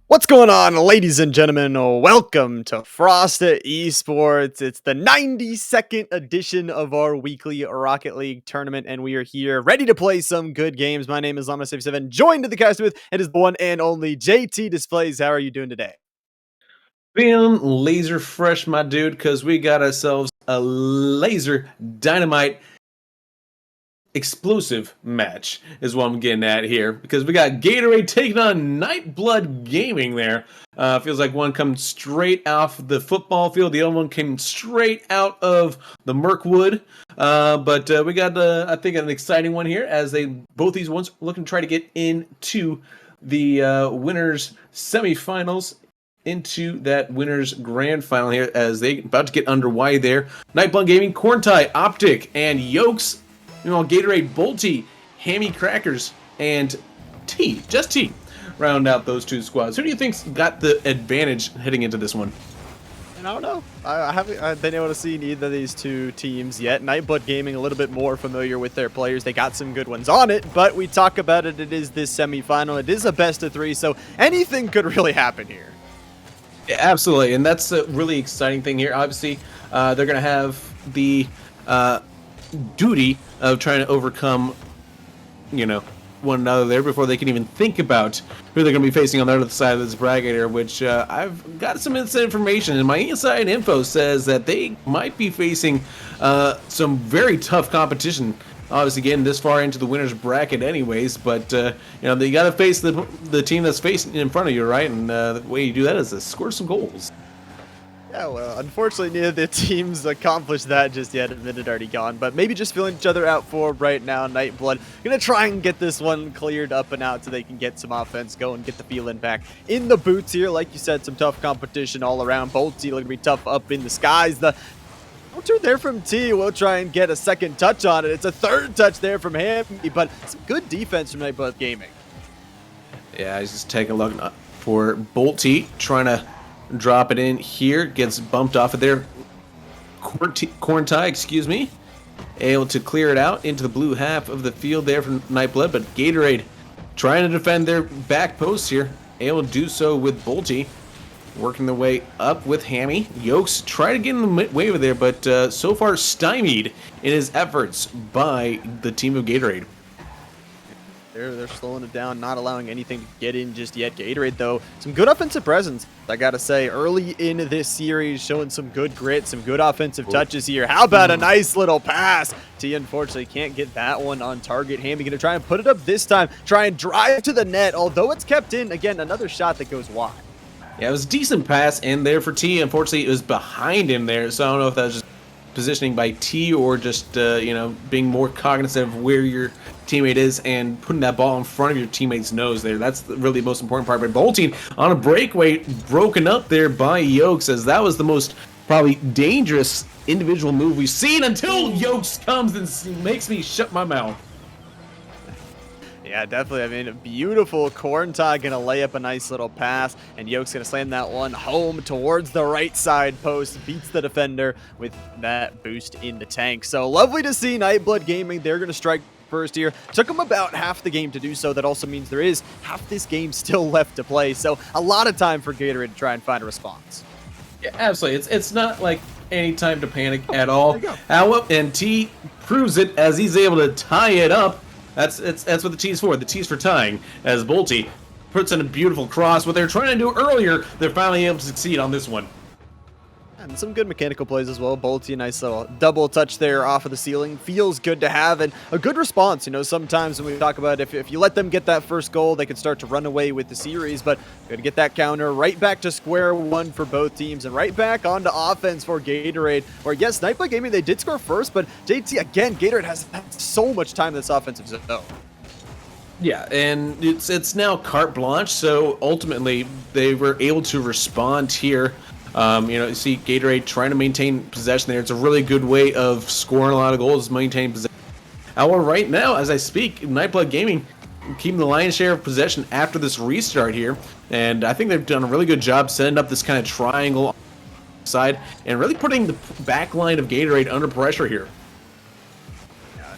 What's going on, ladies and gentlemen? Welcome to Frosta Esports. It's the 92nd edition of our weekly Rocket League tournament, and we are here ready to play some good games. My name is Llama77. Joined in the cast with it is the one and only JT Displays. How are you doing today? Feeling laser fresh, my dude, because we got ourselves a laser dynamite explosive match is what I'm getting at here, because we got Gatorade taking on Nightblood Gaming there. Feels like one comes straight off the football field, the other one came straight out of the Mirkwood. But we got, I think, an exciting one here, as both these ones looking to try to get into the winners semifinals, into that winner's grand final here, as they about to get underway there. Nightblood Gaming, Corntie, Optic, and Yokes. Gatorade, Bolty, Hammy Crackers, and just T, round out those two squads. Who do you think's got the advantage heading into this one? And I don't know. I haven't been able to see either of these two teams yet. Nightblood Gaming a little bit more familiar with their players. They got some good ones on it, but we talk about it. It is this semifinal. It is a best of three, so anything could really happen here. Yeah, absolutely, and that's a really exciting thing here. Obviously, they're going to have the duty of trying to overcome, one another there before they can even think about who they're going to be facing on the other side of this bracket here, which I've got some inside information, and my inside info says that they might be facing some very tough competition. Obviously, getting this far into the winner's bracket anyways, but, they got to face the team that's facing in front of you, right? And the way you do that is to score some goals. Yeah, well, unfortunately, neither of the teams accomplished that just yet. A minute already gone, but maybe just feeling each other out for right now. Nightblood gonna try and get this one cleared up and out so they can get some offense going, get the feeling back in the boots here. Like you said, some tough competition all around. Bolty looking to be tough up in the skies. The counter there from T will try and get a second touch on it. It's a third touch there from Hammy, but some good defense from Nightblood Gaming. Yeah, he's just taking a look for Bolty, trying to drop it in here, gets bumped off of there. Corntie, excuse me, able to clear it out into the blue half of the field there from Nightblood, but Gatorade trying to defend their back post here, able to do so with Bolty, working their way up with Hammy. Yokes try to get in the way over there, but so far stymied in his efforts by the team of Gatorade. They're slowing it down, not allowing anything to get in just yet. Gatorade, though, some good offensive presence, I gotta say. Early in this series, showing some good grit, some good offensive touches here. How about a nice little pass? T, unfortunately, can't get that one on target. Hammy gonna try and put it up this time, try and drive to the net, although it's kept in. Again, another shot that goes wide. Yeah, it was a decent pass in there for T. Unfortunately, it was behind him there, so I don't know if that was just positioning by T or just, being more cognizant of where your teammate is and putting that ball in front of your teammate's nose there. That's really the most important part. But Bolting on a breakaway, broken up there by Yokes, as that was the most probably dangerous individual move we've seen until Yokes comes and makes me shut my mouth. Yeah, definitely. I mean, a beautiful Corntie gonna lay up a nice little pass, and Yoke's gonna slam that one home towards the right side post, beats the defender with that boost in the tank. So lovely to see Nightblood Gaming. They're gonna strike first here. Took them about half the game to do so. That also means there is half this game still left to play. So a lot of time for Gatorade to try and find a response. Yeah, absolutely. It's not like any time to panic at all. And T proves it as he's able to tie it up. That's what the T's for. The T's for tying. As Bolty puts in a beautiful cross. What they're trying to do earlier, they're finally able to succeed on this one. And some good mechanical plays as well. Bolty, a nice little double touch there off of the ceiling. Feels good to have, and a good response. Sometimes when we talk about if you let them get that first goal, they can start to run away with the series, but good to get that counter right back to square one for both teams, and right back onto offense for Gatorade, where, yes, Nightblood Gaming, they did score first, but JT, again, Gatorade has had so much time in this offensive zone. Yeah, and it's now carte blanche, so ultimately they were able to respond here. You see Gatorade trying to maintain possession there. It's a really good way of scoring a lot of goals, maintaining possession. However, right now, as I speak, Nightblood Gaming keeping the lion's share of possession after this restart here, and I think they've done a really good job setting up this kind of triangle side and really putting the back line of Gatorade under pressure here.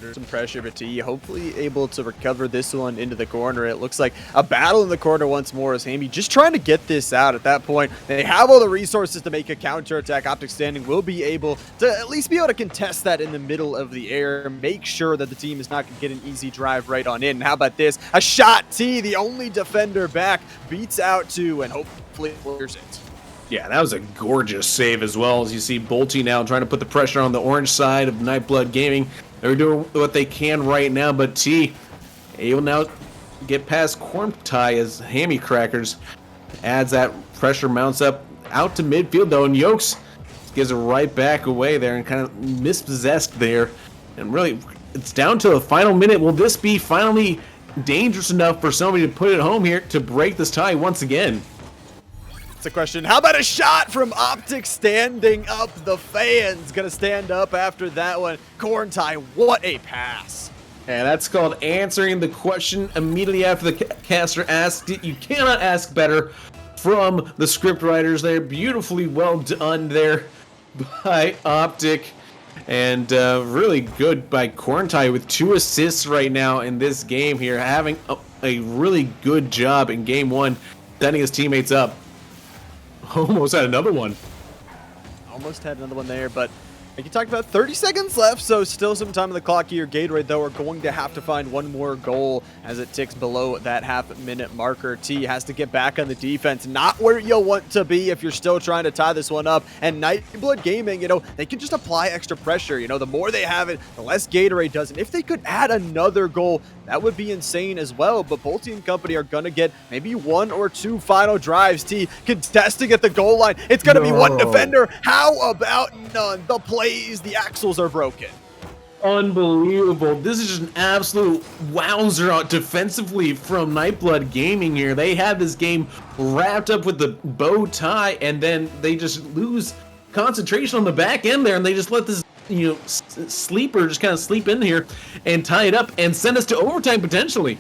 Under some pressure, but T hopefully able to recover this one into the corner. It looks like a battle in the corner once more as Hammy just trying to get this out. At that point, they have all the resources to make a counterattack. Optic Standing will be able to at least be able to contest that in the middle of the air, make sure that the team is not going to get an easy drive right on in. How about this? A shot, T, the only defender back, beats out 2 and hopefully clears it. Yeah, that was a gorgeous save as well. As you see Bolty now trying to put the pressure on the orange side of Nightblood Gaming. They're doing what they can right now, but T able now get past Corntie as Hammy Crackers adds that pressure, mounts up out to midfield though, and Yokes gives it right back away there and kind of mispossessed there. And really, it's down to the final minute. Will this be finally dangerous enough for somebody to put it home here to break this tie once again? It's a question. How about a shot from Optic Standing up? The fans gonna stand up after that one. Corntie, what a pass. And that's called answering the question immediately after the caster asked it. You cannot ask better from the script writers there. Beautifully well done there by Optic. And really good by Corntie with 2 assists right now in this game here. Having a really good job in game 1, setting his teammates up. Almost had another one. Almost had another one there, but like you talked about, 30 seconds left, so still some time on the clock here. Gatorade, though, are going to have to find one more goal as it ticks below that half-minute marker. T has to get back on the defense. Not where you'll want to be if you're still trying to tie this one up. And Nightblood Gaming, you know, they can just apply extra pressure. You know, the more they have it, the less Gatorade does. And if they could add another goal, that would be insane as well. But Bolty and company are going to get maybe 1 or 2 final drives. T contesting at the goal line. It's going to be one defender. How about none? The plays, the axles are broken. Unbelievable. This is just an absolute wowzer out defensively from Nightblood Gaming here. They had this game wrapped up with the bow tie, and then they just lose concentration on the back end there, and they just let this, you know, sleeper just kind of sleep in here and tie it up and send us to overtime potentially.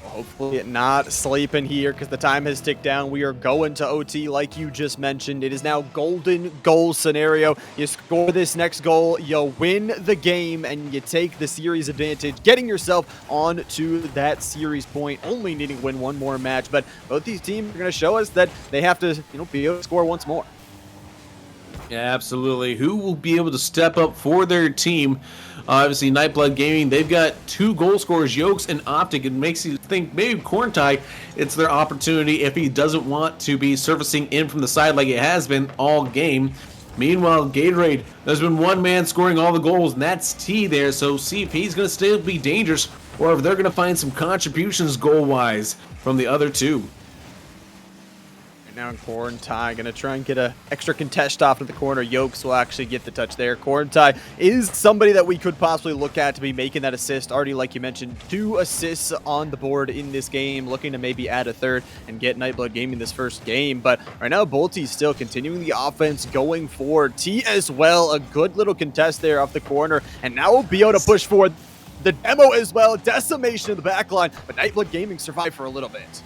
Hopefully not sleeping here because the time has ticked down. We are going to OT like you just mentioned. It is now golden goal scenario. You score this next goal, you win the game, and you take the series advantage, getting yourself on to that series point, only needing to win 1 more match. But both these teams are going to show us that they have to, you know, be able to score once more. Yeah, absolutely. Who will be able to step up for their team? Obviously, Nightblood Gaming, they've got 2 goal scorers, Yokes and Optic. It makes you think maybe Corntie, it's their opportunity if he doesn't want to be surfacing in from the side like it has been all game. Meanwhile, Gatorade, there's been 1 man scoring all the goals, and that's T there. So see if he's going to still be dangerous or if they're going to find some contributions goal-wise from the other 2. Now Corntie going to try and get an extra contest off to the corner. Yokes will actually get the touch there. Corntie is somebody that we could possibly look at to be making that assist. Already, like you mentioned, 2 assists on the board in this game. Looking to maybe add a 3rd and get Nightblood Gaming this first game. But right now, Bolty's still continuing the offense going forward. T as well, a good little contest there off the corner. And now we'll be able to push forward the demo as well. Decimation of the back line. But Nightblood Gaming survived for a little bit.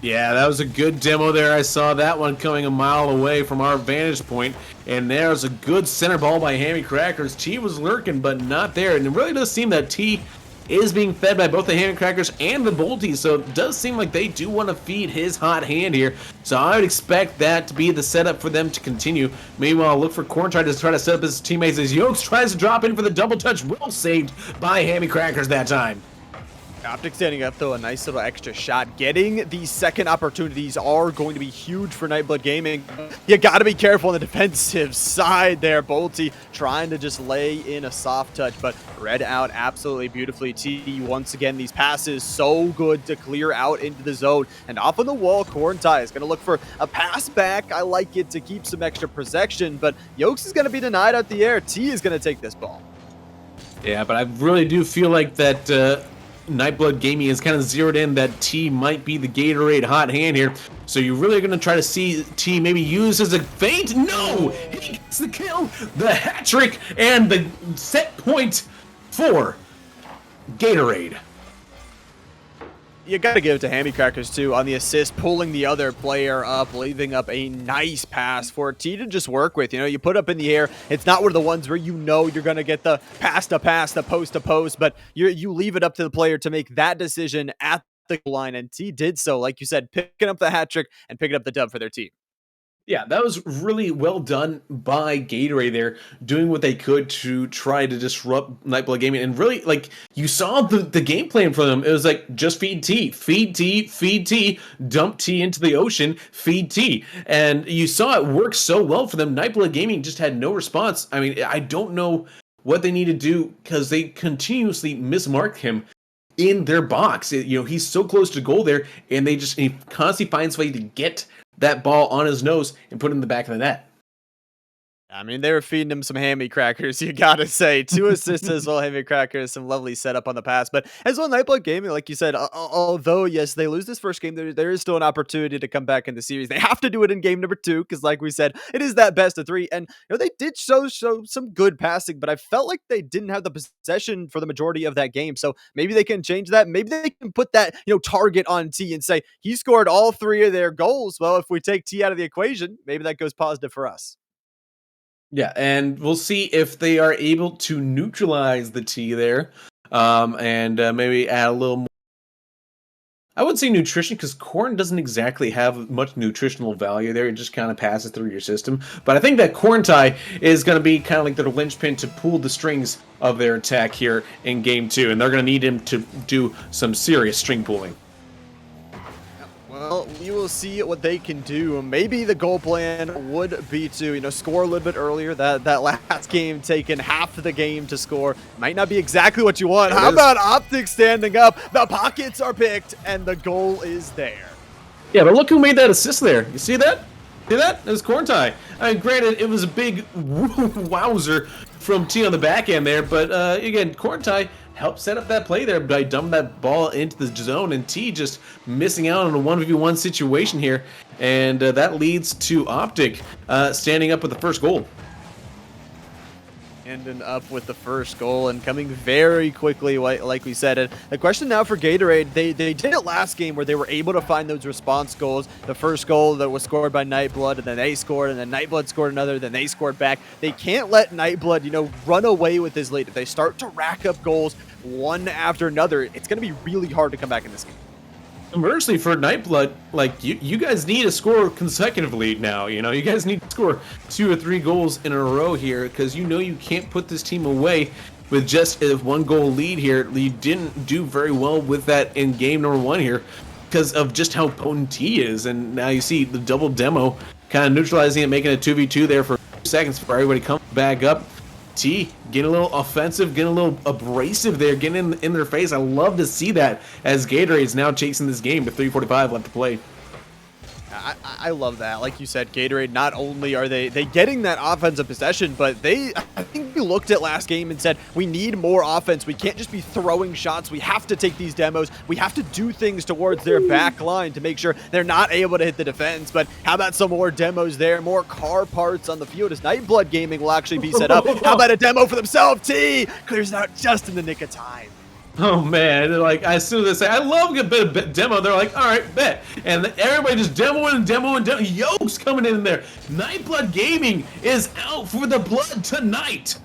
Yeah, that was a good demo there. I saw that one coming a mile away from our vantage point. And there's a good center ball by Hammy Crackers. T was lurking, but not there. And it really does seem that T is being fed by both the Hammy Crackers and the Bolties. So it does seem like they do want to feed his hot hand here. So I would expect that to be the setup for them to continue. Meanwhile, look for Corntie to try to set up his teammates as Yokes tries to drop in for the double touch. Well saved by Hammy Crackers that time. Optic standing up, though, a nice little extra shot. Getting these second opportunities are going to be huge for Nightblood Gaming. You got to be careful on the defensive side there. Bolty trying to just lay in a soft touch, but read out absolutely beautifully. T, once again, these passes so good to clear out into the zone. And off on the wall, Corntie is going to look for a pass back. I like it to keep some extra protection, but Yokes is going to be denied out the air. T is going to take this ball. Yeah, but I really do feel like that Nightblood Gaming is kind of zeroed in that T might be the Gatorade hot hand here. So you're really going to try to see T maybe use as a feint. No! He gets the kill, the hat trick, and the set point for Gatorade. You got to give it to Hammy Crackers, too, on the assist, pulling the other player up, leaving up a nice pass for T to just work with. You know, you put up in the air. It's not one of the ones where you know you're going to get the pass to pass, the post to post, but you leave it up to the player to make that decision at the line, and T did so, like you said, picking up the hat trick and picking up the dub for their team. Yeah, that was really well done by Gatorade there, doing what they could to try to disrupt Nightblood Gaming. And really, like, you saw the game plan for them. It was like, just feed T, feed T, feed T, dump T into the ocean, feed T. And you saw it work so well for them. Nightblood Gaming just had no response. I mean, I don't know what they need to do because they continuously mismarked him in their box. You know, he's so close to goal there, and he constantly finds a way to get that ball on his nose and put it in the back of the net. I mean, they were feeding him some hammy crackers, you gotta say. 2 assists as well, hammy crackers, some lovely setup on the pass. But as well, Nightblood Gaming, like you said, although, yes, they lose this first game, there is still an opportunity to come back in the series. They have to do it in game number 2, because like we said, it is that best of 3. And, you know, they did show some good passing, but I felt like they didn't have the possession for the majority of that game. So maybe they can change that. Maybe they can put that, you know, target on T and say, he scored all 3 of their goals. Well, if we take T out of the equation, maybe that goes positive for us. Yeah, and we'll see if they are able to neutralize the T there, and maybe add a little more. I would say nutrition, because corn doesn't exactly have much nutritional value there. It just kind of passes through your system. But I think that corn tie is going to be kind of like their linchpin to pull the strings of their attack here in game 2, and they're going to need him to do some serious string pulling. Well, we will see what they can do. Maybe the goal plan would be to, you know, score a little bit earlier. That last game taking half of the game to score might not be exactly what you want. How about Optic standing up? The pockets are picked, and the goal is there. Yeah, but look who made that assist there. You see that? See that? It was Corntie. I mean, granted, it was a big wowzer from T on the back end there, but again, Corntie helped set up that play there by dumping that ball into the zone, and T just missing out on a 1v1 situation here, and that leads to Optic standing up with the first goal. Ending up with the first goal and coming very quickly, like we said. And the question now for Gatorade, they did it last game where they were able to find those response goals. The first goal that was scored by Nightblood, and then they scored, and then Nightblood scored another, then they scored back. They can't let Nightblood, you know, run away with his lead. If they start to rack up goals one after another, it's going to be really hard to come back in this game. Conversely, for Nightblood, like, you guys need to score consecutively now. You know, you guys need to score 2 or 3 goals in a row here, because you know you can't put this team away with just a 1-goal lead here. You didn't do very well with that in game number 1 here because of just how potent T is, and now you see the double demo kind of neutralizing it, making a 2v2 there for seconds before everybody comes back up. T getting a little offensive, getting a little abrasive there, getting in their face. I love to see that as Gatorade's now chasing this game with 3:45 left to play. I love that. Like you said, Gatorade, not only are they getting that offensive possession, but I think we looked at last game and said, we need more offense. We can't just be throwing shots. We have to take these demos. We have to do things towards their back line to make sure they're not able to hit the defense. But how about some more demos there? More car parts on the field as Nightblood Gaming will actually be set up. How about a demo for themselves? T clears it out just in the nick of time. Oh man, like, as soon as they say, I love a bit of demo, they're like, all right, bet. And everybody just demoing and demoing and demoing. Yoke's coming in there. Nightblood Gaming is out for the blood tonight.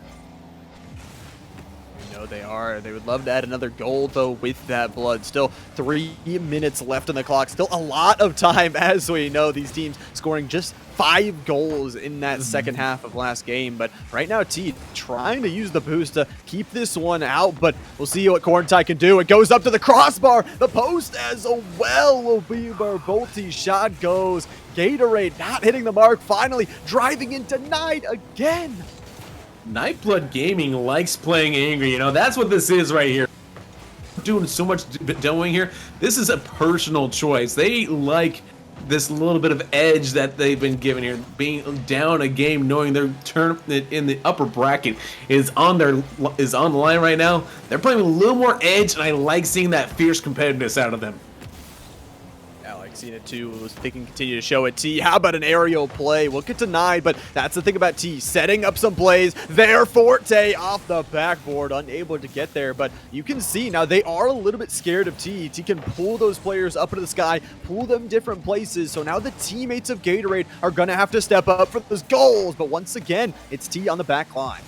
They are. They would love to add another goal, though, with that blood. Still 3 minutes left on the clock. Still a lot of time, as we know. These teams scoring just 5 goals in that second half of last game. But right now, T trying to use the boost to keep this one out. But we'll see what Corntie can do. It goes up to the crossbar. The post as well will be where Bolty's shot goes. Gatorade not hitting the mark. Finally driving in tonight again. Nightblood Gaming likes playing angry. You know, that's what this is right here. Doing so much demoing here. This is a personal choice. They like this little bit of edge that they've been given here, being down a game, knowing their turn in the upper bracket is on the line right now. They're playing with a little more edge, and I like seeing that fierce competitiveness out of them. seeing it too. They can continue to show it. T, how about an aerial play? We'll get denied, but that's the thing about T, setting up some plays. Their forte off the backboard, unable to get there, but you can see now they are a little bit scared of T. T can pull those players up into the sky, pull them different places, so now the teammates of Gatorade are going to have to step up for those goals, but once again, it's T on the back line.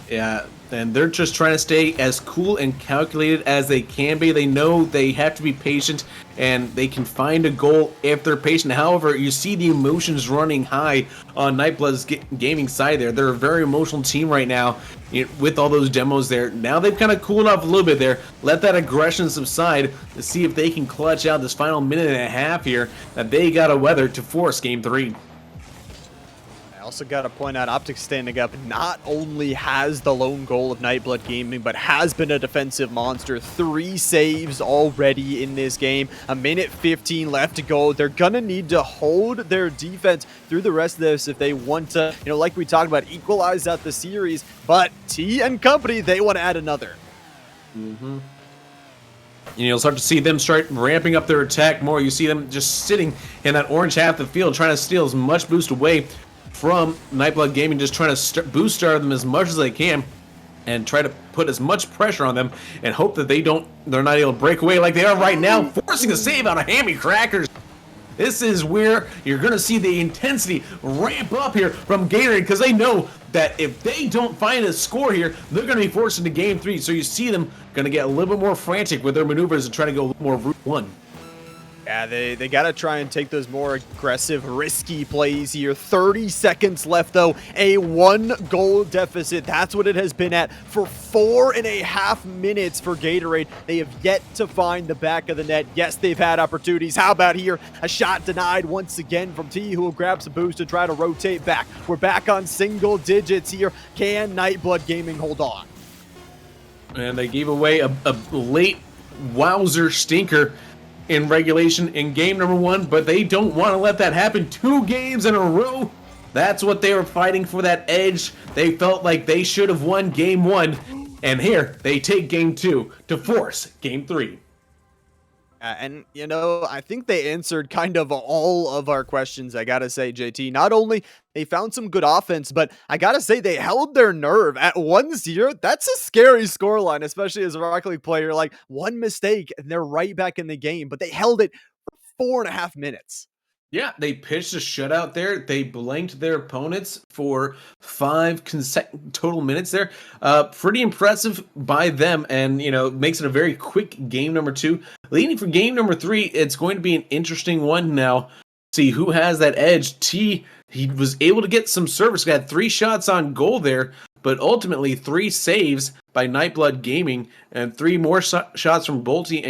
Yeah, and they're just trying to stay as cool and calculated as they can be. They know they have to be patient, and they can find a goal if they're patient. However, you see the emotions running high on Nightblood's gaming side there. They're a very emotional team right now with all those demos there. Now they've kind of cooled off a little bit there. Let that aggression subside to see if they can clutch out this final minute and a half here that they got to weather to force Game 3. I also got to point out, Optics standing up not only has the lone goal of Nightblood Gaming, but has been a defensive monster. 3 saves already in this game. A minute 15 left to go. They're going to need to hold their defense through the rest of this if they want to, like we talked about, equalize out the series. But T and company, they want to add another. Mm-hmm. You'll start to see them start ramping up their attack more. You see them just sitting in that orange half of the field, trying to steal as much boost away from Nightblood Gaming, just trying to boost them as much as they can and try to put as much pressure on them and hope that they're not able to break away like they are right now, forcing a save out of Hammy Crackers. This is where you're going to see the intensity ramp up here from Gatorade, because they know that if they don't find a score here, they're going to be forced into Game 3. So you see them going to get a little bit more frantic with their maneuvers and try to go a little more Route 1. Yeah, they got to try and take those more aggressive, risky plays here. 30 seconds left, though. A 1-goal deficit. That's what it has been at for 4.5 minutes for Gatorade. They have yet to find the back of the net. Yes, they've had opportunities. How about here? A shot denied once again from T, who will grab some boost and try to rotate back. We're back on single digits here. Can Nightblood Gaming hold on? And they gave away a late wowzer stinker in regulation in game number 1, but they don't want to let that happen 2 games in a row. That's what they were fighting for, that edge. They felt like they should have won game 1, and here they take game 2 to force game 3. And, I think they answered kind of all of our questions, I gotta say, JT. Not only they found some good offense, but I gotta say they held their nerve at 1-0. That's a scary scoreline, especially as a Rocket League player. Like, one mistake, and they're right back in the game. But they held it for 4.5 minutes. Yeah, they pitched a shutout there. They blanked their opponents for 5 total minutes there. Pretty impressive by them, and makes it a very quick game number 2. Leading for game number 3, it's going to be an interesting one now. See who has that edge. T, he was able to get some service. Got 3 shots on goal there, but ultimately 3 saves by Nightblood Gaming and 3 more shots from Bolty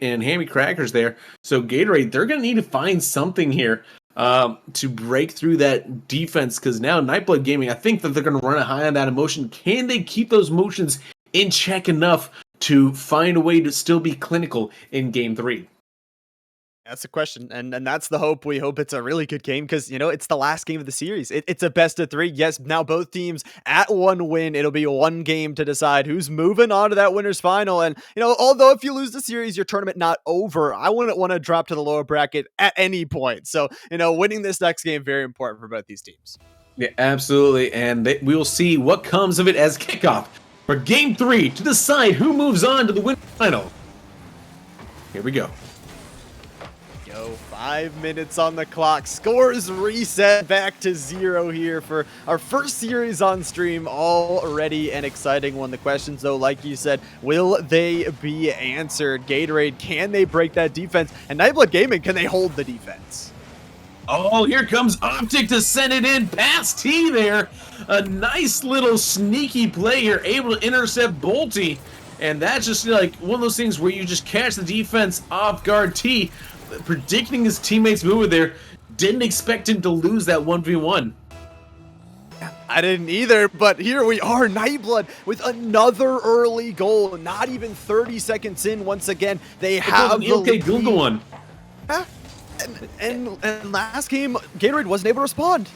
and Hammy Crackers there. So Gatorade, they're going to need to find something here to break through that defense, because now Nightblood Gaming, I think that they're going to run high on that emotion. Can they keep those emotions in check enough to find a way to still be clinical in game 3? That's the question, and that's the hope. We hope it's a really good game because, it's the last game of the series. It's a best of 3. Yes, now both teams at 1 win. It'll be 1 game to decide who's moving on to that winner's final. And, although if you lose the series, your tournament not over, I wouldn't want to drop to the lower bracket at any point. So, winning this next game, very important for both these teams. Yeah, absolutely, and we will see what comes of it as kickoff for game 3 to decide who moves on to the winner's final. Here we go. 5 minutes on the clock. Scores reset back to 0 here for our first series on stream. Already an exciting one. The questions, though, like you said, will they be answered? Gatorade, can they break that defense? And Nightblood Gaming, can they hold the defense? Oh, here comes Optic to send it in past T there. A nice little sneaky play here, able to intercept Bolty. And that's just like one of those things where you just catch the defense off guard. T, predicting his teammates' move there, didn't expect him to lose that 1v1. I didn't either, but here we are, Nightblood with another early goal. Not even 30 seconds in. Once again, they have the okay, Google one. And last game, Gatorade wasn't able to respond.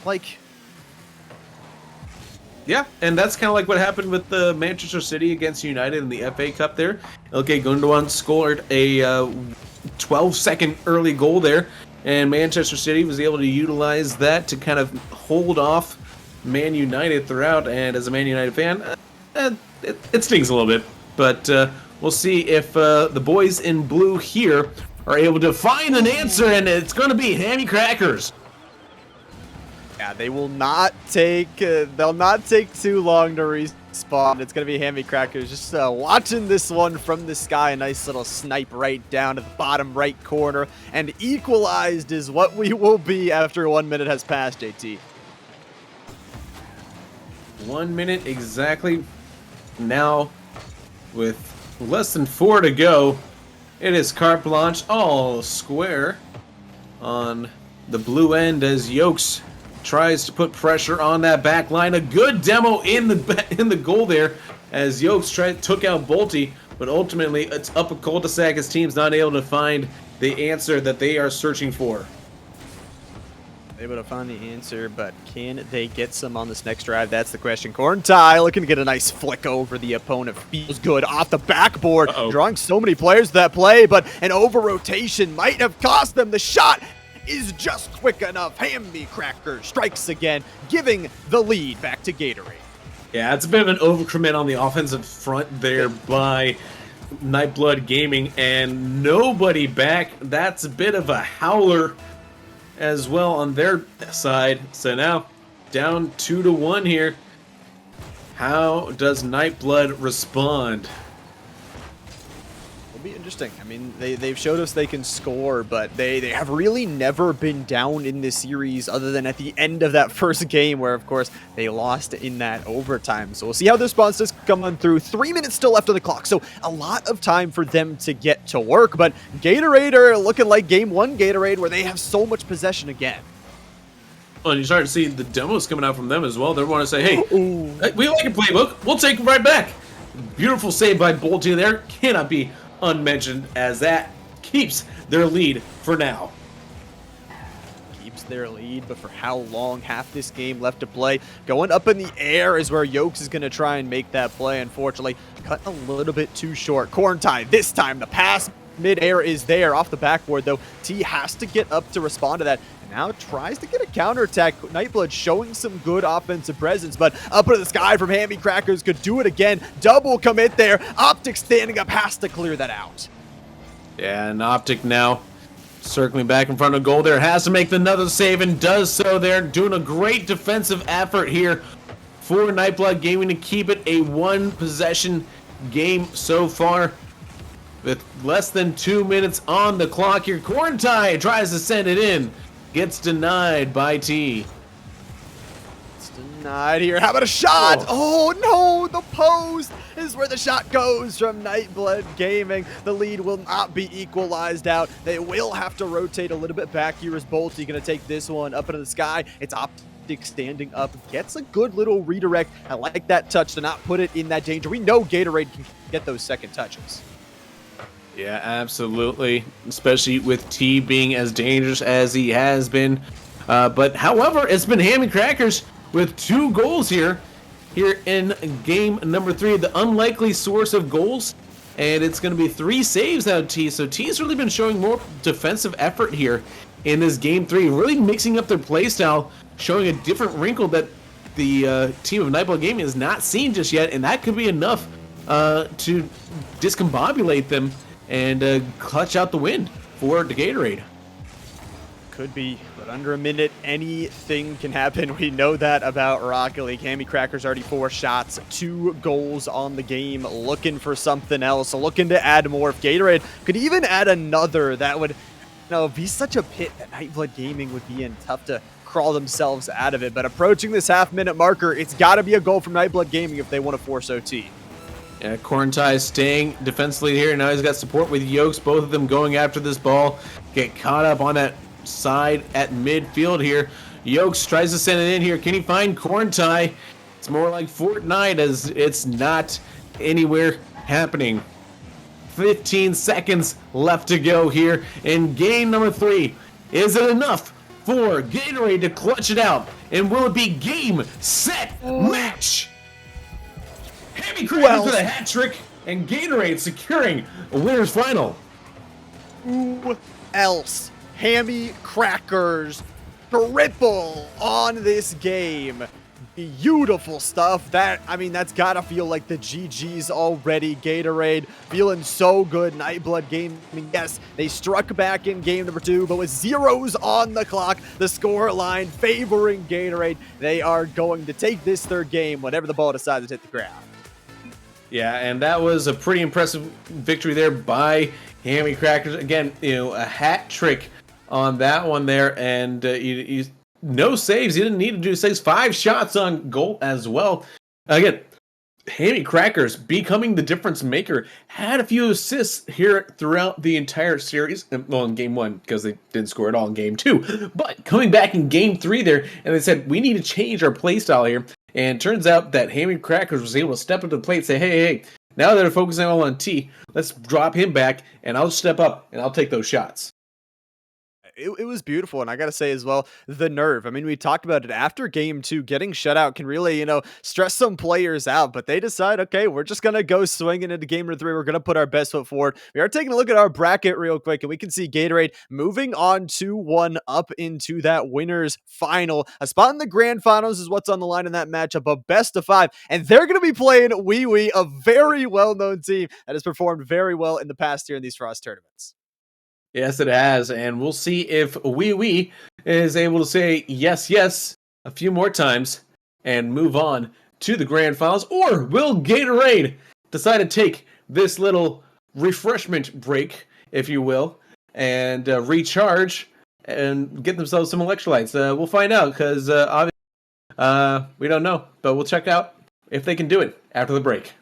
Yeah, and that's kind of like what happened with the Manchester City against United in the FA Cup there. Okay, Gundogan scored a 12-second early goal there, and Manchester City was able to utilize that to kind of hold off Man United throughout. And as a Man United fan, it stings a little bit, but we'll see if the boys in blue here are able to find an answer, and it's going to be Hammy Crackers. Yeah, they will not take. They'll not take too long to respawn. It's gonna be Hammy Crackers just watching this one from the sky. A nice little snipe right down to the bottom right corner, and equalized is what we will be after 1 minute has passed. JT. 1 minute exactly. Now, with less than 4 to go, it is carte blanche all square on the blue end as Yokes tries to put pressure on that back line. A good demo in the goal there as Yokes took out Bolte, but ultimately it's up a cul-de-sac. His team's not able to find the answer that they are searching for. Able to find the answer, but can they get some on this next drive? That's the question. Corntai looking to get a nice flick over the opponent. Feels good off the backboard, drawing so many players to that play, but an over-rotation might have cost them. The shot is just quick enough. Hammy Cracker strikes again, giving the lead back to Gatorade. Yeah, it's a bit of an overcommit on the offensive front there by Nightblood Gaming, and nobody back. That's a bit of a howler as well on their side. So now down 2-1 here. How does Nightblood respond? It'll be interesting. I mean, they've showed us they can score, but they have really never been down in this series other than at the end of that first game where, of course, they lost in that overtime. So we'll see how the response does come on through. 3 minutes still left on the clock, so a lot of time for them to get to work. But Gatorade are looking like Game 1 Gatorade where they have so much possession again. Well, and you start to see the demos coming out from them as well. They want to say, hey, we like your playbook. We'll take it right back. Beautiful save by Bolte there. Cannot be unmentioned as that keeps their lead for now. Keeps their lead, but for how long? Half this game left to play. Going up in the air is where Yokes is going to try and make that play. Unfortunately, cut a little bit too short. Corntai, this time the pass mid-air is there off the backboard, though. T has to get up to respond to that. Now tries to get a counterattack. Nightblood showing some good offensive presence, but up into the sky from Hammy Crackers could do it again. Double commit there. Optic standing up has to clear that out. Yeah, and Optic now circling back in front of goal there. Has to make another save and does so there. Doing a great defensive effort here for Nightblood Gaming to keep it a one-possession game so far. With less than 2 minutes on the clock here, Corntai tries to send it in. Gets denied by T. It's denied here. How about a shot? Oh no, the post is where the shot goes from Nightblood Gaming. The lead will not be equalized out. They will have to rotate a little bit back here as Bolte going to take this one up into the sky. It's Optic standing up, gets a good little redirect. I like that touch to not put it in that danger. We know Gatorade can get those second touches. Yeah, absolutely, especially with T being as dangerous as he has been. But however, it's been Hammy Crackers with 2 goals here in game number 3, the unlikely source of goals. And it's going to be 3 saves out of T. So T's really been showing more defensive effort here in this game 3, really mixing up their play style, showing a different wrinkle that the team of Nightblood Gaming has not seen just yet. And that could be enough to discombobulate them and clutch out the win for the Gatorade. Could be, but under a minute, anything can happen. We know that about Rocket League. Hammy Crackers already 4 shots, 2 goals on the game, looking for something else, looking to add more. If Gatorade could even add another, that would be such a pit that Nightblood Gaming would be in. Tough to crawl themselves out of it, but approaching this half-minute marker, it's got to be a goal from Nightblood Gaming if they want to force OT. Yeah, Corntai staying defensively here. Now he's got support with Yokes, both of them going after this ball. Get caught up on that side at midfield here. Yokes tries to send it in here. Can he find Corntai? It's more like Fortnite as it's not anywhere happening. 15 seconds left to go here in game number 3. Is it enough for Gatorade to clutch it out? And will it be game, set, match? Hammy Crackers with a hat trick, and Gatorade securing a winner's final. Who else? Hammy Crackers triple on this game. Beautiful stuff. I mean, that's gotta feel like the GG's already. Gatorade feeling so good. Nightblood Gaming, yes, they struck back in game number 2, but with zeros on the clock, the score line favoring Gatorade, they are going to take this third game whenever the ball decides to hit the ground. Yeah, and that was a pretty impressive victory there by Hammy Crackers. Again, a hat trick on that one there, and no saves. He didn't need to do saves. 5 shots on goal as well. Again, Hammy Crackers becoming the difference maker. Had a few assists here throughout the entire series. Well, in game 1, because they didn't score at all in game 2. But coming back in game 3 there, and they said, we need to change our play style here. And it turns out that Hammy Crackers was able to step up to the plate and say, hey, now that they're focusing all on T, let's drop him back, and I'll step up, and I'll take those shots. It was beautiful, and I gotta say as well, the nerve. I mean, we talked about it after game 2. Getting shut out can really, stress some players out, but they decide, okay, we're just gonna go swinging into game number 3. We're gonna put our best foot forward. We are taking a look at our bracket real quick, and we can see Gatorade moving on 2-1 up into that winners final. A spot in the grand finals is what's on the line in that matchup, a best of 5, and they're gonna be playing Oui Oui, a very well-known team that has performed very well in the past year in these Frost tournaments. Yes, it has, and we'll see if Oui Oui is able to say yes, yes a few more times and move on to the grand finals, or will Gatorade decide to take this little refreshment break, if you will, and recharge and get themselves some electrolytes? We'll find out, because obviously we don't know, but we'll check out if they can do it after the break.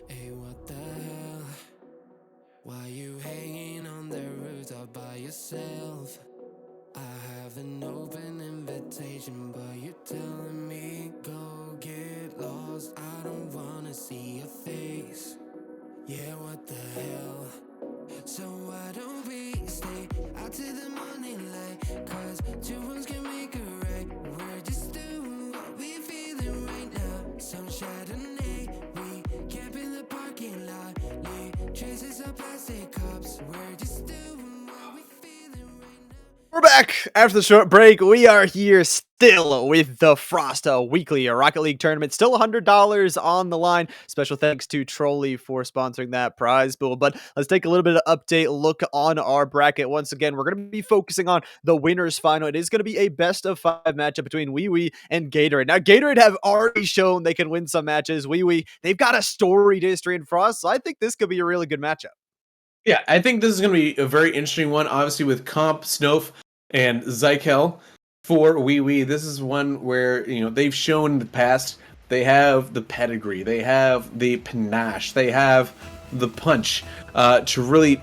Hey, what the hell? Why you hanging on the rooftop by yourself? I have an open invitation, but you're telling me go get lost. I don't wanna see your face. Yeah, what the hell? So why don't we stay out to the morning light? Cause two wrongs can make a right. We're just doing what we feeling right now. Some Chardonnay, we camp in the parking lot. Leave traces of plastic cups. We're just doing what we feeling right now. We're back after the short break. We are here still with the Frost Weekly Rocket League tournament. Still $100 on the line. Special thanks to Trolley for sponsoring that prize pool. But let's take a little bit of update look on our bracket. Once again, we're going to be focusing on the winners final. It is going to be a best of 5 matchup between Oui Oui and Gatorade. Now, Gatorade have already shown they can win some matches. Oui Oui, they've got a storied history in Frost, so I think this could be a really good matchup. Yeah, I think this is going to be a very interesting one. Obviously, with Comp, Snowf, and Zykel for Oui Oui. This is one where they've shown in the past they have the pedigree, they have the panache, they have the punch to really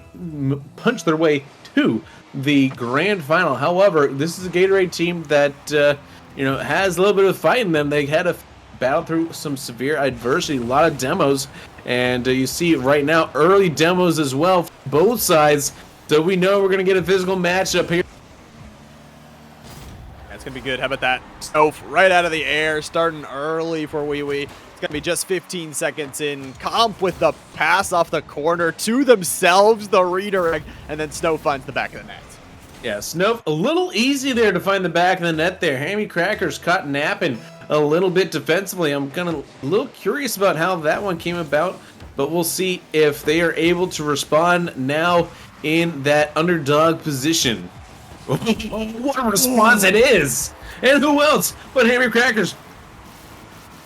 punch their way to the grand final. However, this is a Gatorade team that has a little bit of fight in them. They had to battle through some severe adversity, a lot of demos, and you see right now early demos as well for both sides. So we know we're going to get a physical matchup here. That's going to be good. How about that? Snowf right out of the air, starting early for Oui Oui. It's going to be just 15 seconds in. Comp with the pass off the corner to themselves, the redirect, and then Snow finds the back of the net. Yeah, Snowf, a little easy there to find the back of the net there. Hammy Cracker's caught napping a little bit defensively. I'm a little curious about how that one came about, but we'll see if they are able to respond now in that underdog position. What a response it is! And who else but Hammy Crackers?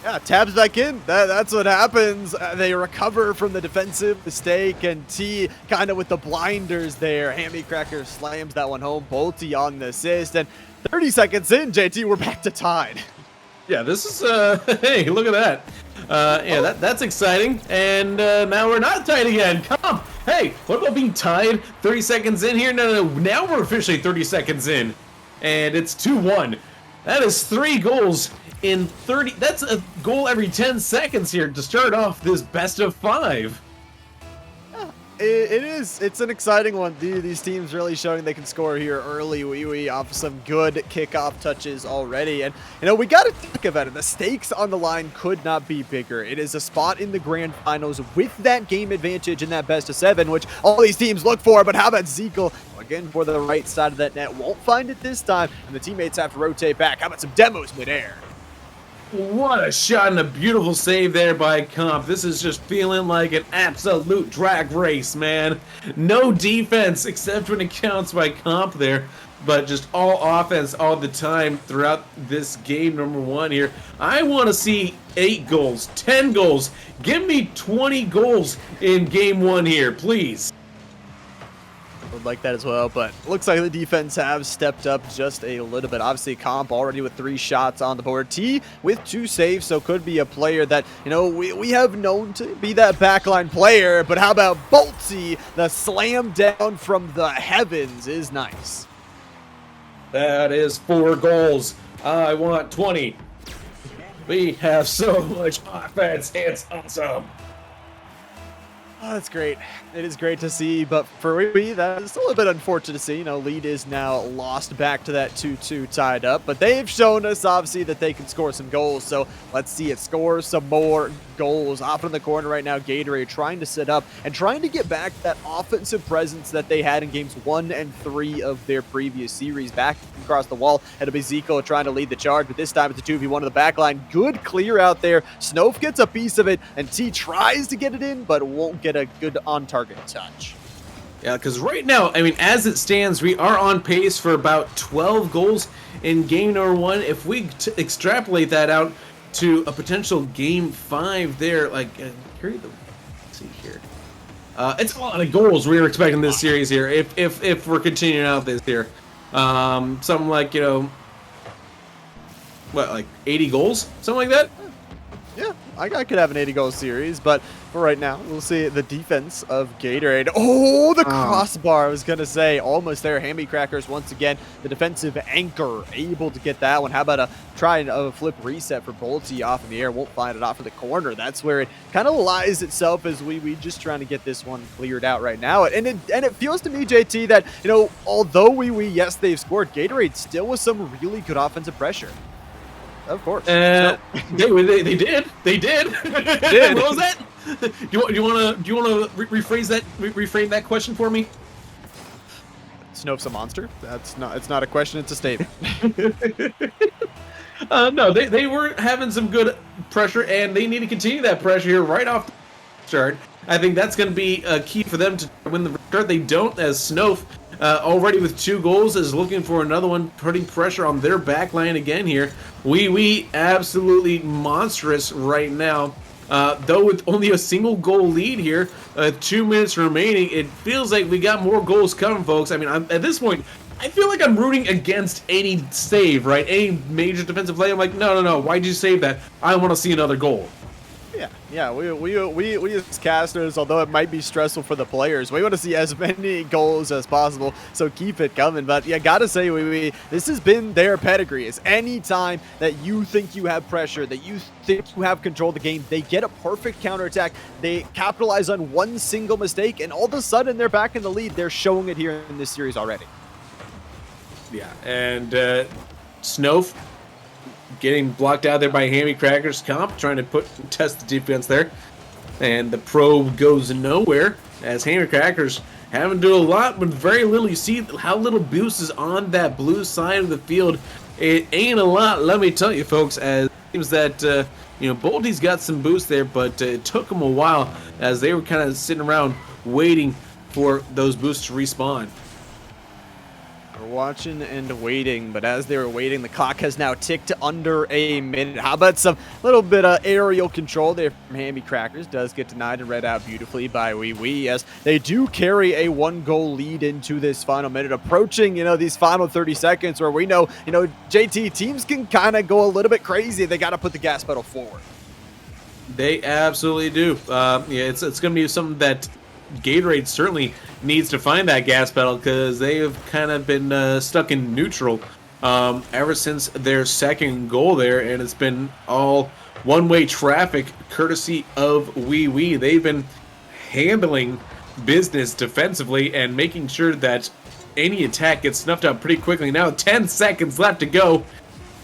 Yeah, tabs back in. That's what happens. They recover from the defensive mistake, and T kind of with the blinders there. Hammy Cracker slams that one home. Bolty on the assist, and 30 seconds in, JT, we're back to tied. Yeah, this is, hey, look at that. Yeah, that's exciting. And now we're not tied again. Come, hey, what about being tied 30 seconds in here? No, now we're officially 30 seconds in. And it's 2-1. That is 3 goals in 30. That's a goal every 10 seconds here to start off this best of 5. It is. It's an exciting one. These teams really showing they can score here early. Oui Oui off some good kickoff touches already. And, we got to think about it. The stakes on the line could not be bigger. It is a spot in the grand finals with that game advantage in that best of 7, which all these teams look for. But how about Zekel? Again, for the right side of that net. Won't find it this time. And the teammates have to rotate back. How about some demos midair? What a shot and a beautiful save there by Comp. This is just feeling like an absolute drag race, man. No defense except when it counts by Comp there, but just all offense all the time throughout this game number 1 here. I want to see 8 goals, 10 goals. Give me 20 goals in game 1 here, please. Would like that as well, but looks like the defense have stepped up just a little bit. Obviously, Comp already with 3 shots on the board. T with 2 saves, so could be a player that, we have known to be that backline player. But how about Boltsy? The slam down from the heavens is nice. That is 4 goals. I want 20. We have so much offense. It's awesome. Oh, that's great. It is great to see, but for Oui Oui, that is a little bit unfortunate to see. Lead is now lost back to that 2-2 tied up, but they've shown us, obviously, that they can score some goals, so let's see it score some more goals. Off in the corner right now, Gatorade trying to set up and trying to get back that offensive presence that they had in games 1 and 3 of their previous series. Back across the wall, it'll be Zico trying to lead the charge, but this time it's a 2v1 of the back line. Good clear out there. Snowf gets a piece of it, and T tries to get it in, but won't get a good on-target touch. Yeah, because right now, as it stands, we are on pace for about 12 goals in game number 1. If we extrapolate that out to a potential game 5 there, let's see here. It's a lot of goals we're expecting this series here, if we're continuing out this here. Something like, like 80 goals? Something like that? Yeah, I could have an 80-goal series, but for right now, we'll see the defense of Gatorade. Oh, the crossbar, I was going to say. Almost there. Hammy Crackers, once again, the defensive anchor, able to get that one. How about a try and a flip reset for Bolty off in the air? Won't find it off for the corner. That's where it kind of lies itself as we just trying to get this one cleared out right now. And it feels to me, JT, that, you know, although yes, they've scored, Gatorade still with some really good offensive pressure. Of course. They did. What was that? Do you want to reframe that question for me? Snowf's a monster. It's not a question. It's a statement. No, they were having some good pressure, and they need to continue that pressure here right off the start. I think that's going to be key for them to win the start. They don't, as Snowf, already with 2 goals, is looking for another one, putting pressure on their back line again here. Oui absolutely monstrous right now. Though with only a single goal lead here, 2 minutes remaining, it feels like we got more goals coming, folks. I mean, at this point, I feel like I'm rooting against any save, right? Any major defensive play. I'm like, no, why'd you save that? I want to see another goal. Yeah, we as casters, although it might be stressful for the players, we want to see as many goals as possible, so keep it coming. But yeah, gotta say, this has been their pedigree. Is any time that you think you have pressure, that you think you have control of the game, they get a perfect counterattack, they capitalize on one single mistake, and all of a sudden they're back in the lead. They're showing it here in this series already. Yeah, and Snowf getting blocked out there by Hammy Crackers. Comp trying to test the defense there. And the probe goes nowhere as Hammy Crackers having to do a lot with very little. You see how little boost is on that blue side of the field. It ain't a lot, let me tell you, folks, as it seems that, Bolty's got some boost there, but it took them a while as they were kind of sitting around waiting for those boosts to respawn. Watching and waiting, but as they were waiting, the clock has now ticked under a minute. How about some little bit of aerial control there from Hammy Crackers? Does get denied and read out beautifully by Oui Oui, as they do carry a 1-goal lead into this final minute, approaching, these final 30 seconds where we know, JT, teams can kind of go a little bit crazy. They got to put the gas pedal forward. They absolutely do. It's going to be something that Gatorade certainly needs to find that gas pedal, because they have kind of been stuck in neutral ever since their second goal there, and it's been all one-way traffic courtesy of Oui Oui. They've been handling business defensively and making sure that any attack gets snuffed out pretty quickly. Now 10 seconds left to go.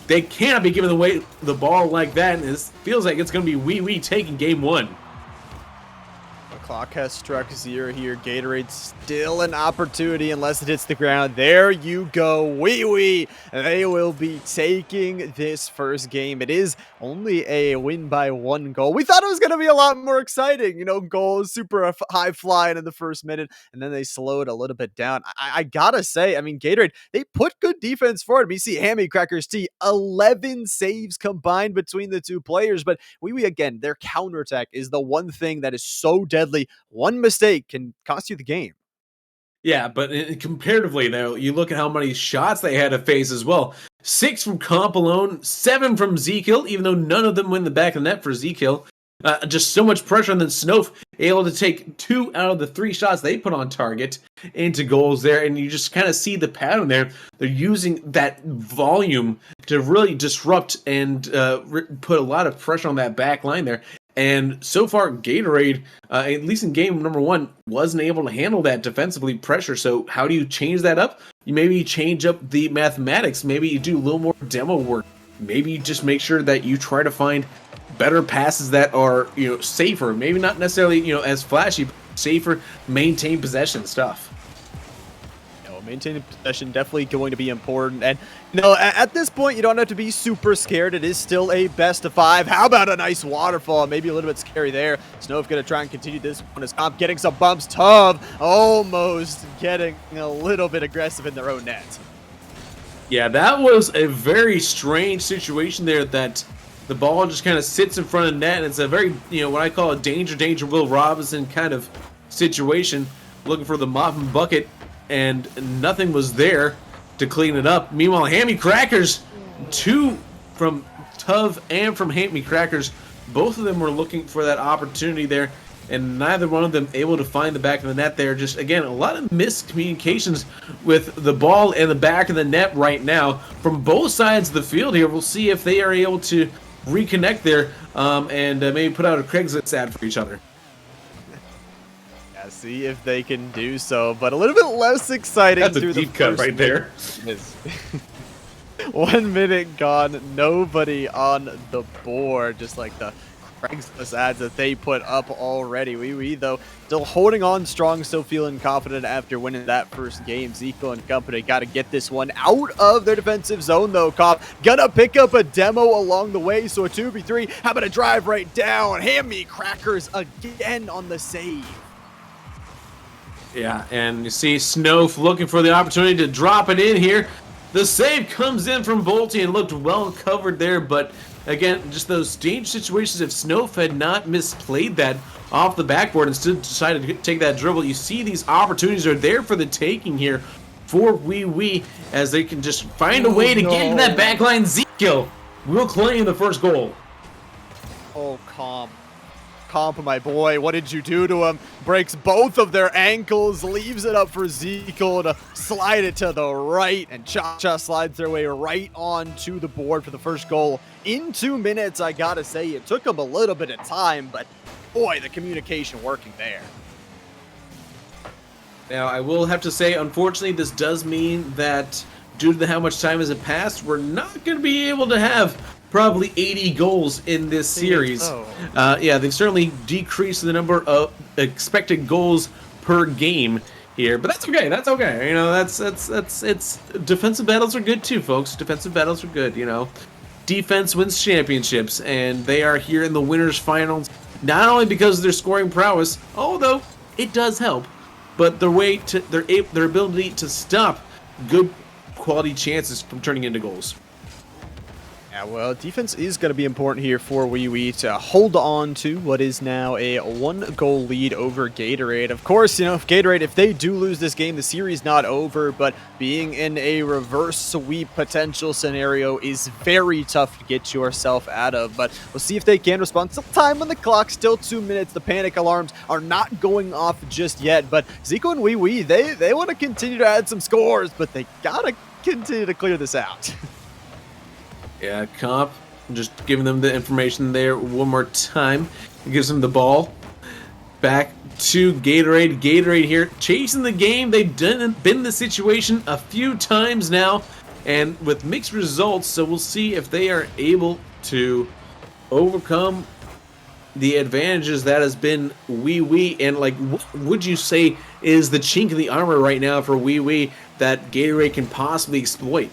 They can't be giving away the ball like that, and it feels like it's going to be Oui Oui taking game 1. Clock has struck 0 here. Gatorade still an opportunity unless it hits the ground. There you go. Oui Oui. They will be taking this first game. It is only a win by 1 goal. We thought it was going to be a lot more exciting. Goals super high flying in the first minute, and then they slowed a little bit down. I gotta say, Gatorade, they put good defense forward. We see Hammy Crackers T, 11 saves combined between the 2 players, but Oui Oui, again, their counterattack is the one thing that is so deadly. One mistake can cost you the game. Yeah, but comparatively, though, you look at how many shots they had to face as well. 6 from Comp alone, 7 from Zekiel, even though none of them went in the back of the net for Zekiel. Just so much pressure, and then Snowf able to take 2 out of the 3 shots they put on target into goals there, and you just kind of see the pattern there. They're using that volume to really disrupt and put a lot of pressure on that back line there. And so far, Gatorade, at least in game number 1, wasn't able to handle that defensively pressure. So how do you change that up? You maybe change up the mathematics. Maybe you do a little more demo work. Maybe you just make sure that you try to find better passes that are, safer. Maybe not necessarily, as flashy, but safer, maintain possession stuff. Maintaining possession definitely going to be important, and at this point you don't have to be super scared. It is still a best of 5. How about a nice waterfall? Maybe a little bit scary there. Snowf gonna try and continue this one as Comp getting some bumps. Tub almost getting a little bit aggressive in their own net. Yeah, that was a very strange situation there, that the ball just kind of sits in front of the net, and it's a very, what I call a danger Will Robinson kind of situation, looking for the mop and bucket, and nothing was there to clean it up. Meanwhile, Hammy Crackers, 2 from Tuv and from Hammy Crackers, Both of them were looking for that opportunity there, and neither one of them able to find the back of the net there. Just, again, a lot of miscommunications with the ball and the back of the net right now from both sides of the field here. We'll see if they are able to reconnect there and maybe put out a Craigslist ad for each other. Yeah, see if they can do so, but a little bit less exciting. That's a through deep the cut first right there. 1 minute gone, nobody on the board, just like the Craigslist ads that they put up already. Oui Oui, though, still holding on strong, still feeling confident after winning that first game. Zico and company got to get this one out of their defensive zone, though. Cop gonna pick up a demo along the way, so a 2v3. How about a drive right down? Hand me crackers again on the save. Yeah, and you see Snowf looking for the opportunity to drop it in here. The save comes in from Bolty and looked well covered there, but again, just those dangerous situations. If Snowf had not misplayed that off the backboard and still decided to take that dribble, you see these opportunities are there for the taking here for Oui Oui, as they can just find a way to get into that backline. Zico will claim the first goal. Oh, Comp, my boy, what did you do to him? Breaks both of their ankles, leaves it up for Zico to slide it to the right, and Cha-Cha slides their way right onto the board for the first goal in 2 minutes. I gotta say, it took them a little bit of time, but boy, the communication working there. Now, I will have to say, unfortunately, this does mean that due to how much time has passed, we're not going to be able to have probably 80 goals in this series. Yeah, they've certainly decreased the number of expected goals per game here, but that's okay. That's okay. You know, it's defensive battles are good too, folks. Defensive battles are good. You know, defense wins championships, and they are here in the winners' finals. Not only because of their scoring prowess, although it does help, but their ability to stop good quality chances from turning into goals. Yeah, well, defense is going to be important here for Oui Oui to hold on to what is now a 1-goal lead over Gatorade. Of course, you know, if they do lose this game, the series not over, but being in a reverse sweep potential scenario is very tough to get yourself out of. But we'll see if they can respond. Still time on the clock, still 2 minutes. The panic alarms are not going off just yet, but Zico and Oui Oui, they want to continue to add some scores, but they got to continue to clear this out. Yeah, Comp, just giving them the information there one more time. It gives them the ball. Back to Gatorade. Gatorade here, chasing the game. They've been in the situation a few times now, and with mixed results, so we'll see if they are able to overcome the advantages that has been Oui Oui. And, like, what would you say is the chink in the armor right now for Oui Oui that Gatorade can possibly exploit?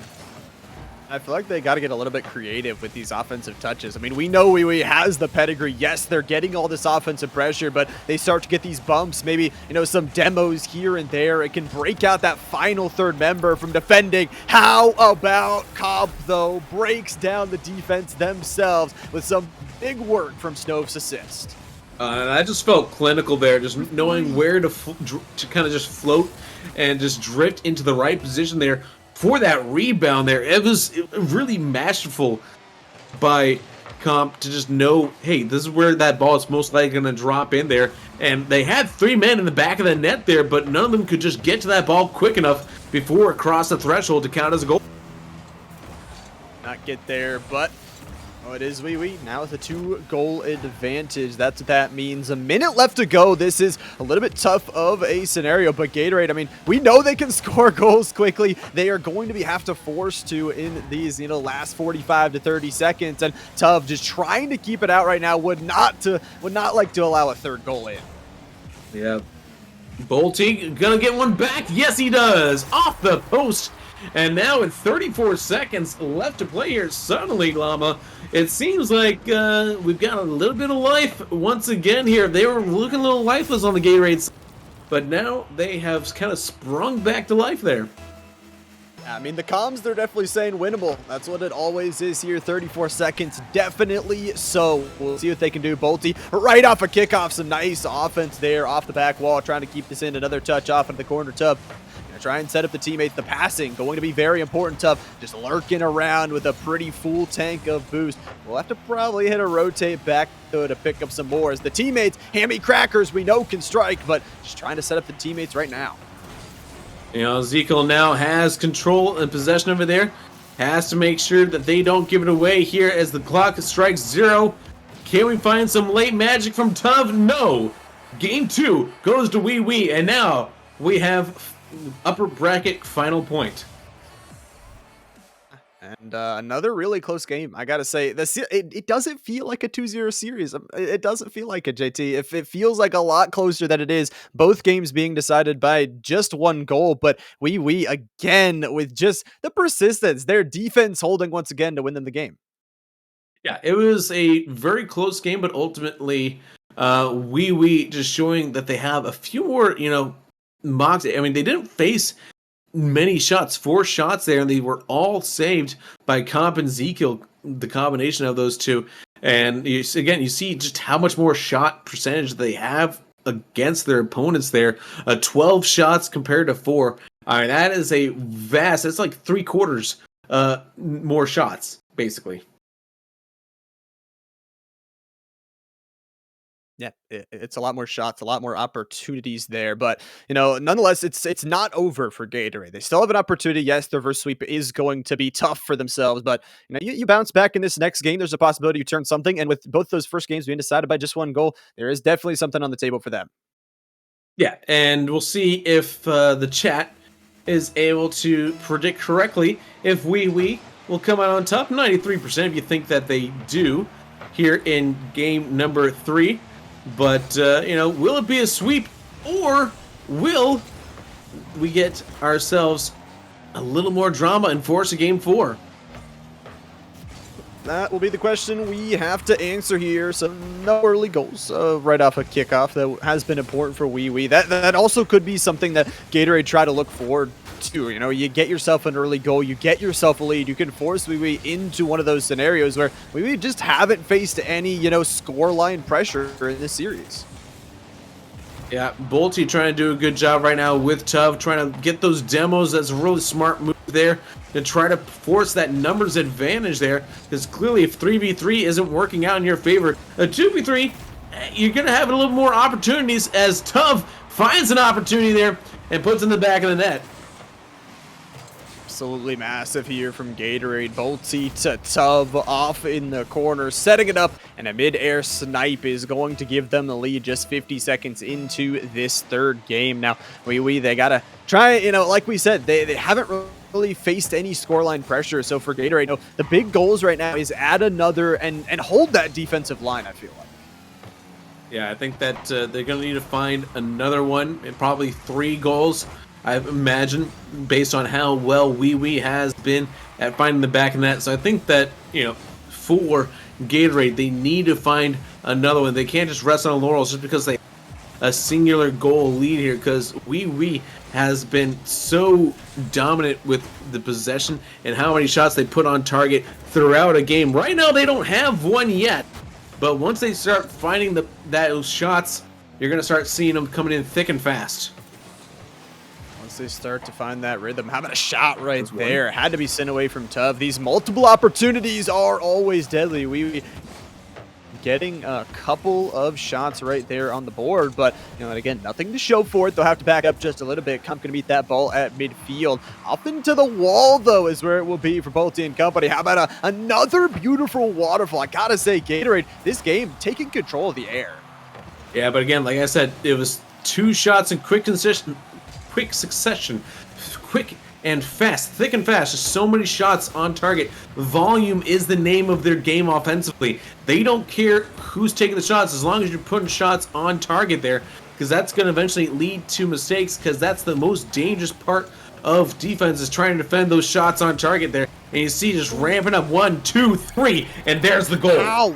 I feel like they got to get a little bit creative with these offensive touches. I mean, we know Oui Oui has the pedigree. Yes, they're getting all this offensive pressure, but they start to get these bumps, maybe, you know, some demos here and there. It can break out that final third member from defending. How about Cobb, though, breaks down the defense themselves with some big work from Snowf's assist. And I just felt clinical there, just knowing where to kind of just float and just drift into the right position there for that rebound there. It was really masterful by Comp to just know, hey, this is where that ball is most likely going to drop in there. And they had 3 men in the back of the net there, but none of them could just get to that ball quick enough before it crossed the threshold to count as a goal. Not get there, but it is Oui Oui now with a 2-goal advantage. That's what that means. A minute left to go. This is a little bit tough of a scenario, but Gatorade, I mean, we know they can score goals quickly. They are going to have to force to in these, you know, last 45 to 30 seconds. And Tuv just trying to keep it out right now would not like to allow a 3rd goal in. Yeah. Bolty gonna get one back. Yes, he does. Off the post. And now with 34 seconds left to play here, suddenly, Llama, it seems like we've got a little bit of life once again here. They were looking a little lifeless on the Gatorade, but now they have kind of sprung back to life there. I mean, the comms, they're definitely saying winnable. That's what it always is here. 34 seconds, definitely so. We'll see what they can do. Bolty, right off a kickoff, some nice offense there off the back wall, trying to keep this in. Another touch off into the corner. Tub try and set up the teammates. The passing going to be very important. Tough just lurking around with a pretty full tank of boost. We'll have to probably hit a rotate back though to pick up some more as the teammates, Hammy Crackers, we know can strike, but just trying to set up the teammates right now. You know, Ezekiel now has control and possession over there. Has to make sure that they don't give it away here as the clock strikes 0. Can we find some late magic from Tuv? No. Game 2 goes to Oui Oui, and now we have upper bracket final point. And another really close game. I gotta say, it doesn't feel like a 2-0 series. It doesn't feel like it, JT. If it feels like a lot closer than it is, both games being decided by just one goal. But Oui Oui again with just the persistence, their defense holding once again to win them the game. Yeah, it was a very close game, but ultimately, Oui Oui just showing that they have a few more, mocks. I mean, they didn't face many shots, 4 shots there, and they were all saved by Comp and Ezekiel, the combination of those two. And you see just how much more shot percentage they have against their opponents there. 12 shots compared to 4. I mean, that is a vast, it's like 3/4 more shots, basically. Yeah, it's a lot more shots, a lot more opportunities there, but nonetheless, it's not over for Gatorade. They still have an opportunity. Yes, the reverse sweep is going to be tough for themselves, but you bounce back in this next game. There's a possibility you turn something, and with both those first games being decided by just one goal, there is definitely something on the table for them. Yeah, and we'll see if the chat is able to predict correctly if Oui Oui will come out on top. 93% if you think that they do here in game number 3. But, will it be a sweep, or will we get ourselves a little more drama and force a game 4? That will be the question we have to answer here. So no early goals right off a kickoff. That has been important for Oui Oui. That also could be something that Gatorade try to look forward to. You get yourself an early goal, you get yourself a lead, you can force Oui Oui into one of those scenarios where Oui Oui just haven't faced any, scoreline pressure in this series. Yeah, Bolty trying to do a good job right now with Tuv, trying to get those demos. That's a really smart move there to try to force that numbers advantage there, because clearly if 3v3 isn't working out in your favor, a 2v3, you're going to have a little more opportunities as Tuv finds an opportunity there and puts in the back of the net. Absolutely massive here from Gatorade. Bolty to Tuv off in the corner, setting it up, and a mid-air snipe is going to give them the lead just 50 seconds into this third game. Now, Oui Oui, they got to try, like we said, they haven't really faced any scoreline pressure. So for Gatorade, the big goals right now is add another and hold that defensive line, I feel like. Yeah, I think that they're going to need to find another one, and probably 3 goals. I imagine, based on how well Oui Oui has been at finding the back of the net. So I think that, for Gatorade, they need to find another one. They can't just rest on laurels just because they have a singular goal lead here, because Oui Oui has been so dominant with the possession and how many shots they put on target throughout a game. Right now, they don't have one yet, but once they start finding those shots, you're going to start seeing them coming in thick and fast. They start to find that rhythm. Having a shot right there. Had to be sent away from Tuv. These multiple opportunities are always deadly. We getting a couple of shots right there on the board, but and again, nothing to show for it. They'll have to back up just a little bit. Comp gonna beat that ball at midfield. Off into the wall though is where it will be for Bolty and company. How about another beautiful waterfall? I gotta say, Gatorade, this game taking control of the air. Yeah, but again, like I said, it was 2 shots in quick succession, quick and fast, thick and fast. Just so many shots on target. Volume is the name of their game offensively. They don't care who's taking the shots as long as you're putting shots on target there, because that's going to eventually lead to mistakes, because that's the most dangerous part of defense, is trying to defend those shots on target there. And you see just ramping up 1, 2, 3, and there's the goal. Ow!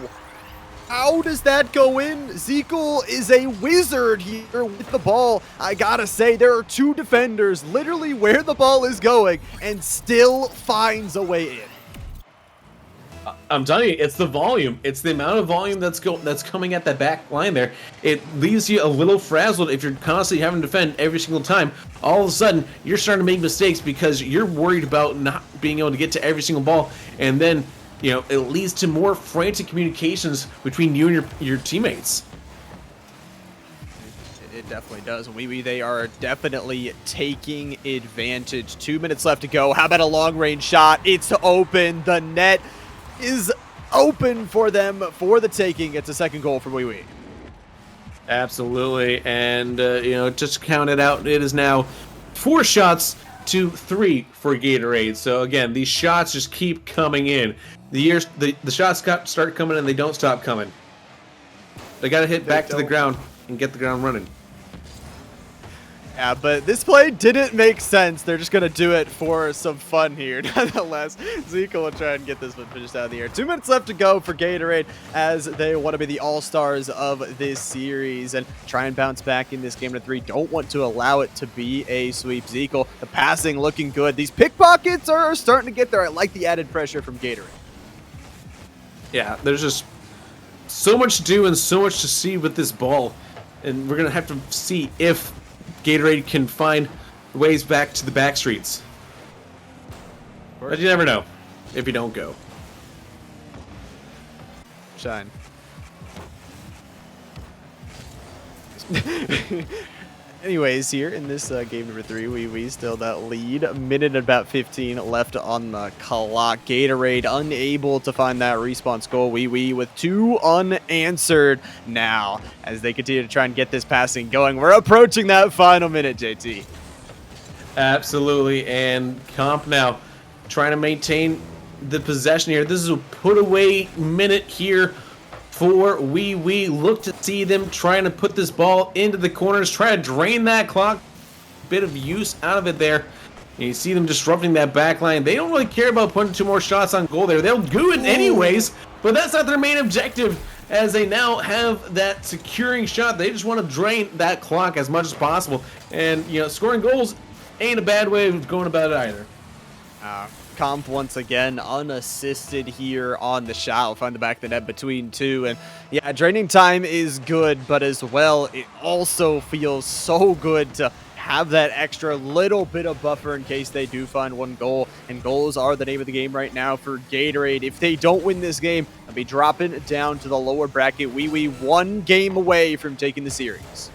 How does that go in? Ezekiel is a wizard here with the ball. I gotta say, there are 2 defenders literally where the ball is going and still finds a way in. I'm telling you, it's the volume. It's the amount of volume that's coming at that back line there. It leaves you a little frazzled if you're constantly having to defend every single time. All of a sudden, you're starting to make mistakes because you're worried about not being able to get to every single ball, and then it leads to more frantic communications between you and your teammates. It definitely does. Oui Oui, they are definitely taking advantage. 2 minutes left to go. How about a long-range shot? It's open. The net is open for them for the taking. It's a second goal for Oui Oui. Absolutely, and just count it out. It is now 4 shots to 3 for Gatorade. So again, these shots just keep coming in. The shots start coming and they don't stop coming. They got to hit back to the ground and get the ground running. Yeah, but this play didn't make sense. They're just going to do it for some fun here. Nonetheless, Zico will try and get this one finished out of the air. 2 minutes left to go for Gatorade as they want to be the all-stars of this series and try and bounce back in this game to 3. Don't want to allow it to be a sweep. Zico, the passing looking good. These pickpockets are starting to get there. I like the added pressure from Gatorade. Yeah, there's just so much to do and so much to see with this ball. And we're going to have to see if Gatorade can find ways back to the back streets. But you never know if you don't go. Shine. Anyways, here in this game number 3, we still that lead. A minute and about 15 left on the clock. Gatorade unable to find that response goal. Oui with 2 unanswered now as they continue to try and get this passing going. We're approaching that final minute, JT. Absolutely, and Comp now trying to maintain the possession here. This is a put away minute here for Oui Oui. Look to see them trying to put this ball into the corners, try to drain that clock. Bit of use out of it there. And you see them disrupting that back line. They don't really care about putting 2 more shots on goal there. They'll do it anyways, but that's not their main objective as they now have that securing shot. They just want to drain that clock as much as possible. And, scoring goals ain't a bad way of going about it either. Comp once again unassisted here on the shot. We'll find the back of the net between 2. And yeah, draining time is good, but as well, it also feels so good to have that extra little bit of buffer in case they do find 1 goal. And goals are the name of the game right now for Gatorade. If they don't win this game, they'll be dropping down to the lower bracket. Oui Oui 1 game away from taking the series.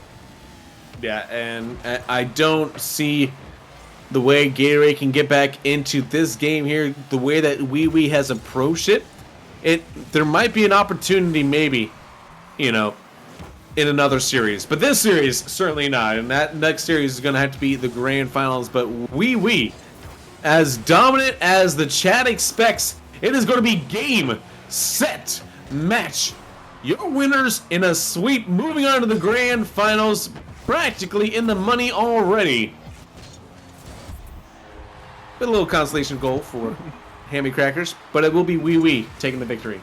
Yeah, and I don't see the way Gatorade can get back into this game here, the way that Oui Oui has approached it, there might be an opportunity maybe, in another series. But this series, certainly not. And that next series is going to have to be the grand finals. But Oui Oui, as dominant as the chat expects, it is going to be game, set, match. Your winners in a sweep, moving on to the grand finals, practically in the money already. A little consolation goal for Hammy Crackers, but it will be Oui Oui taking the victory.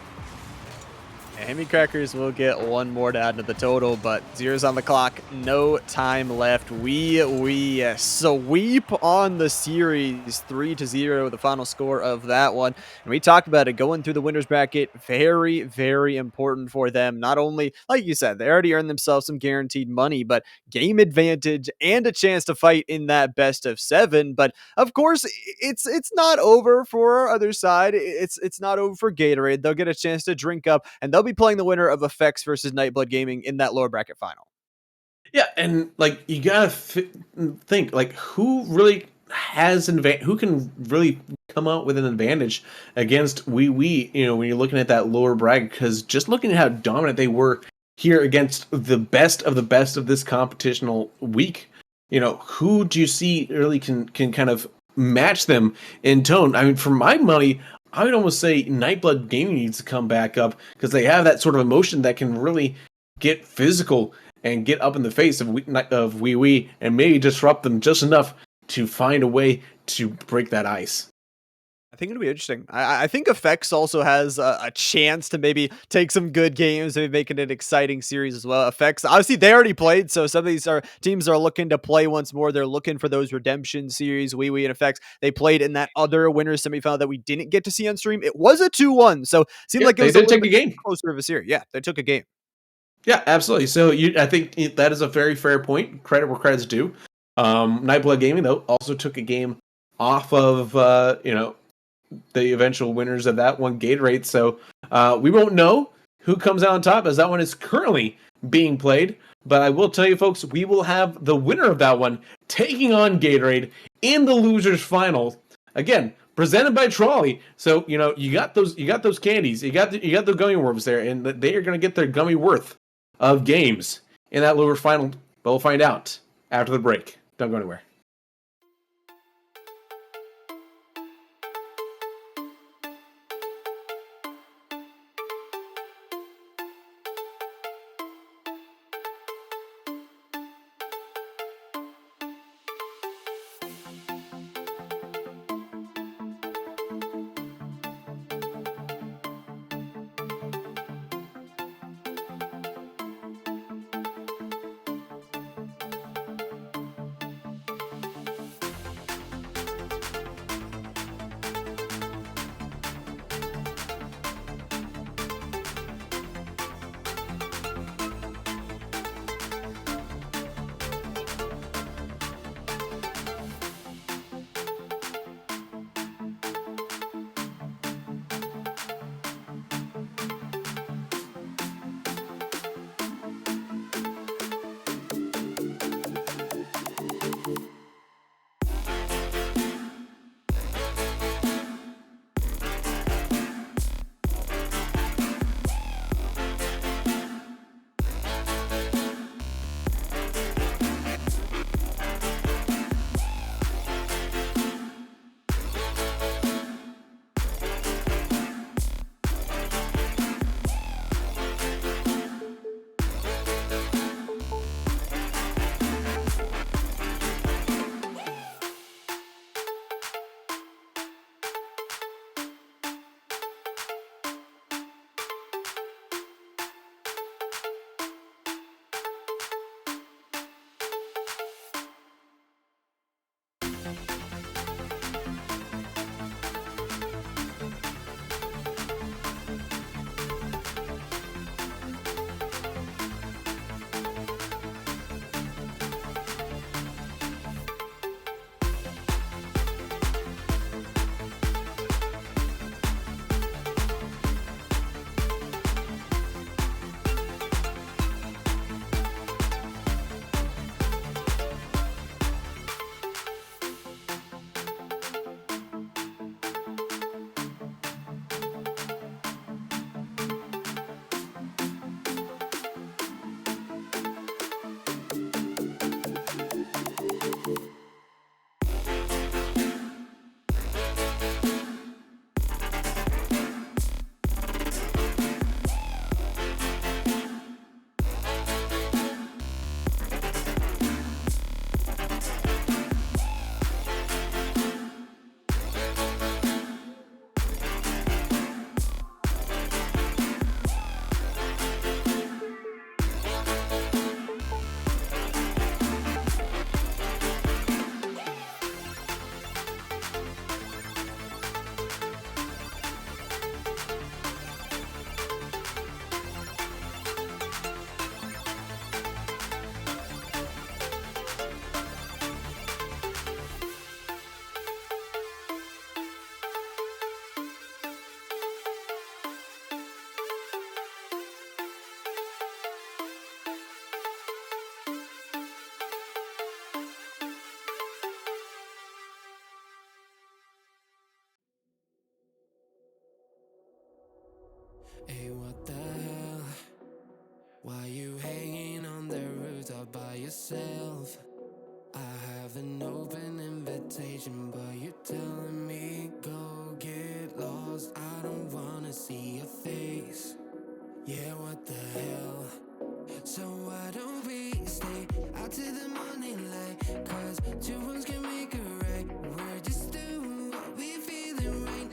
Hammy Crackers will get 1 more to add to the total, but 0's on the clock. No time left. Oui Oui sweep on the series, 3-0, the final score of that one. And we talked about it going through the winners bracket. Very, very important for them. Not only, like you said, they already earned themselves some guaranteed money, but game advantage and a chance to fight in that best of 7. But of course, it's not over for our other side. It's not over for Gatorade. They'll get a chance to drink up, and they'll be playing the winner of Effects versus Nightblood Gaming in that lower bracket final. Yeah, and you gotta think who really has who can really come out with an advantage against Oui Oui. When you're looking at that lower bracket, because just looking at how dominant they were here against the best of this competitional week, who do you see really can kind of match them in tone? I mean, for my money, I would almost say Nightblood Gaming needs to come back up because they have that sort of emotion that can really get physical and get up in the face of Oui Oui and maybe disrupt them just enough to find a way to break that ice. I think it'll be interesting. I think Effects also has a chance to maybe take some good games, maybe make it an exciting series as well. Effects, obviously, they already played, so some of these are teams are looking to play once more. They're looking for those redemption series. Oui Oui and Effects, they played in that other winners semifinal that we didn't get to see on stream. It was a 2-1, so seemed Yeah, like it they was a did little take a bit game. closer of a series. Yeah, they took a game. Yeah, absolutely. So I think that is a very fair point. Credit where credit's due. Nightblood Gaming though also took a game off of the eventual winners of that one, Gatorade. So we won't know who comes out on top as that one is currently being played. But I will tell you, folks, we will have the winner of that one taking on Gatorade in the losers final. Again, presented by Trolley. So you got those candies, you got the gummy worms there, and they are going to get their gummy worth of games in that lower final. But we'll find out after the break. Don't go anywhere. Hey, what the hell? Why you hanging on the rooftop by yourself? I have an open invitation, but you're telling me go get lost. I don't wanna see your face. Yeah, what the hell? So why don't we stay out till the morning light? Cause two wrongs can make a right. We're just doing what we feeling right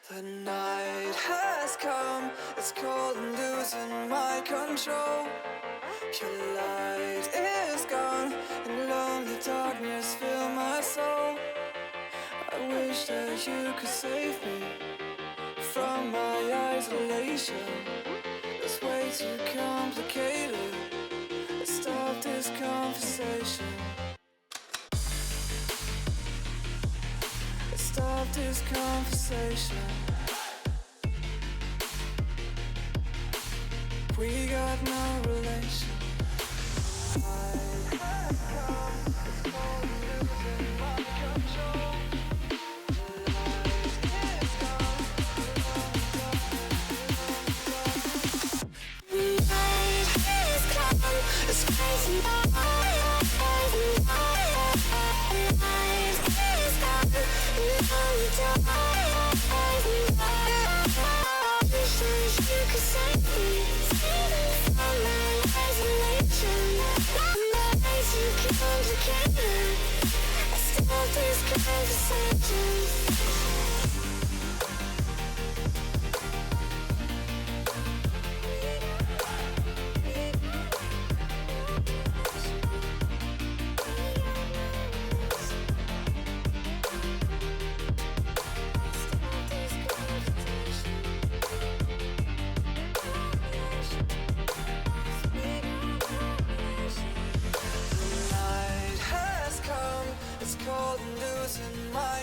The night has come, it's cold and losing my control. Your light is gone, and lonely darkness fill my soul. I wish that you could save me from my isolation. It's way too complicated. Let's stop this conversation. Let's stop this conversation. We got no relation.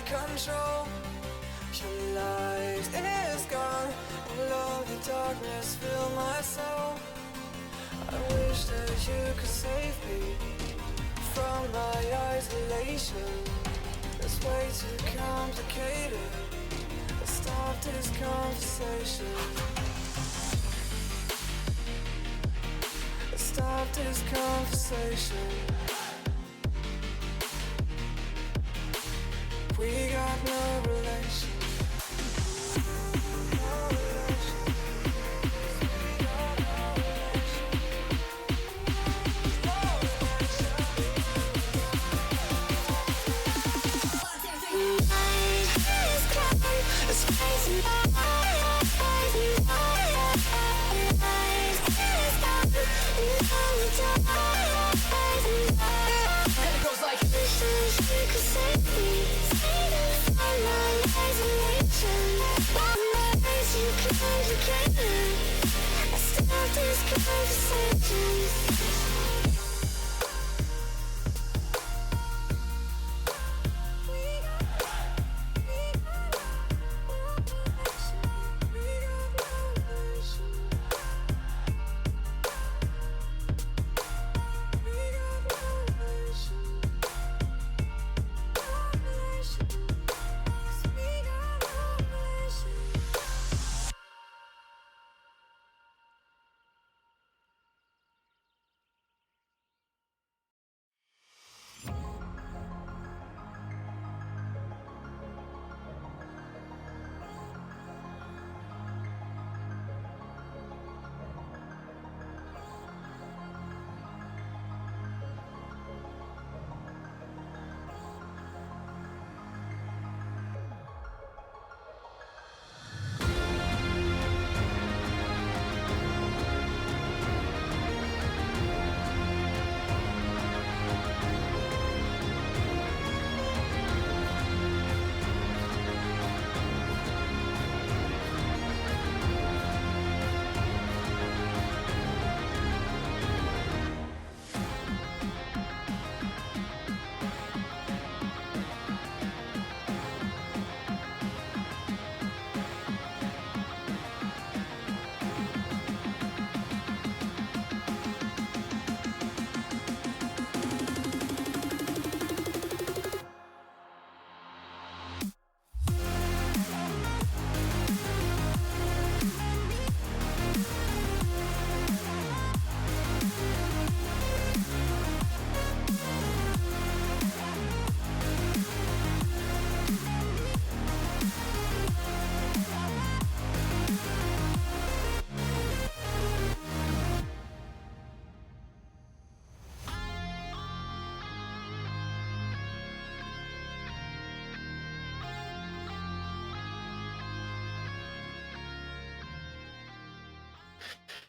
Control. Your light is gone, and lonely darkness fill my soul. I wish that you could save me from my isolation. It's way too complicated. Let's stop this conversation. Let's stop this conversation. We got no relation. No relation. We got no relation. No relation. Night has come, it's crazy. Night is gone, and it goes like this. You could save me.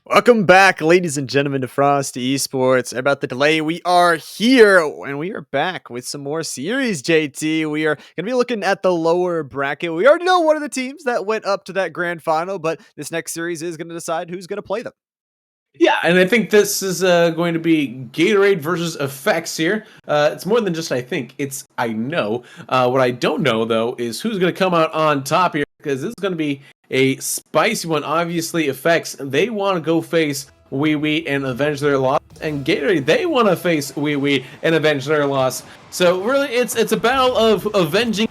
Welcome back, ladies and gentlemen, to Frosty Esports. About the delay, we are here and we are back with some more series, JT. We are going to be looking at the lower bracket. We already know one of the teams that went up to that grand final, but this next series is going to decide who's going to play them. Yeah, and I think this is going to be Gatorade versus Effects here. It's more than just I think, it's I know. What I don't know, though, is who's going to come out on top here, because this is going to be a spicy one. Obviously, Effects, they want to go face Oui Oui and avenge their loss, and Gatorade, they want to face Oui Oui and avenge their loss. So really, it's a battle of avenging.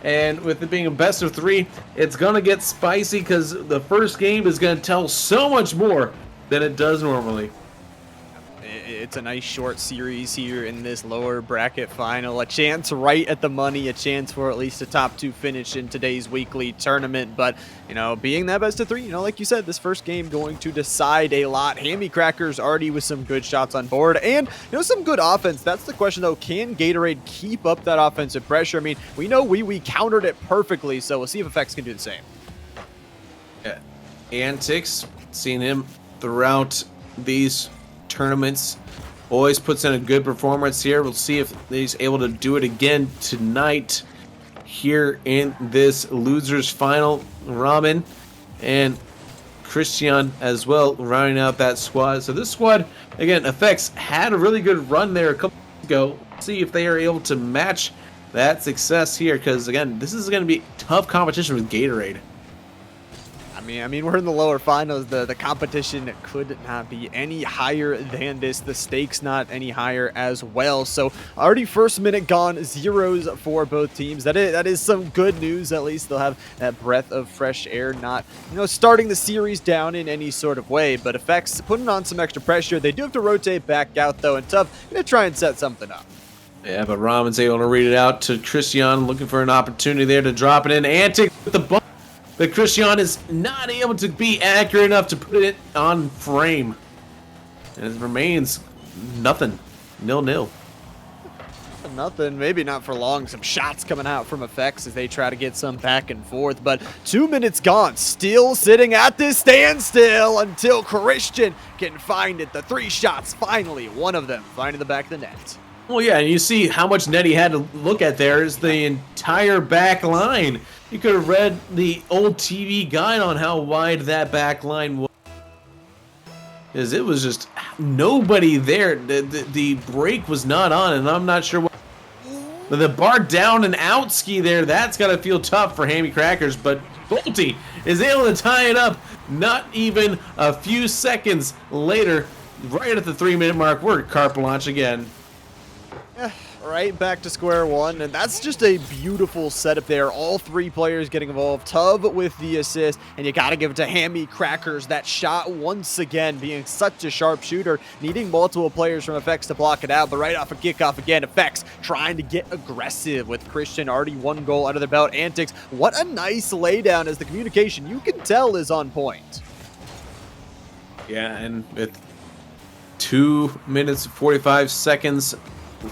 And with it being a best of 3, it's going to get spicy because the first game is going to tell so much more than it does normally. It's a nice short series here in this lower bracket final. A chance right at the money, a chance for at least a top 2 finish in today's weekly tournament. But, you know, being that best of 3, you know, like you said, this first game going to decide a lot. Hammy Crackers already with some good shots on board and, you know, some good offense. That's the question, though. Can Gatorade keep up that offensive pressure? I mean, we know we countered it perfectly, so we'll see if Effects can do the same. Yeah. Antics, seen him throughout these tournaments, always puts in a good performance here. We'll see if he's able to do it again tonight here in this losers final. Ramen and Christian as well rounding out that squad. So this squad, again, Effects had a really good run there a couple weeks ago. See if they are able to match that success here, because again, this is going to be tough competition with Gatorade. I mean, we're in the lower finals. The competition could not be any higher than this. The stakes not any higher as well. So already first minute gone, 0s for both teams. That is some good news. At least they'll have that breath of fresh air, not, you know, starting the series down in any sort of way. But Effects putting on some extra pressure. They do have to rotate back out though, and Tough gonna try and set something up. Yeah, but Ramen's able to read it out to Christian, looking for an opportunity there to drop it in. Antic with the bump. But Christian is not able to be accurate enough to put it on frame. And it remains nothing. 0-0. Nothing, maybe not for long. Some shots coming out from Effects as they try to get some back and forth. But 2 minutes gone, still sitting at this standstill until Christian can find it. The 3 shots, finally, one of them finding the back of the net. Well, yeah, and you see how much net he had to look at there is the entire back line. You could have read the old TV guide on how wide that back line was. Because it was just nobody there. The break was not on, and I'm not sure what. But the bar down and out ski there, that's got to feel tough for Hammy Crackers. But Bolte is able to tie it up not even a few seconds later, right at the 3-minute mark. We're carte blanche again. Right back to square one, and that's just a beautiful setup there. All 3 players getting involved. Tub with the assist, and you got to give it to Hammy Crackers. That shot once again being such a sharp shooter, needing multiple players from Effects to block it out, but right off a kickoff again, Effects trying to get aggressive with Christian already 1 goal under the belt. Antics, what a nice laydown as the communication, you can tell, is on point. Yeah, and with 2 minutes 45 seconds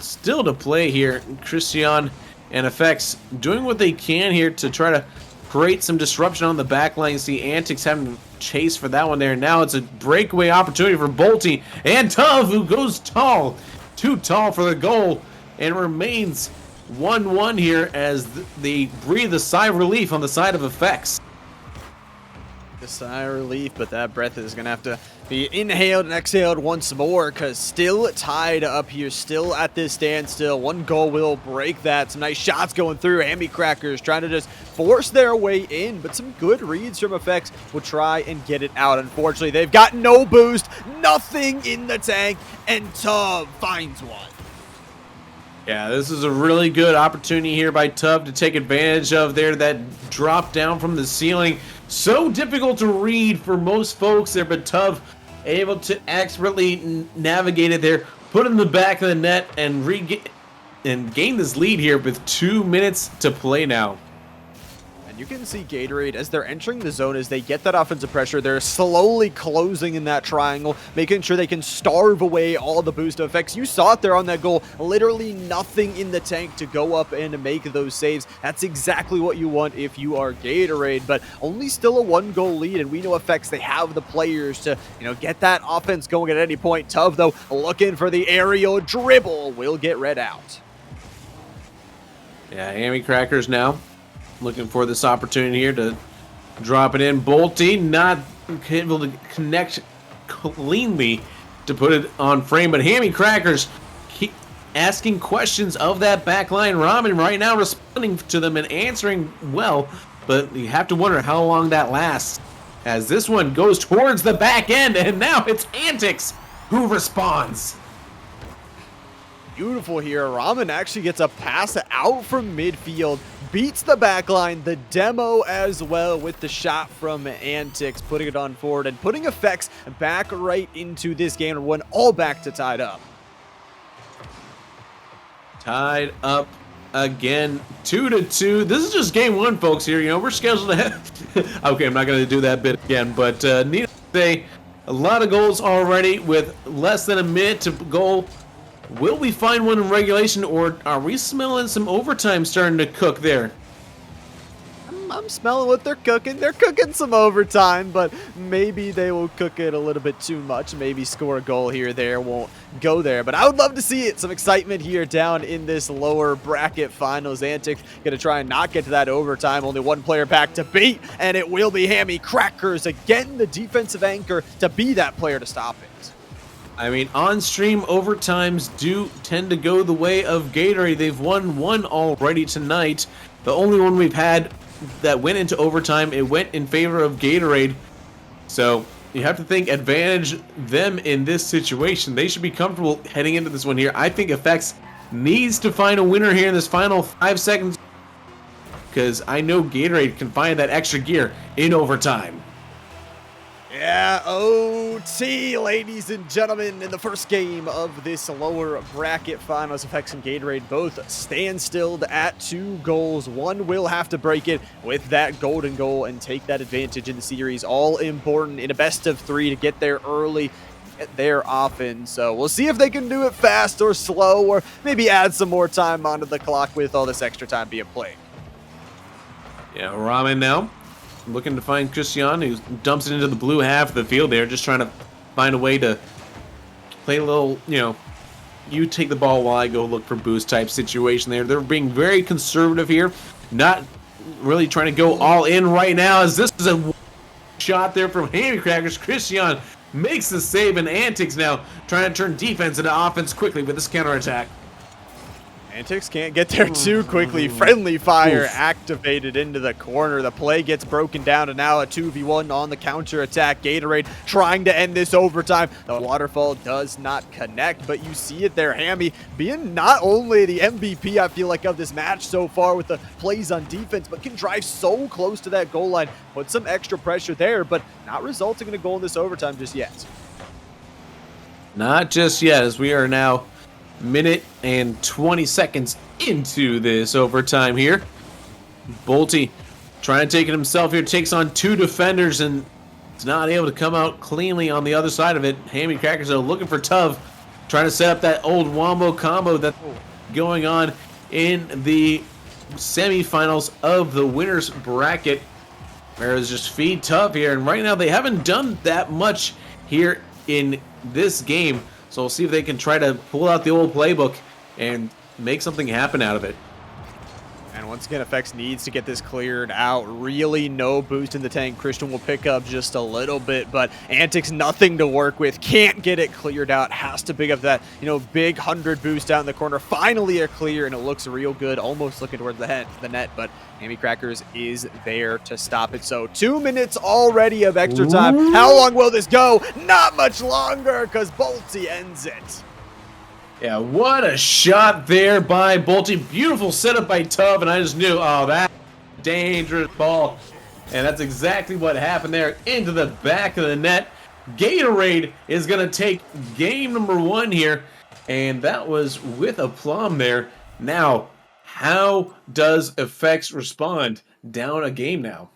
still to play here, Christian and Effects doing what they can here to try to create some disruption on the back line. You see Antics having to chase for that one there. Now it's a breakaway opportunity for Bolte and Tov, who goes tall. Too tall for the goal, and remains 1-1 here as they breathe a sigh of relief on the side of Effects. A sigh of relief, but that breath is going to have to be inhaled and exhaled once more, because still tied up here, still at this standstill. 1 goal will break that. Some nice shots going through. Hammy Crackers trying to just force their way in, but some good reads from Effects will try and get it out. Unfortunately, they've got no boost, nothing in the tank, and Tub finds one. Yeah, this is a really good opportunity here by Tub to take advantage of there. That drop down from the ceiling. So difficult to read for most folks there, but Tub able to expertly navigate it there, put it in the back of the net, and gain this lead here with 2 minutes to play now. And you can see Gatorade, as they're entering the zone, as they get that offensive pressure, they're slowly closing in that triangle, making sure they can starve away all the boost effects. You saw it there on that goal. Literally nothing in the tank to go up and make those saves. That's exactly what you want if you are Gatorade, but only still a 1-goal lead, and we know effects, they have the players to, get that offense going at any point. Tuv, though, looking for the aerial dribble, will get read out. Yeah, Hammy Crackers now looking for this opportunity here to drop it in. Bolty not able to connect cleanly to put it on frame, but Hammy Crackers keep asking questions of that back line. Ramen right now responding to them and answering well, but you have to wonder how long that lasts, as this one goes towards the back end, and now it's Antics who responds. Beautiful here. Ramen actually gets a pass out from midfield, beats the back line, the demo as well with the shot from Antics, putting it on forward and putting effects back right into this game, and one all back to tied up. Tied up again, 2-2. This is just game one, folks. Here, we're scheduled to have. Okay, I'm not going to do that bit again, but needless to say, a lot of goals already with less than a minute to go. Will we find one in regulation, or are we smelling some overtime starting to cook there? I'm smelling what they're cooking. They're cooking some overtime, but maybe they will cook it a little bit too much. Maybe score a goal here or there, won't go there. But I would love to see it. Some excitement here down in this lower bracket finals. Antics going to try and not get to that overtime. Only one player back to beat, and it will be Hammy Crackers. Again, the defensive anchor to be that player to stop it. I mean, on-stream overtimes do tend to go the way of Gatorade. They've won one already tonight. The only one we've had that went into overtime, it went in favor of Gatorade. So you have to think advantage them in this situation. They should be comfortable heading into this one here. I think Effects needs to find a winner here in this final 5 seconds, because I know Gatorade can find that extra gear in overtime. Yeah, OT, ladies and gentlemen, in the first game of this lower bracket finals. Effects and Gatorade both stand stilled at 2 goals. One will have to break it with that golden goal and take that advantage in the series. All important in a best of 3 to get there early, get there often. So we'll see if they can do it fast or slow, or maybe add some more time onto the clock with all this extra time being played. Yeah, Ramen now looking to find Christian, who dumps it into the blue half of the field there, just trying to find a way to play a little, you take the ball while I go look for boost type situation there. They're being very conservative here, not really trying to go all in right now, as this is a shot there from Hammy Crackers. Christian makes the save, and Antics now trying to turn defense into offense quickly with this counterattack. Antics can't get there too quickly. Friendly fire activated into the corner. The play gets broken down, and now a 2v1 on the counter attack. Gatorade trying to end this overtime. The waterfall does not connect, but you see it there. Hammy being not only the MVP, I feel like, of this match so far with the plays on defense, but can drive so close to that goal line, put some extra pressure there, but not resulting in a goal in this overtime just yet. Not just yet, as we are now minute and 20 seconds into this overtime here. Bolty trying to take it himself here, takes on 2 defenders, and is not able to come out cleanly on the other side of it. Hammy Crackers though looking for Tuv, trying to set up that old wombo combo that's going on in the semifinals of the winners bracket. Whereas just feed Tuv here, and right now they haven't done that much here in this game. So we'll see if they can try to pull out the old playbook and make something happen out of it. And once again, Effects needs to get this cleared out. Really no boost in the tank. Christian will pick up just a little bit, but Antics nothing to work with. Can't get it cleared out. Has to pick up that, big 100 boost out in the corner. Finally a clear, and it looks real good. Almost looking towards the net, but Hammy Crackers is there to stop it. So 2 minutes already of extra time. Ooh. How long will this go? Not much longer, because Bolty ends it. Yeah, what a shot there by Bolty. Beautiful setup by Tuv, and I just knew, oh, that dangerous ball. And that's exactly what happened there, into the back of the net. Gatorade is going to take game number 1 here, and that was with aplomb there. Now, how does Effects respond? down a game now.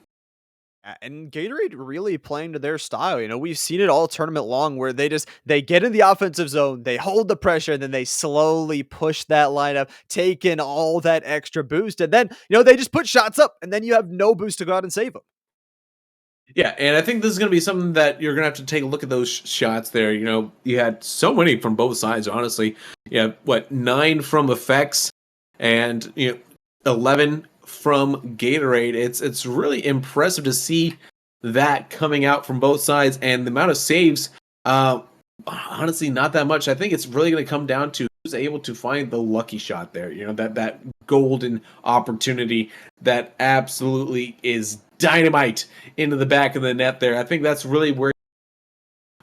And Gatorade really playing to their style. We've seen it all tournament long where they get in the offensive zone, they hold the pressure, and then they slowly push that lineup, take in all that extra boost, and then they just put shots up, and then you have no boost to go out and save them. Yeah, and I think this is going to be something that you're going to have to take a look at those shots there. You had so many from both sides, honestly. Yeah, 9 from effects and 11 from Gatorade. It's really impressive to see that coming out from both sides, and the amount of saves, honestly, not that much. I think it's really going to come down to who's able to find the lucky shot there. That golden opportunity that absolutely is dynamite into the back of the net there. I think that's really where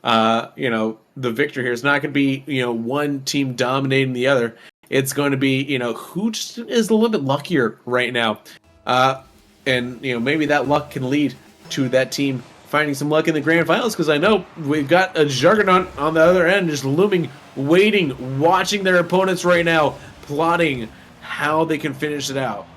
the victor here is not going to be one team dominating the other. It's going to be who just is a little bit luckier right now, and maybe that luck can lead to that team finding some luck in the grand finals, because I know we've got a juggernaut on the other end just looming, waiting, watching their opponents right now, plotting how they can finish it out.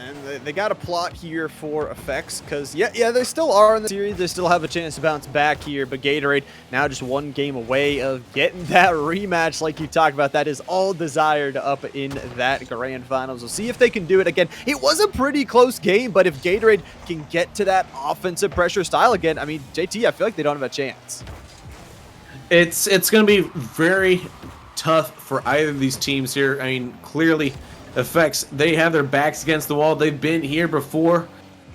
And they got a plot here for effects because, yeah, they still are in the series. They still have a chance to bounce back here, but Gatorade now just one game away of getting that rematch like you talked about. That is all desired up in that grand finals. We'll see if they can do it again. It was a pretty close game, but if Gatorade can get to that offensive pressure style again, I mean, JT, I feel like they don't have a chance. It's going to be very tough for either of these teams here. I mean, clearly effects, they have their backs against the wall. They've been here before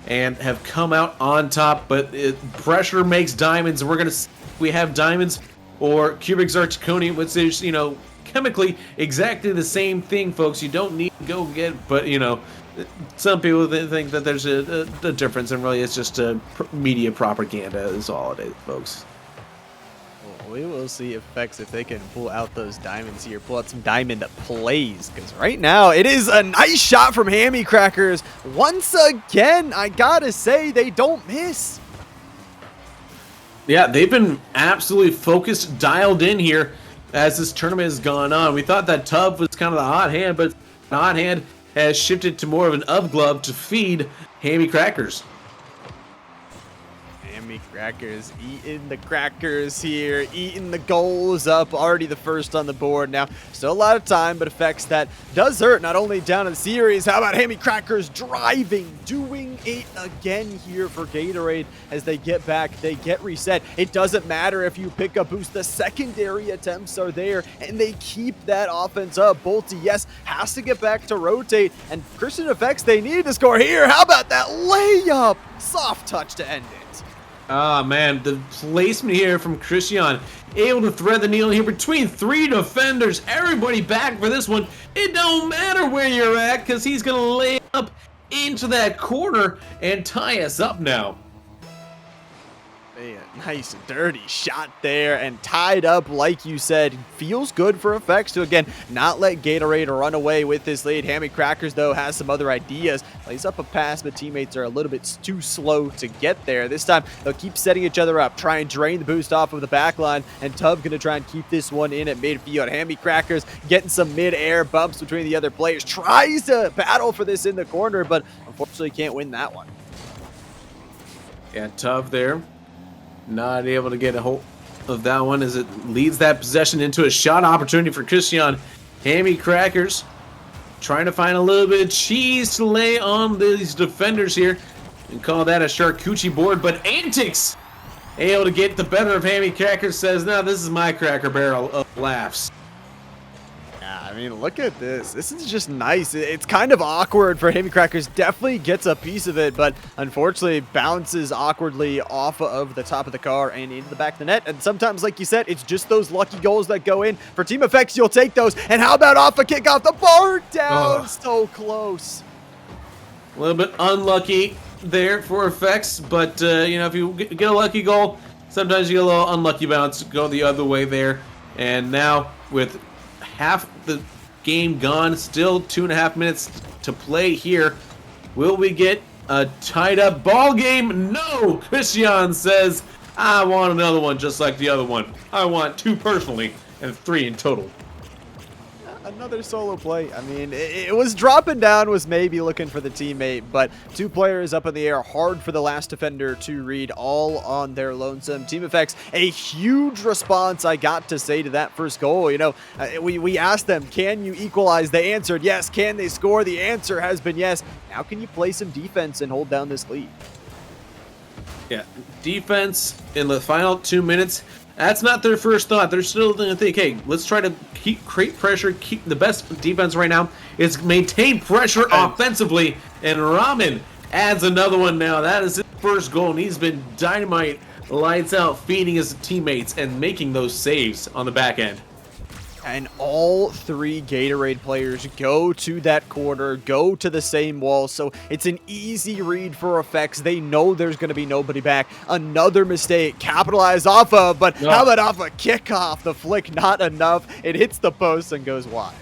and have come out on top, but pressure makes diamonds, and we're going to see if we have diamonds or cubic zirconium, which is chemically exactly the same thing, folks. You don't need to go get, but some people think that there's a difference, and really it's just media propaganda is all it is, folks. We will see effects if they can pull out those diamonds here, pull out some diamond plays, because right now it is a nice shot from Hammy Crackers. Once again, I gotta say, they don't miss. Yeah, they've been absolutely focused, dialed in here as this tournament has gone on. We thought that Tub was kind of the hot hand, but the hot hand has shifted to more of an up glove to feed Hammy Crackers. Hammy Crackers eating the crackers here, eating the goals up. Already the first on the board now. Still a lot of time, but effects that does hurt, not only down in the series. How about Hammy Crackers driving, doing it again here for Gatorade as they get back, they get reset. It doesn't matter if you pick a boost. The secondary attempts are there, and they keep that offense up. Bolty, yes, has to get back to rotate, and Christian effects, they need to score here. How about that layup? Soft touch to end it. Ah, man, the placement here from Christian, able to thread the needle here between 3 defenders. Everybody back for this one. It don't matter where you're at, because he's going to lay up into that corner and tie us up now. Man, nice dirty shot there and tied up, like you said. Feels good for effects to, again, not let Gatorade run away with this lead. Hammy Crackers, though, has some other ideas. Lays up a pass, but teammates are a little bit too slow to get there. This time, they'll keep setting each other up, try and drain the boost off of the back line, and Tub going to try and keep this one in at midfield. Hammy Crackers getting some mid-air bumps between the other players. Tries to battle for this in the corner, but unfortunately can't win that one. Yeah, Tub there. Not able to get a hold of that one as it leads that possession into a shot opportunity for Christian. Hammy Crackers trying to find a little bit of cheese to lay on these defenders here and call that a charcuterie board, but antics able to get the better of Hammy Crackers. Says, no, this is my Cracker Barrel of laughs. I mean, look at this. This is just nice. It's kind of awkward for Hammy Crackers. Definitely gets a piece of it, but unfortunately bounces awkwardly off of the top of the car and into the back of the net. And sometimes, like you said, it's just those lucky goals that go in. For team effects, you'll take those. And how about off a kickoff? The bar down. Oh. So close. A little bit unlucky there for effects, but if you get a lucky goal, sometimes you get a little unlucky bounce, go the other way there. And now with half the game gone, still 2.5 minutes to play here. Will we get a tied up ball game? No! Christian says, I want another one just like the other one. I want 2 personally and 3 in total. Another solo play. I mean, it was dropping down, was maybe looking for the teammate, but two players up in the air, hard for the last defender to read, all on their lonesome. Team Effects, a huge response, I got to say, to that first goal. You know, we asked them, can you equalize? They answered yes. Can they score? The answer has been yes. Now can you play some defense and hold down this lead? Yeah, defense in the final 2 minutes. That's not their first thought. They're still going to think, hey, let's try to create pressure. Keep the best defense right now is maintain pressure offensively. And Ramen adds another one now. That is his first goal, and he's been dynamite, lights out, feeding his teammates and making those saves on the back end. And all three Gatorade players go to that corner, go to the same wall, so it's an easy read for Effects. They know there's going to be nobody back. Another mistake, capitalized off of, but how about off a kickoff? The flick, not enough. It hits the post and goes wide.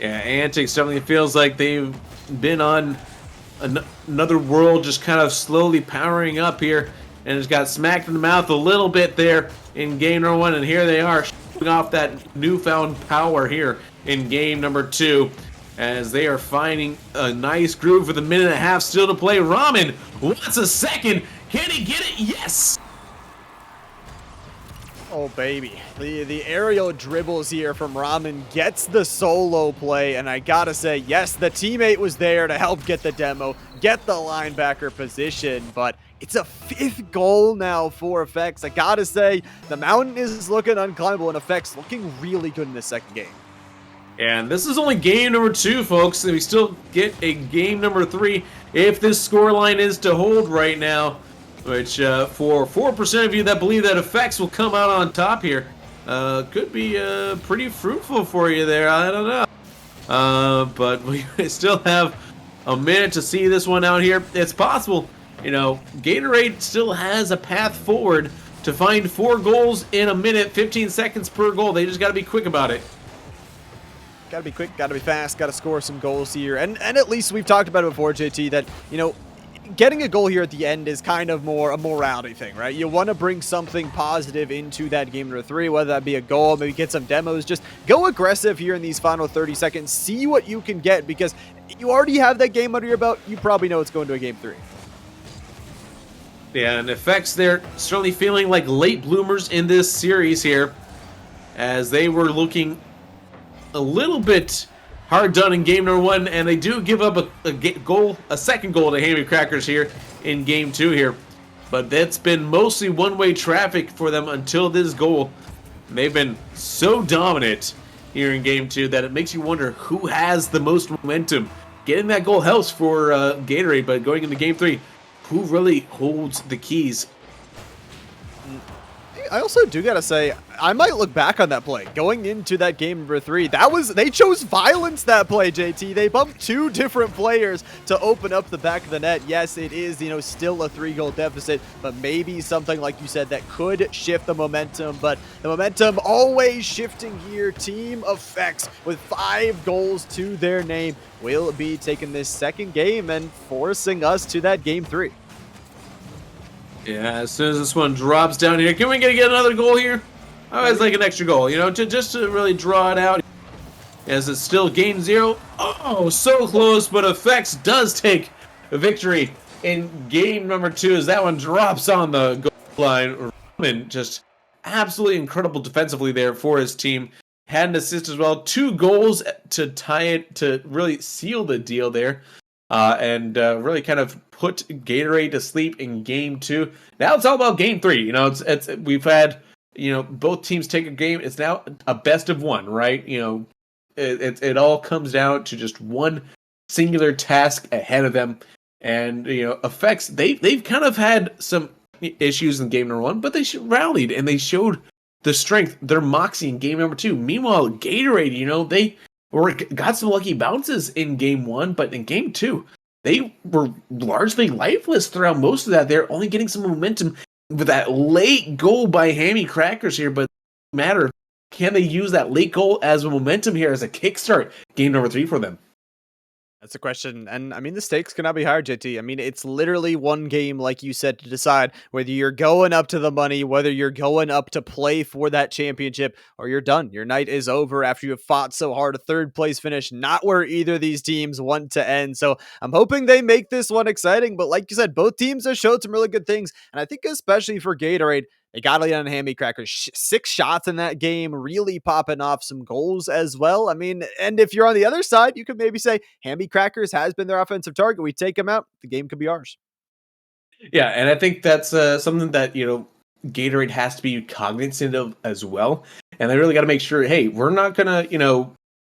Yeah, Antics definitely feels like they've been on another world, just kind of slowly powering up here, and it's got smacked in the mouth a little bit there in game number 1, and here they are, off that newfound power here in game number 2 as they are finding a nice groove with a minute and a half still to play. Ramen wants a second. Can he get it? Yes. Oh baby, the aerial dribbles here from Ramen gets the solo play, and I gotta say, yes, the teammate was there to help get the demo, get the linebacker position, but it's a 5th goal now for Effects. I gotta say, the mountain is looking unclimbable, and Effects looking really good in this second game. And this is only game number 2, folks, and we still get a game number 3 if this scoreline is to hold right now, which for 4% of you that believe that Effects will come out on top here, could be pretty fruitful for you there. I don't know. But we still have a minute to see this one out here. It's possible. You know, Gatorade still has a path forward to find 4 goals in a minute, 15 seconds per goal. They just got to be quick about it. Got to be quick, got to be fast, got to score some goals here. And at least we've talked about it before, JT, that, you know, getting a goal here at the end is kind of more a morality thing, right? You want to bring something positive into that game number 3, whether that be a goal, maybe get some demos. Just go aggressive here in these final 30 seconds. See what you can get, because you already have that game under your belt. You probably know it's going to a game 3. Yeah, and Effects, they're certainly feeling like late bloomers in this series here, as they were looking a little bit hard done in game number 1, and they do give up a second goal to Hammy Crackers here in game 2 here. But that's been mostly one-way traffic for them until this goal. And they've been so dominant here in game 2 that it makes you wonder who has the most momentum. Getting that goal helps for Gatorade, but going into game 3, who really holds the keys? I also do gotta say, I might look back on that play. Going into that game number 3, they chose violence that play, JT. They bumped 2 different players to open up the back of the net. Yes, it is, you know, still a 3-goal deficit, but maybe something like you said that could shift the momentum. But the momentum always shifting here. Team Effects with 5 goals to their name will be taking this second game and forcing us to that game 3. Yeah, as soon as this one drops down here, can we get another goal here? I always like an extra goal, you know, just to really draw it out. As it's still game 0. Oh, so close, but Effects does take a victory in game number 2 as that one drops on the goal line. Ramen just absolutely incredible defensively there for his team. Had an assist as well. 2 goals to tie it, to really seal the deal there. And really kind of put Gatorade to sleep in game 2. Now it's all about game 3. You know, we've had, you know, both teams take a game. It's now a best of 1, right? You know, it all comes down to just one singular task ahead of them. And, you know, Effects, they've kind of had some issues in game number 1, but they rallied and they showed the strength, their moxie in game number 2. Meanwhile, Gatorade, you know, they got some lucky bounces in game 1, but in game 2, they were largely lifeless throughout most of that. They're only getting some momentum with that late goal by Hammy Crackers here, but it doesn't matter. Can they use that late goal as a momentum here as a kickstart game number 3 for them? That's a question. And I mean, the stakes cannot be higher, JT. I mean, it's literally one game, like you said, to decide whether you're going up to the money, whether you're going up to play for that championship, or you're done. Your night is over after you have fought so hard. A third place finish, not where either of these teams want to end. So I'm hoping they make this one exciting. But like you said, both teams have showed some really good things. And I think especially for Gatorade, they got to get on Hammy Crackers. 6 shots in that game, really popping off some goals as well. I mean, and if you're on the other side, you could maybe say Hammy Crackers has been their offensive target. We take them out, the game could be ours. Yeah, and I think that's something that Gatorade has to be cognizant of as well. And they really got to make sure, hey, we're not gonna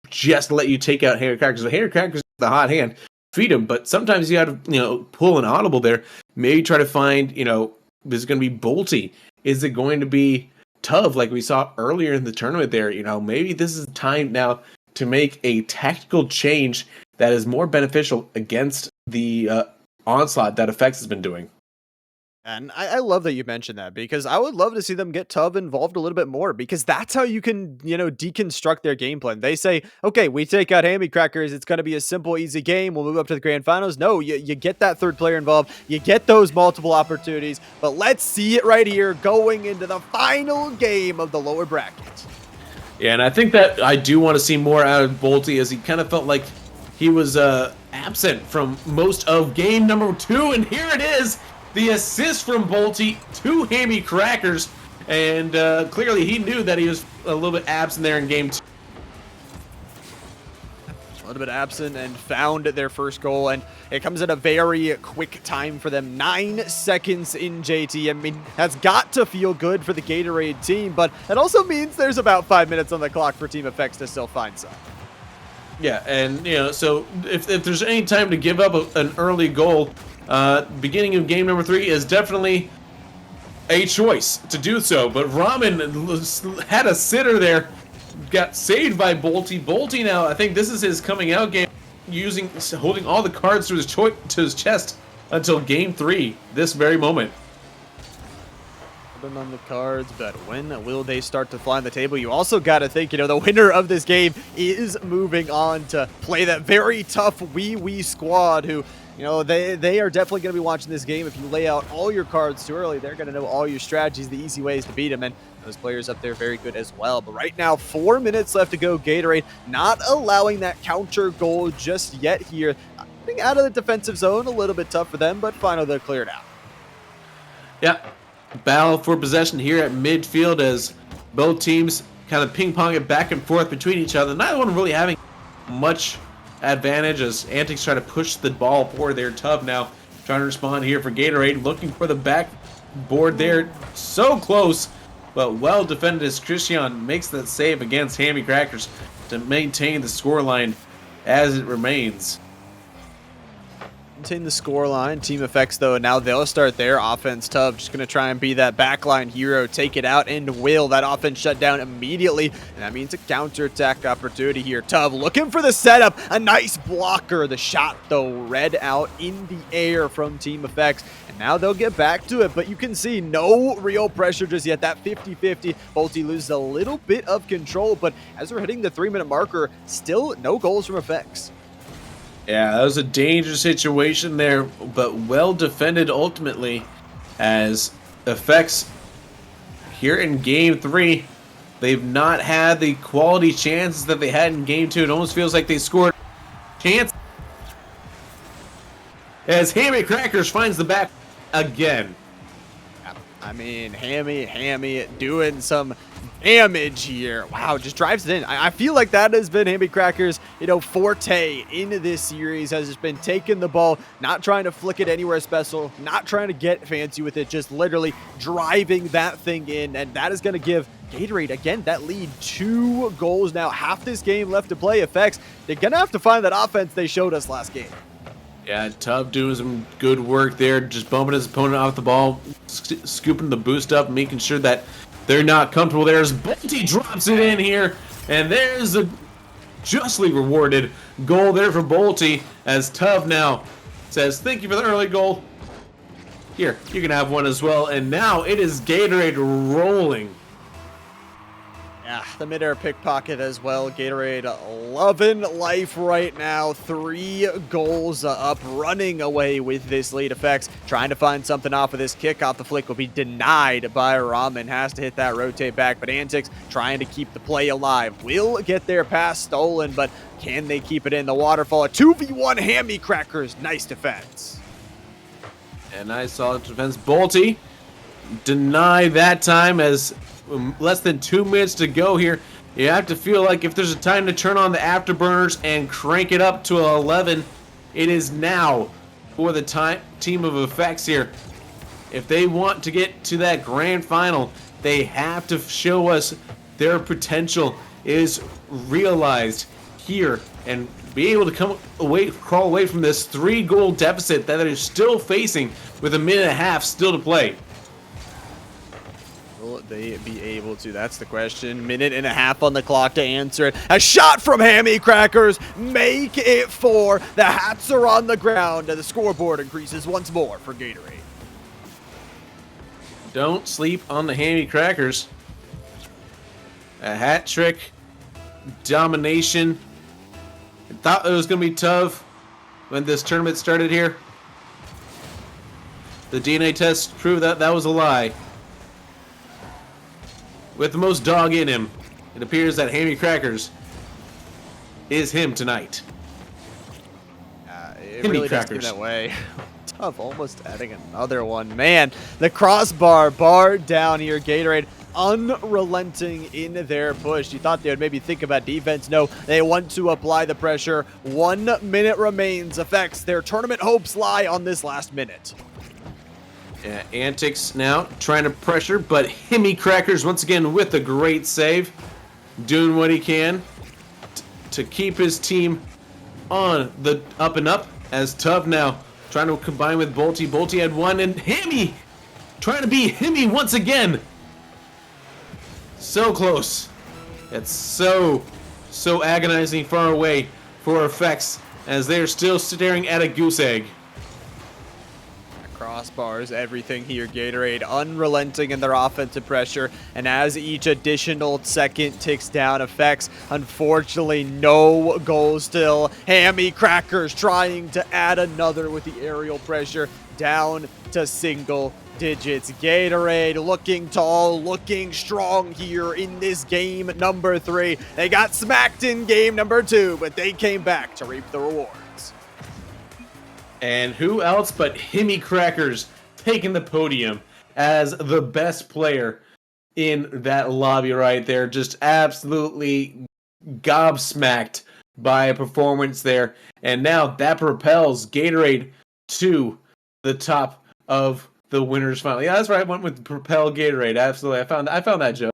just let you take out Hammy Crackers. So Hammy Crackers, the hot hand, feed them. But sometimes you got to pull an audible there. Maybe try to find this is going to be Bolty. Is it going to be Tov like we saw earlier in the tournament there? Maybe this is time now to make a tactical change that is more beneficial against the onslaught that Effects has been doing. And I love that you mentioned that, because I would love to see them get Tub involved a little bit more, because that's how you can, deconstruct their game plan. They say, okay, we take out Hammy Crackers. It's going to be a simple, easy game. We'll move up to the grand finals. No, you get that third player involved. You get those multiple opportunities. But let's see it right here going into the final game of the lower bracket. Yeah, and I think that I do want to see more out of Bolty, as he kind of felt like he was absent from most of game number 2. And here it is. The assist from Bolty to Hammy Crackers, and clearly he knew that he was a little bit absent there in game 2. A little bit absent, and found their first goal, and it comes at a very quick time for them. 9 seconds in, JT. I mean, that's got to feel good for the Gatorade team, but it also means there's about 5 minutes on the clock for Team Effects to still find some. Yeah, and so if there's any time to give up an early goal, beginning of game number 3 is definitely a choice to do so. But Ramen had a sitter there, got saved by Bolty. Bolty now, I think this is his coming out game, holding all the cards to his chest until game 3, this very moment. On the cards, but when will they start to fly on the table? You also got to think, the winner of this game is moving on to play that very tough Oui Oui squad, who, they are definitely going to be watching this game. If you lay out all your cards too early, they're going to know all your strategies, the easy ways to beat them, and those players up there very good as well. But right now, 4 minutes left to go. Gatorade not allowing that counter goal just yet here. Getting out of the defensive zone, a little bit tough for them, but finally they're cleared out. Yeah. Battle for possession here at midfield, as both teams kind of ping-pong it back and forth between each other. Neither one really having much advantage, as Antics try to push the ball for their Tub now. Trying to respond here for Gatorade, looking for the backboard there. So close, but well defended, as Christian makes that save against Hammy Crackers to maintain the scoreline as it remains. Maintain the scoreline. Team Effects, though, now they'll start their offense. Tub just going to try and be that backline hero, take it out, and will. That offense shut down immediately, and that means a counterattack opportunity here. Tub looking for the setup. A nice blocker. The shot, though, read out in the air from Team Effects, and now they'll get back to it, but you can see no real pressure just yet. That 50-50. Bolty loses a little bit of control, but as we're hitting the 3-minute marker, still no goals from Effects. Yeah, that was a dangerous situation there, but well defended ultimately, as Effects here in game 3, they've not had the quality chances that they had in game 2. It almost feels like they scored chance, as Hammy Crackers finds the back again. I mean, Hammy doing some damage here. Wow, just drives it in. I feel like that has been Hammy Crackers, forte in this series, has just been taking the ball, not trying to flick it anywhere special, not trying to get fancy with it, just literally driving that thing in, and that is going to give Gatorade, again, that lead. 2 goals now, half this game left to play. Effects, they're going to have to find that offense they showed us last game. Yeah, Tub doing some good work there, just bumping his opponent off the ball, scooping the boost up, making sure that they're not comfortable there, as Bolty drops it in here, and there's a justly rewarded goal there for Bolty, as Tub now says, thank you for the early goal. Here, you can have one as well, and now it is Gatorade rolling. Yeah, the mid-air pickpocket as well. Gatorade loving life right now. 3 goals up, running away with this lead. Effects trying to find something off of this kickoff. The flick will be denied by Ramen. Has to hit that rotate back, but Antics trying to keep the play alive. Will get their pass stolen, but can they keep it in? The waterfall. A 2v1 hammy crackers. Nice defense. And I saw defense Bolty deny that time as less than 2 minutes to go here. You have to feel like if there's a time to turn on the afterburners and crank it up to 11, it is now for the team of Effects here. If they want to get to that grand final, they have to show us their potential is realized here and be able to crawl away from this 3-goal deficit that they're still facing with a minute and a half still to play. Will they be able to? That's the question. Minute and a half on the clock to answer it. A shot from Hammy Crackers. Make it 4. The hats are on the ground, and the scoreboard increases once more for Gatorade. Don't sleep on the Hammy Crackers. A hat trick. Domination. I thought it was going to be tough when this tournament started here. The DNA test proved that that was a lie. With the most dog in him, it appears that Hammy Crackers is him tonight. It Hammy really does seem Crackers. that way. Tough, almost adding another one. Man, the crossbar barred down here. Gatorade unrelenting in their push. You thought they would maybe think about defense. No, they want to apply the pressure. 1 minute remains. Effects, their tournament hopes lie on this last minute. Yeah, Antics now trying to pressure, but Hammy Crackers once again with a great save. Doing what he can to keep his team on the up and up. As Tuv now trying to combine with Bolty. Bolty had one, and Hammy trying to be Hammy once again. So close. It's so agonizing far away for Effects as they're still staring at a goose egg. Crossbars, everything here. Gatorade unrelenting in their offensive pressure, and as each additional second ticks down, Effects, unfortunately, no goal still. Hammy Crackers trying to add another with the aerial pressure, down to single digits. Gatorade looking tall, looking strong here in this game number 3. They got smacked in game number 2, but they came back to reap the rewards. And who else but Hammy Crackers taking the podium as the best player in that lobby right there. Just absolutely gobsmacked by a performance there. And now that propels Gatorade to the top of the winners final. Yeah, that's right. I went with propel Gatorade. Absolutely. I found that joke.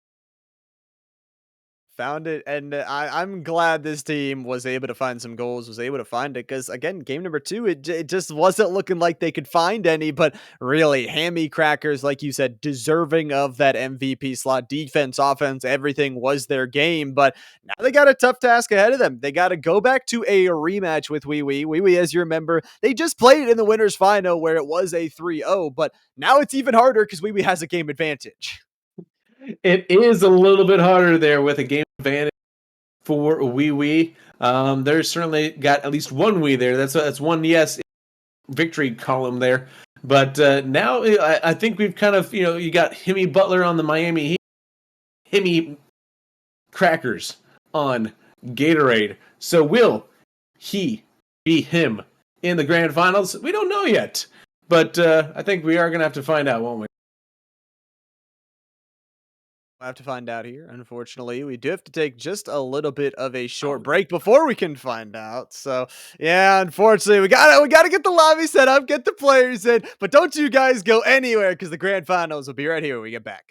Found it, and I'm glad this team was able to find some goals, was able to find it, because, again, game number 2, it just wasn't looking like they could find any, but really, Hammy Crackers, like you said, deserving of that MVP slot. Defense, offense, everything was their game, but now they got a tough task ahead of them. They got to go back to a rematch with Oui Oui. Oui Oui, as you remember, they just played in the winners final where it was a 3-0, but now it's even harder because Oui Oui has a game advantage. It is a little bit harder there with a game advantage for Oui Oui. There's certainly got at least one Oui there. That's one yes victory column there. But now I think we've kind of, you got Himmy Butler on the Miami Heat, Himmy Crackers on Gatorade. So will he be him in the grand finals? We don't know yet. But I think we are going to have to find out, won't we? We'll have to find out here. Unfortunately, we do have to take just a little bit of a short break before we can find out. So, yeah, unfortunately, we gotta get the lobby set up, get the players in. But don't you guys go anywhere, because the grand finals will be right here when we get back.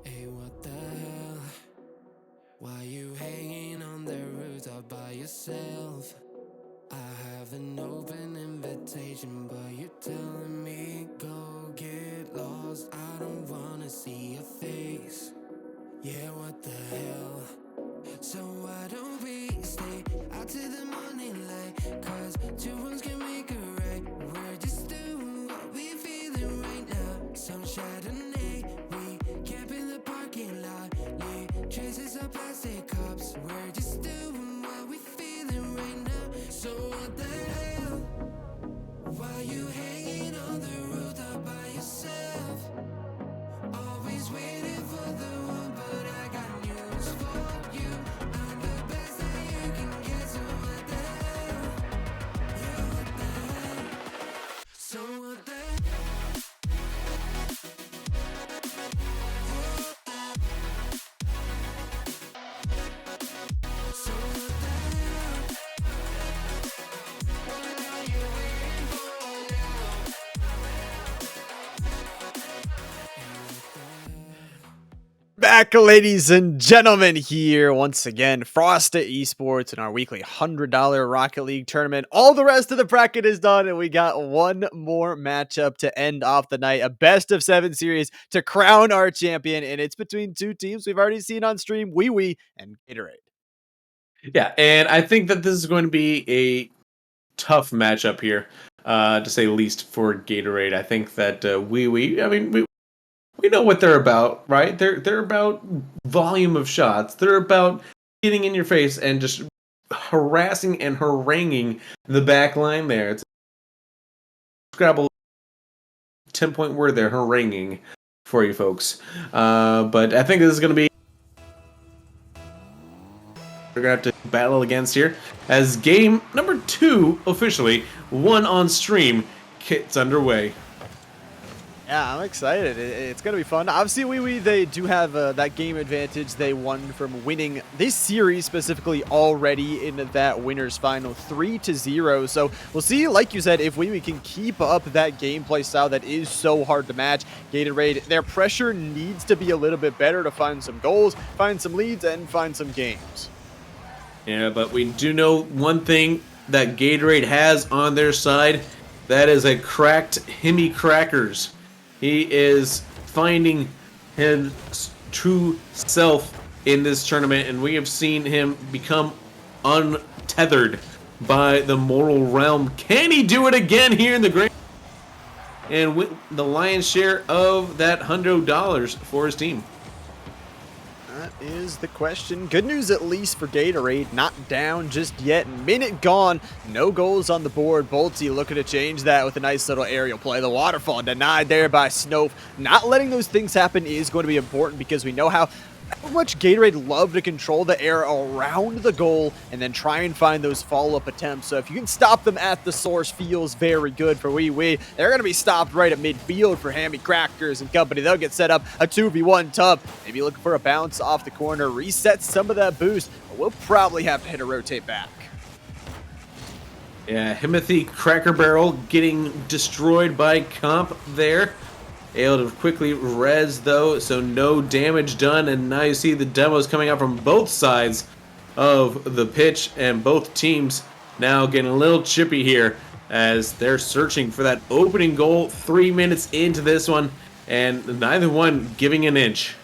Hey, what the hell? Why you hanging on the rooftop by yourself? I have an open invitation, but you're telling me go get lost. I don't wanna see your face. Yeah, what the hell? So why don't we stay out to the morning light? Cause two wrongs can make a right. We're just doing what we feeling right now. Some Chardonnay, we camp in the parking lot. Leave traces of plastic cups. We're just doing what we feeling right now. So what the hell? Why you hanging on the rooftop by yourself? Always waiting for the one, but I got news for you. I'm the best that you can get, so what the hell? Yeah, what the hell? So what the So what the hell? What are you waiting for now? Back, ladies and gentlemen, here once again, Frost at Esports in our weekly $100 Rocket League tournament. All the rest of the bracket is done, and we got one more matchup to end off the night. A best of 7 series to crown our champion, and it's between two teams we've already seen on stream, Oui Oui and Gatorade. Yeah, and I think that this is going to be a tough matchup here, to say the least, for Gatorade. I think that Oui Oui, I mean, we know what they're about, right? They're about volume of shots. They're about getting in your face and just harassing and haranguing the back line there. It's a Scrabble 10-point word there, haranguing, for you folks. But I think this is going to be we're going to have to battle against here as game number 2 officially, one on stream, gets underway. Yeah, I'm excited. It's going to be fun. Obviously, Oui Oui, they do have that game advantage they won from winning this series specifically already in that winner's final 3-0. So we'll see, like you said, if Oui Oui can keep up that gameplay style that is so hard to match. Gatorade, their pressure needs to be a little bit better to find some goals, find some leads, and find some games. Yeah, but we do know one thing that Gatorade has on their side. That is a cracked Hemi Crackers. He is finding his true self in this tournament, and we have seen him become untethered by the moral realm. Can he do it again here in the Grand and win the lion's share of that $100 for his team? That is the question. Good news, at least for Gatorade. Not down just yet. Minute gone. No goals on the board. Bolty looking to change that with a nice little aerial play. The waterfall denied there by Snope. Not letting those things happen is going to be important because we know how much Gatorade love to control the air around the goal and then try and find those follow-up attempts. So if you can stop them at the source, feels very good for Oui Oui. They're going to be stopped right at midfield for Hammy Crackers and company. They'll get set up a 2v1 tub. Maybe looking for a bounce off the corner, reset some of that boost, but we'll probably have to hit a rotate back. Yeah, Himothy Cracker Barrel getting destroyed by Comp there. Able to quickly res though, so no damage done, and now you see the demos coming out from both sides of the pitch, and both teams now getting a little chippy here as they're searching for that opening goal 3 minutes into this one, and neither one giving an inch.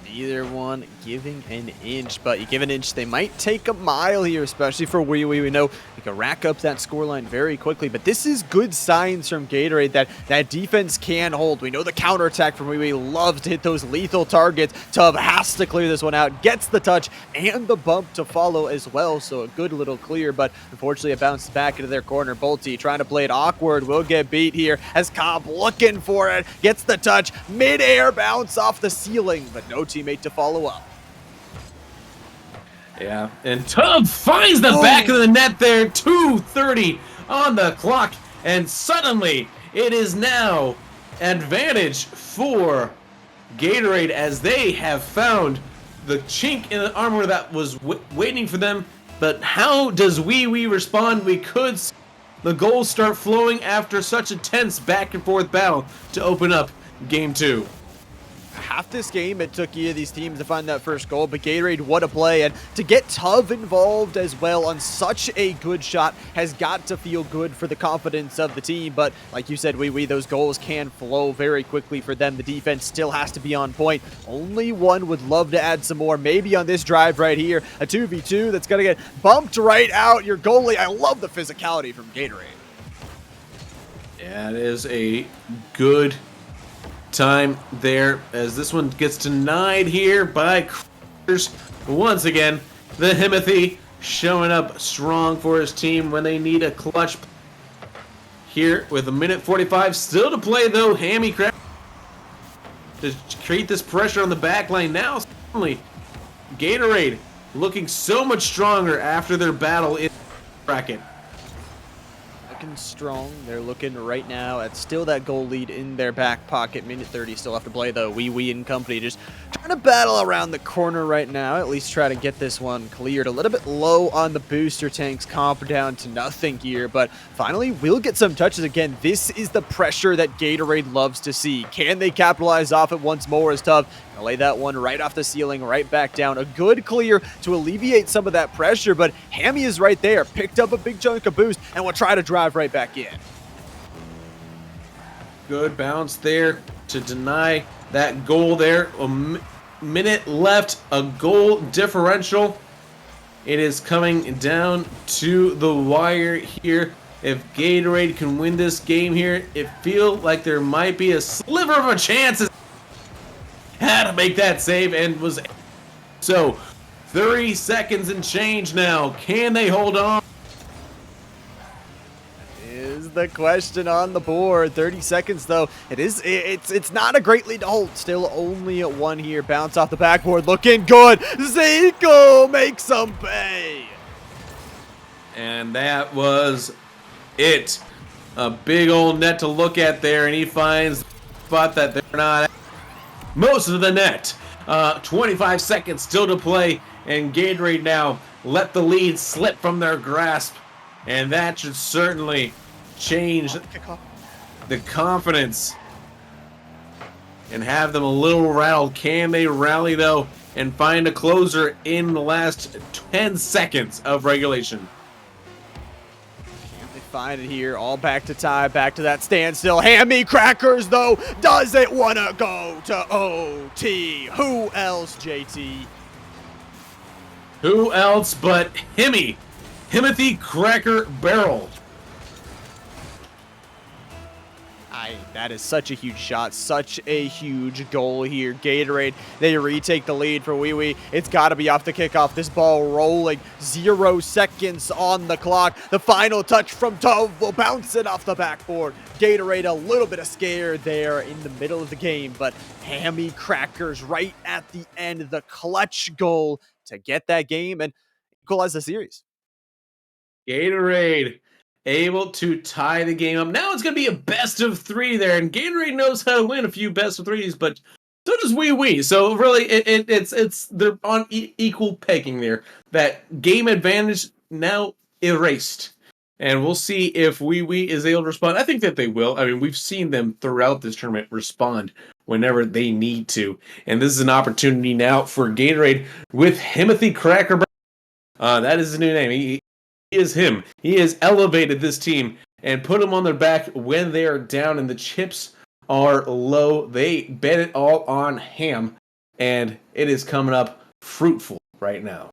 Neither one giving an inch, but you give an inch, they might take a mile here, especially for Oui Oui. We know they can rack up that scoreline very quickly, but this is good signs from Gatorade that that defense can hold. We know the counterattack from Oui Oui loves to hit those lethal targets. Tub has to clear this one out, gets the touch and the bump to follow as well, so a good little clear, but unfortunately it bounces back into their corner. Bolty trying to play it awkward, will get beat here as Comp looking for it, gets the touch, mid-air bounce off the ceiling, but no teammate to follow up. Yeah, and Tub finds the back of the net there, 2:30 on the clock, and suddenly it is now advantage for Gatorade as they have found the chink in the armor that was waiting for them. But how does Oui Oui respond? We could see the goals start flowing after such a tense back and forth battle to open up game 2. Have half this game, it took either of these teams to find that first goal, but Gatorade, what a play. And to get Tuv involved as well on such a good shot has got to feel good for the confidence of the team. But like you said, Oui Oui, those goals can flow very quickly for them. The defense still has to be on point. Only one would love to add some more, maybe on this drive right here. A 2v2 that's going to get bumped right out. Your goalie, I love the physicality from Gatorade. Yeah, it is a good time there as this one gets denied here by Crackers. Once again, the Himothy showing up strong for his team when they need a clutch. Here with a minute 45 still to play though, Hammy Crackers to create this pressure on the back line. Now suddenly Gatorade looking so much stronger after their battle in the bracket. Looking strong. They're looking right now at still that goal lead in their back pocket. Minute 30 still have to play though. Oui Oui and company just trying to battle around the corner right now. At least try to get this one cleared. A little bit low on the booster tanks. Comp down to nothing here. But finally, we'll get some touches again. This is the pressure that Gatorade loves to see. Can they capitalize off it once more is tough. Gonna lay that one right off the ceiling, right back down. A good clear to alleviate some of that pressure, but Hammy is right there. Picked up a big chunk of boost and will try to drive right back in. Good bounce there to deny that goal there. A minute left, a goal differential. It is coming down to the wire here. If Gatorade can win this game here, it feels like there might be a sliver of a chance. Had to make that save and was so 30 seconds and change now. Can they hold on? Is the question on the board. 30 seconds though. It's not a great lead to hold. Still only at one here. Bounce off the backboard. Looking good. Zico makes some pay. And that was it. A big old net to look at there, and he finds the spot that they're not at. Most of the net. 25 seconds still to play, and Gatorade now let the lead slip from their grasp, and that should certainly change the confidence and have them a little rattled. Can they rally though and find a closer in the last 10 seconds of regulation? Find it here, all back to tie, back to that standstill. Hammy Crackers, though, doesn't want to go to OT. Who else, JT? Who else but Himothy Cracker Barrel. That is such a huge shot, such a huge goal here. Gatorade, they retake the lead for Oui Oui. It's got to be off the kickoff. This ball rolling, 0 seconds on the clock. The final touch from Tove will bounce it off the backboard. Gatorade a little bit of scare there in the middle of the game, but Hammy Crackers right at the end, the clutch goal to get that game and equalize the series. Gatorade able to tie the game up. Now it's going to be a best of 3 there, and Gatorade knows how to win a few best of 3s, but so does Oui Oui. So really, it's they're on equal pegging there. That game advantage now erased, and we'll see if Oui Oui is able to respond. I think that they will. I mean, we've seen them throughout this tournament respond whenever they need to, and this is an opportunity now for Gatorade with Himothy Cracker. That is his new name. He is him. He has elevated this team and put them on their back when they are down and the chips are low. They bet it all on Ham, and it is coming up fruitful right now.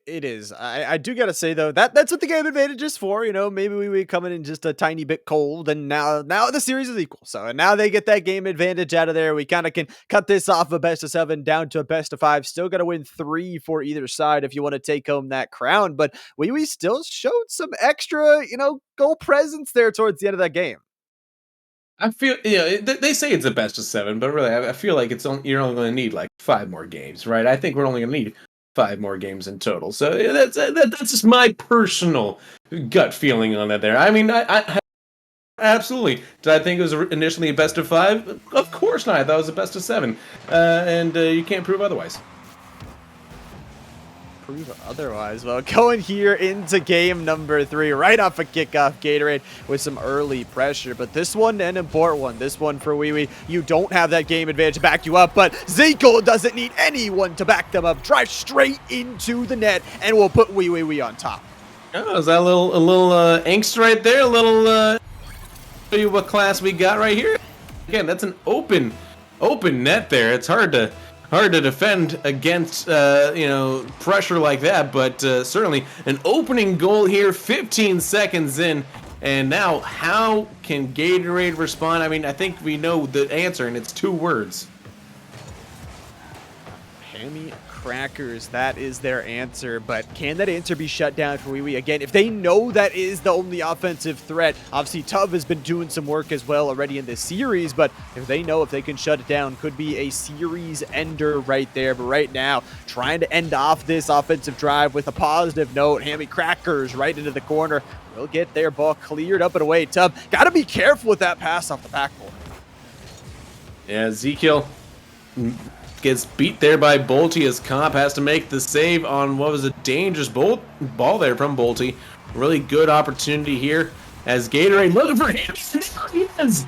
It is. I do gotta say though, that's what the game advantage is for. You know, maybe we coming in just a tiny bit cold, and now the series is equal. So and now they get that game advantage out of there. We kind of can cut this off a best of 7 down to a best of 5. Still gotta win 3 for either side if you want to take home that crown. But we still showed some extra, goal presence there towards the end of that game. I feel, they say it's a best of 7, but really, I feel like you're only going to need like 5 more games, right? I think we're only going to need 5 more games in total. So yeah, that's just my personal gut feeling on that there. I mean, I absolutely. Did I think it was initially a best of 5? Of course not. I thought it was a best of 7. And you can't prove otherwise. prove otherwise. Well, going here into game number 3, right off a kickoff, Gatorade with some early pressure. But this one, an important one. This one for Oui Oui. You don't have that game advantage to back you up, but Zekel doesn't need anyone to back them up. Drive straight into the net, and we'll put Oui Oui on top. Oh, is that a little angst right there? A little show you what class we got right here. Again, that's an open net there. It's hard to defend against pressure like that, but certainly an opening goal here 15 seconds in. And now how can Gatorade respond? I mean, I think we know the answer, and it's 2 words. Hammy Crackers, that is their answer, but can that answer be shut down for Oui Oui? Again, if they know that is the only offensive threat, obviously Tuv has been doing some work as well already in this series, but if they know if they can shut it down, could be a series ender right there. But right now, trying to end off this offensive drive with a positive note, Hammy Crackers right into the corner, will get their ball cleared up and away. Tuv, got to be careful with that pass off the backboard. Yeah, Ezekiel gets beat there by Bolte as Comp has to make the save on what was a dangerous ball there from Bolte. Really good opportunity here as Gatorade looking for him. There he is!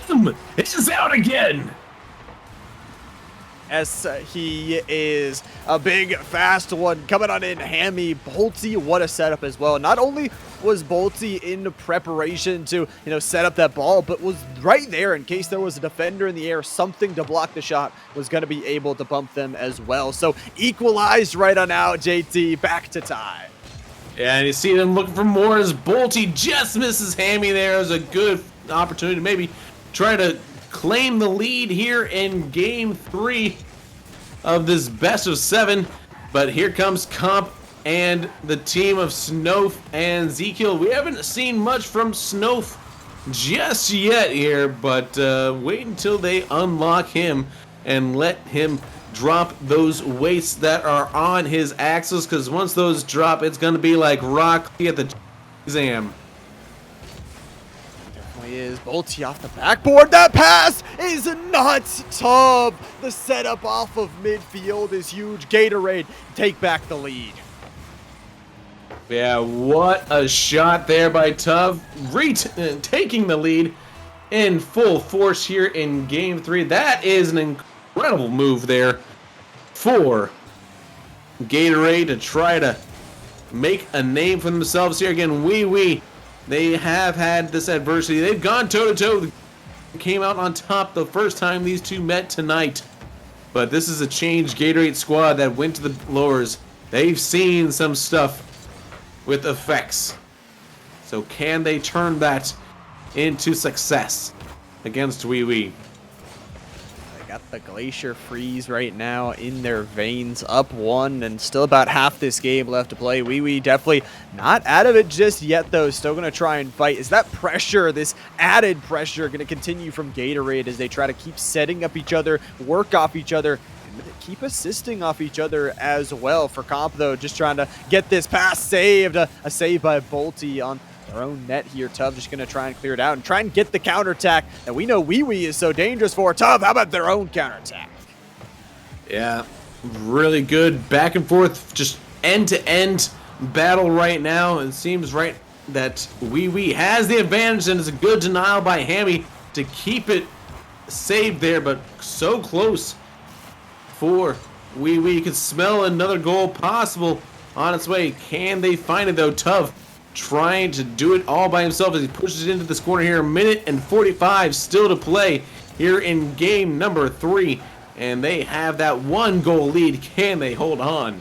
Him is out again! Yes, he is a big, fast one coming on in. Hammy Bolte, what a setup as well. Not only was Bolte in preparation to, set up that ball, but was right there in case there was a defender in the air, something to block the shot, was going to be able to bump them as well. So equalized right on out, JT, back to tie. Yeah, and you see them looking for more as Bolte just misses Hammy there. It was a good opportunity to maybe try to claim the lead here in game 3 of this best of 7. But here comes Comp and the team of Snowf and Ezekiel. We haven't seen much from Snowf just yet here, but wait until they unlock him and let him drop those weights that are on his axles, because once those drop, it's going to be like Rock at the exam. Is Bolte off the backboard. That pass is not Tuv. The setup off of midfield is huge. Gatorade take back the lead. Yeah, what a shot there by Tuv. Taking the lead in full force here in game 3. That is an incredible move there for Gatorade to try to make a name for themselves here. Again, Oui Oui, they have had this adversity. They've gone toe-to-toe. Came out on top the first time these two met tonight. But this is a changed Gatorade squad that went to the lowers. They've seen some stuff with effects. So can they turn that into success against Oui Oui? Got the Glacier Freeze right now in their veins, up 1 and still about half this game left to play. Oui Oui definitely not out of it just yet though, still going to try and fight. Is that pressure, this added pressure, going to continue from Gatorade as they try to keep setting up each other, work off each other, and keep assisting off each other as well? For Comp though, just trying to get this pass saved, a save by Bolte on their own net here. Tuv just going to try and clear it out and try and get the counterattack that we know Oui Oui is so dangerous for. Tuv, how about their own counterattack? Yeah, really good back and forth, just end-to-end battle right now. It seems right that Oui Oui has the advantage, and it's a good denial by Hammy to keep it saved there, but so close for Oui Oui. You can smell another goal possible on its way. Can they find it though? Tuv trying to do it all by himself as he pushes it into this corner here. 1:45 still to play here in game number 3. And they have that 1-goal lead. Can they hold on?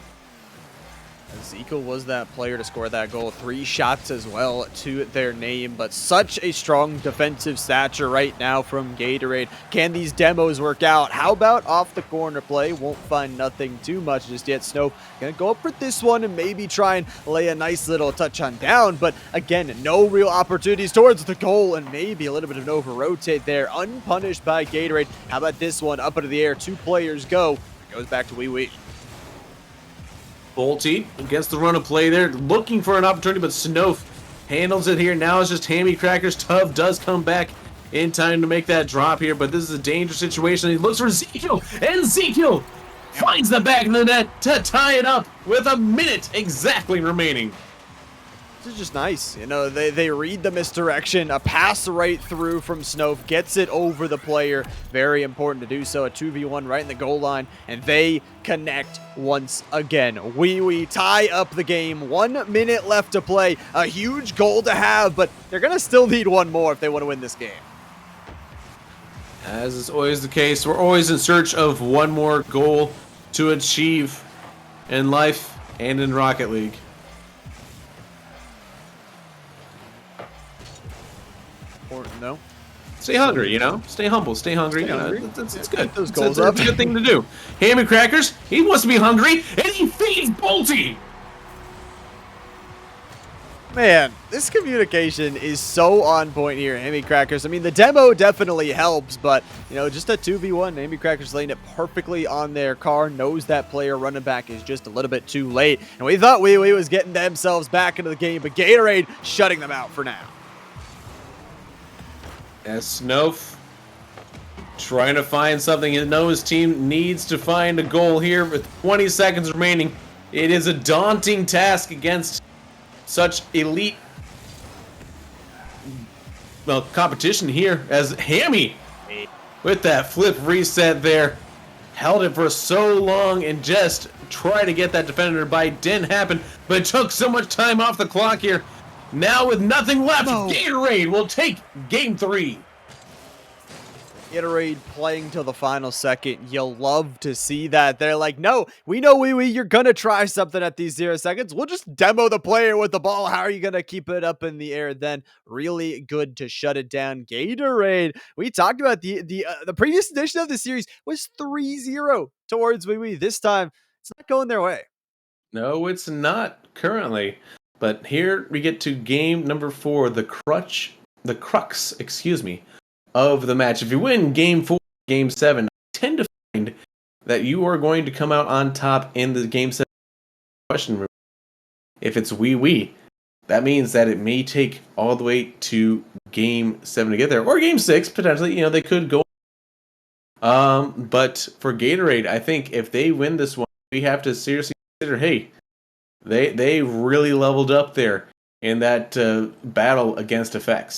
Ezekiel was that player to score that goal. 3 shots as well to their name, but such a strong defensive stature right now from Gatorade. Can these demos work out? How about off the corner play? Won't find nothing too much just yet. Snow gonna go up for this one and maybe try and lay a nice little touch on down, but again, no real opportunities towards the goal and maybe a little bit of an over-rotate there. Unpunished by Gatorade. How about this one? Up into the air, 2 players go. It goes back to Oui Oui. Bolte against the run of play there, looking for an opportunity, but Snowf handles it here. Now it's just Hammy Crackers. Tuv does come back in time to make that drop here, but this is a dangerous situation. He looks for Ezekiel, and Ezekiel finds the back of the net to tie it up with a minute exactly remaining. This is just nice. You know, they read the misdirection. A pass right through from Snowf gets it over the player. Very important to do so. A 2v1 right in the goal line. And they connect once again. Oui Oui tie up the game. 1 minute left to play. A huge goal to have, but they're going to still need one more if they want to win this game. As is always the case, we're always in search of one more goal to achieve in life and in Rocket League. Important, though. Stay hungry, you know? Stay humble, stay hungry. It's good. Those goals up. It's a good thing to do. Ham and Crackers, he wants to be hungry, and he feeds Bolty! Man, this communication is so on point here, Hammy Crackers. I mean, the demo definitely helps, but, you know, just a 2v1, Hammy Crackers laying it perfectly on their car, knows that player running back is just a little bit too late. And we thought Oui Oui was getting themselves back into the game, but Gatorade shutting them out for now. As Snowf trying to find something. He knows his team needs to find a goal here with 20 seconds remaining. It is a daunting task against such elite, well, competition here, as Hammy, with that flip reset there, held it for so long and just tried to get that defender by. Didn't happen, but it took so much time off the clock here. Now with nothing left, Gatorade will take game 3. Gatorade playing till the final second. You'll love to see that. They're like, no, we know Oui Oui, you're going to try something at these 0 seconds. We'll just demo the player with the ball. How are you going to keep it up in the air then? Really good to shut it down. Gatorade, we talked about the previous edition of the series was 3-0 towards Oui Oui. This time, it's not going their way. No, it's not currently. But here we get to game number 4, the crux, of the match. If you win game 4, game 7, I tend to find that you are going to come out on top in the game 7 question room. If it's Oui Oui, that means that it may take all the way to game 7 to get there, or game 6 potentially. You know, they could go. But for Gatorade, I think if they win this one, we have to seriously consider, hey, they really leveled up there in that battle against effects.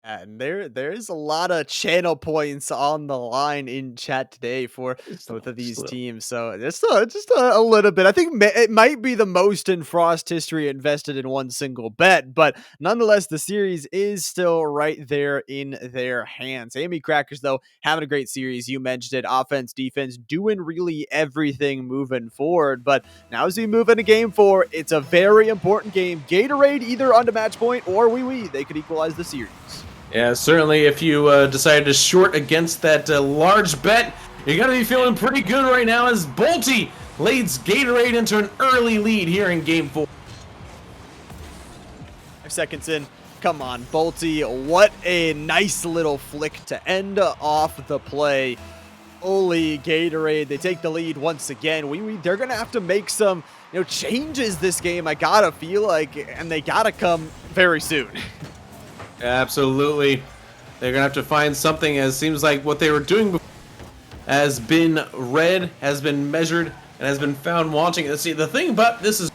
And there's a lot of channel points on the line in chat today for both of these teams. So just a little bit. I think it might be the most in Frost history invested in one single bet, but nonetheless, the series is still right there in their hands. Amy Crackers, though, having a great series. You mentioned it. Offense, defense, doing really everything moving forward. But now as we move into game 4, it's a very important game. Gatorade either onto match point or Oui Oui. They could equalize the series. Yeah, certainly if you decided to short against that large bet, you're going to be feeling pretty good right now as Bolty leads Gatorade into an early lead here in Game 4. 5 seconds in. Come on, Bolty. What a nice little flick to end off the play. Holy Gatorade. They take the lead once again. They're going to have to make some changes this game, I got to feel like, and they got to come very soon. Absolutely. They're going to have to find something, as seems like what they were doing before has been read, has been measured, and has been found wanting. Let's see, the thing about this is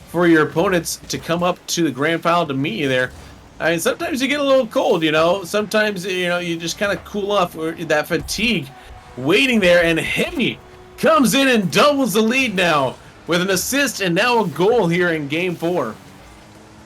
for your opponents to come up to the grand final to meet you there. I mean, sometimes you get a little cold, Sometimes, you just kind of cool off that fatigue waiting there, and Hemi comes in and doubles the lead now with an assist and now a goal here in Game 4.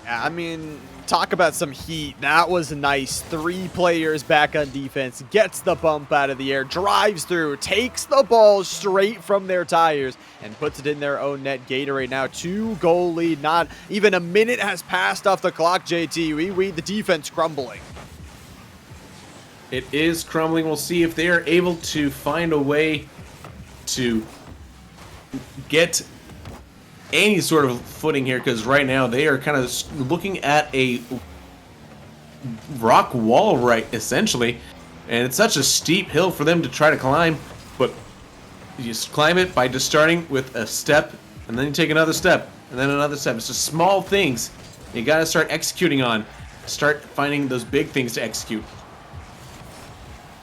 I mean, talk about some heat. That was nice. 3 players back on defense, gets the bump out of the air, drives through, takes the ball straight from their tires, and puts it in their own net. Gatorade now 2-goal lead. Not even a minute has passed off the clock, JT. We the defense crumbling. It is crumbling. We'll see if they are able to find a way to get any sort of footing here, because right now they are kind of looking at a rock wall, right, essentially, and it's such a steep hill for them to try to climb, but you just climb it by just starting with a step, and then you take another step, and then another step. It's just small things you got to start executing on. Start finding those big things to execute,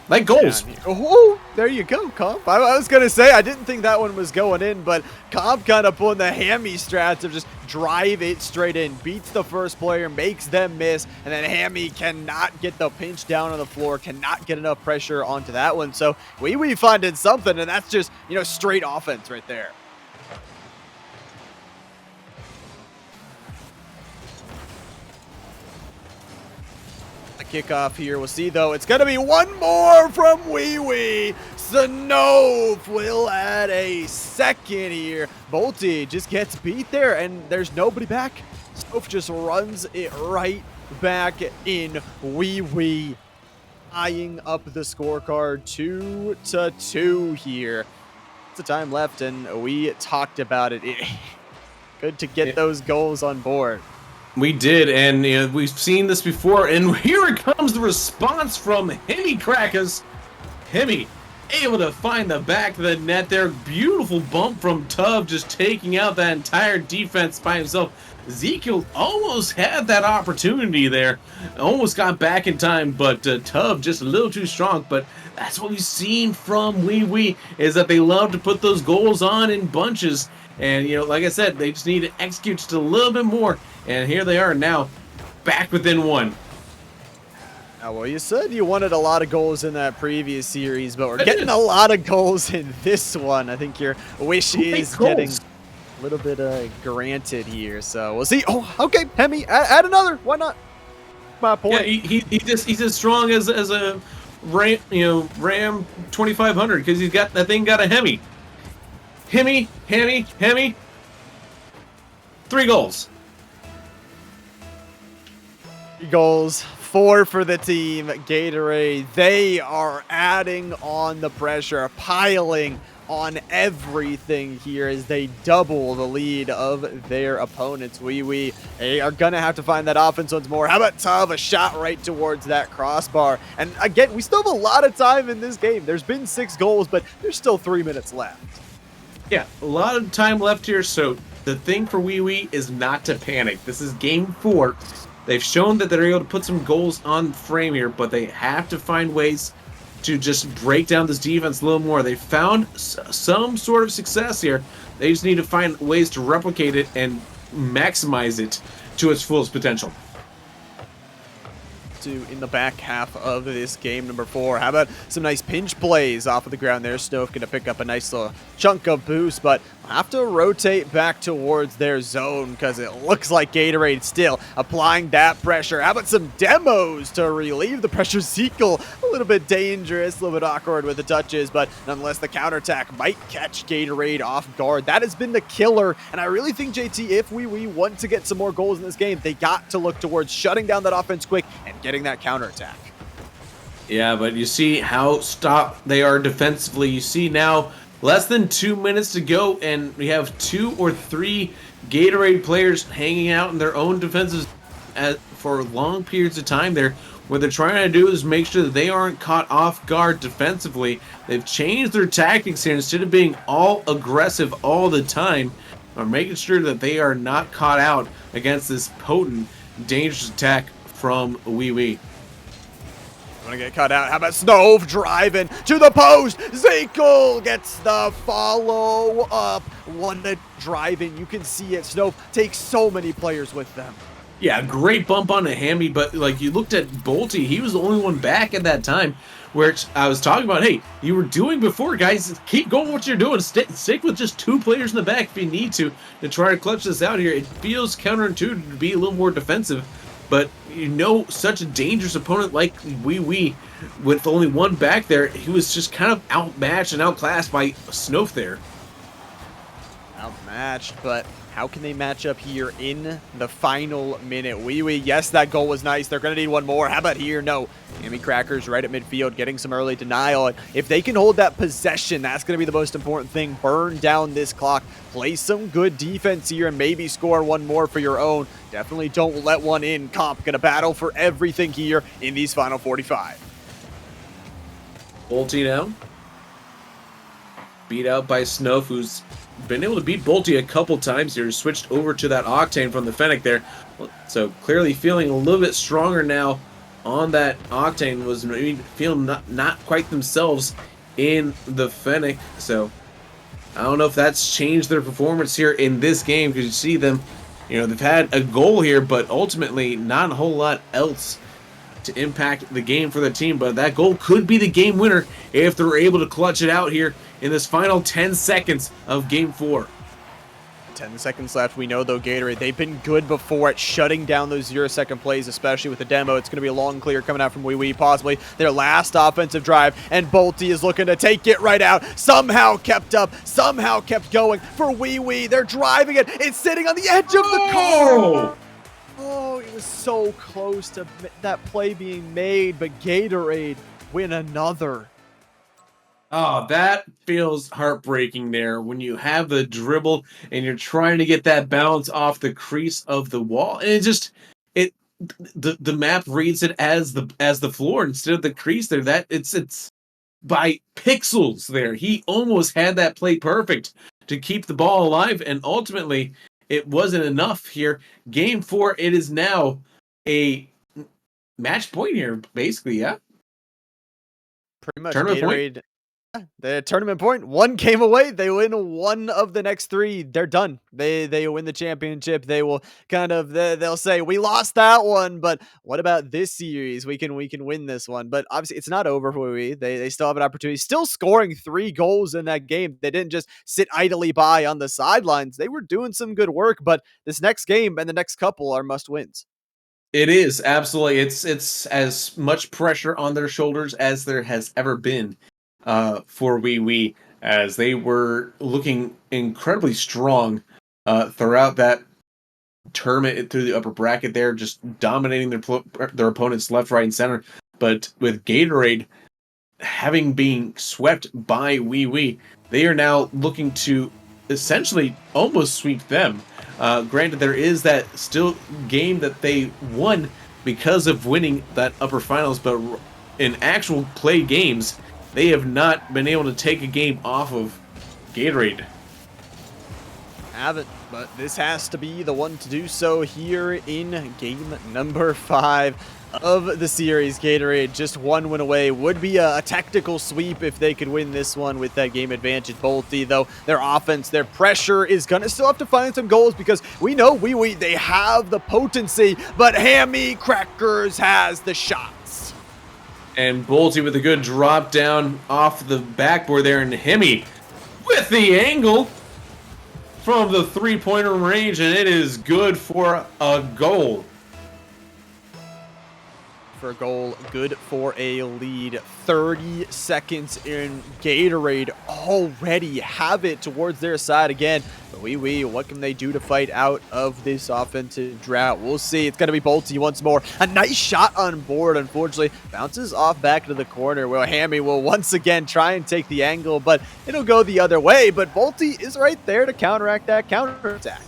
like goals. Oh, There you go, Comp. I was going to say, I didn't think that one was going in, but Comp kind of pulling the hammy strats of just drive it straight in, beats the first player, makes them miss, and then Hammy cannot get the pinch down on the floor, cannot get enough pressure onto that one. So we finding something, and that's just, straight offense right there. Kickoff here. We'll see, though. It's going to be one more from Oui Oui. Snove will add a second here. Bolty just gets beat there, and there's nobody back. Snove just runs it right back in. Oui Oui eyeing up the scorecard 2-2 here. Lots of time left, and we talked about it. Good to get those goals on board. We did, and we've seen this before, and here it comes, the response from Hemi Crackers. Hemi able to find the back of the net there. Beautiful bump from Tub, just taking out that entire defense by himself. Ezekiel almost had that opportunity there. Almost got back in time, but Tub just a little too strong. But that's what we've seen from Oui Oui, is that they love to put those goals on in bunches. And, like I said, they just need to execute just a little bit more. And here they are now, back within one. Well, you said you wanted a lot of goals in that previous series, but we're getting a lot of goals in this one. I think your wish is getting a little bit granted here. So we'll see. Oh, okay, Hemi, add another. Why not? My point. Yeah, he's as strong as a Ram 2500 because he's got that thing got a Hemi. Hemi. 3 goals. 3 goals, 4 for the team. Gatorade, they are adding on the pressure, piling on everything here as they double the lead of their opponents. Oui Oui, they are going to have to find that offense once more. How about Tub? A shot right towards that crossbar. And again, we still have a lot of time in this game. There's been 6 goals, but there's still 3 minutes left. Yeah, a lot of time left here, so the thing for Oui Oui is not to panic. This is game 4. They've shown that they're able to put some goals on frame here, but they have to find ways to just break down this defense a little more. They found some sort of success here. They just need to find ways to replicate it and maximize it to its fullest potential. In the back half of this game, number 4. How about some nice pinch plays off of the ground there? Snove going to pick up a nice little chunk of boost, but have to rotate back towards their zone because it looks like Gatorade still applying that pressure. How about some demos to relieve the pressure? Ezekiel, a little bit dangerous, a little bit awkward with the touches, but nonetheless, the counterattack might catch Gatorade off guard. That has been the killer, and I really think, JT, if we want to get some more goals in this game, they got to look towards shutting down that offense quick and getting that counterattack. Yeah, but you see how stopped they are defensively. You see now less than 2 minutes to go, and we have 2 or 3 Gatorade players hanging out in their own defenses for long periods of time there. What they're trying to do is make sure that they aren't caught off guard defensively. They've changed their tactics here. Instead of being all aggressive all the time, are making sure that they are not caught out against this potent, dangerous attack from Oui Oui. Gonna get cut out. How about Snove driving to the post? Zekel gets the follow up. One to drive in. You can see it. Snove takes so many players with them. Yeah, great bump on the Hammy, but like you looked at Bolty, he was the only one back at that time. Where I was talking about, hey, you were doing before, guys. Keep going what you're doing. Stick with just 2 players in the back if you need to try to clutch this out here. It feels counterintuitive to be a little more defensive. But such a dangerous opponent like Oui Oui, with only 1 back there, he was just kind of outmatched and outclassed by Snove there. Outmatched, but how can they match up here in the final minute? Oui Oui, yes, that goal was nice. They're going to need 1 more. How about here? No. Hammy Crackers right at midfield, getting some early denial. And if they can hold that possession, that's going to be the most important thing. Burn down this clock. Play some good defense here and maybe score 1 more for your own. Definitely don't let one in. Comp going to battle for everything here in these final 45. Bolty now. Beat out by Snove, who's been able to beat Bolty a couple times here. Switched over to that Octane from the Fennec there. So clearly feeling a little bit stronger now on that Octane. Was maybe feeling not quite themselves in the Fennec. So I don't know if that's changed their performance here in this game, because you see them, they've had a goal here, but ultimately not a whole lot else to impact the game for the team. But that goal could be the game winner if they're able to clutch it out here in this final 10 seconds of Game 4. 10 seconds left. We know, though, Gatorade, they've been good before at shutting down those 0-second plays, especially with the demo. It's going to be a long clear coming out from Oui Oui, possibly their last offensive drive, and Bolte is looking to take it right out. Somehow kept up, somehow kept going for Oui Oui. They're driving it. It's sitting on the edge of the car. Oh, it was so close to that play being made, but Gatorade win another. Oh, that feels heartbreaking there when you have the dribble and you're trying to get that bounce off the crease of the wall, and the map reads it as the floor instead of the crease there. That it's by pixels there. He almost had that play perfect to keep the ball alive, and ultimately it wasn't enough here. Game 4, it is now a match point here, basically, yeah. Pretty much Tournament Gatorade. point. The tournament point, one game away. They win one of the next 3. They're done. They win the championship. They will they'll say we lost that one, but what about this series? We can win this one. But obviously it's not over for we. They still have an opportunity. Still scoring 3 goals in that game. They didn't just sit idly by on the sidelines. They were doing some good work, but this next game and the next couple are must wins. It is, absolutely. It's as much pressure on their shoulders as there has ever been for Oui Oui, as they were looking incredibly strong throughout that tournament through the upper bracket there, just dominating their opponents left, right, and center. But with Gatorade having been swept by Oui Oui, they are now looking to essentially almost sweep them. Granted, there is that still game that they won because of winning that upper finals, but in actual play games, they have not been able to take a game off of Gatorade. Haven't, but this has to be the one to do so here in game number 5 of the series. Gatorade just 1 win away. Would be a tactical sweep if they could win this one with that game advantage. Bolte, though, their offense, their pressure is going to still have to find some goals, because we know they have the potency, but Hammy Crackers has the shots. And Bolte with a good drop down off the backboard there, and Hemi with the angle from the 3-pointer range, and it is good for a goal. For a goal, good for a lead. 30 seconds in. Gatorade already have it towards their side again. But Oui Oui, what can they do to fight out of this offensive drought? We'll see. It's going to be Bolte once more. A nice shot on board, unfortunately. Bounces off back to the corner, where Hammy will once again try and take the angle, but it'll go the other way. But Bolte is right there to counteract that counterattack.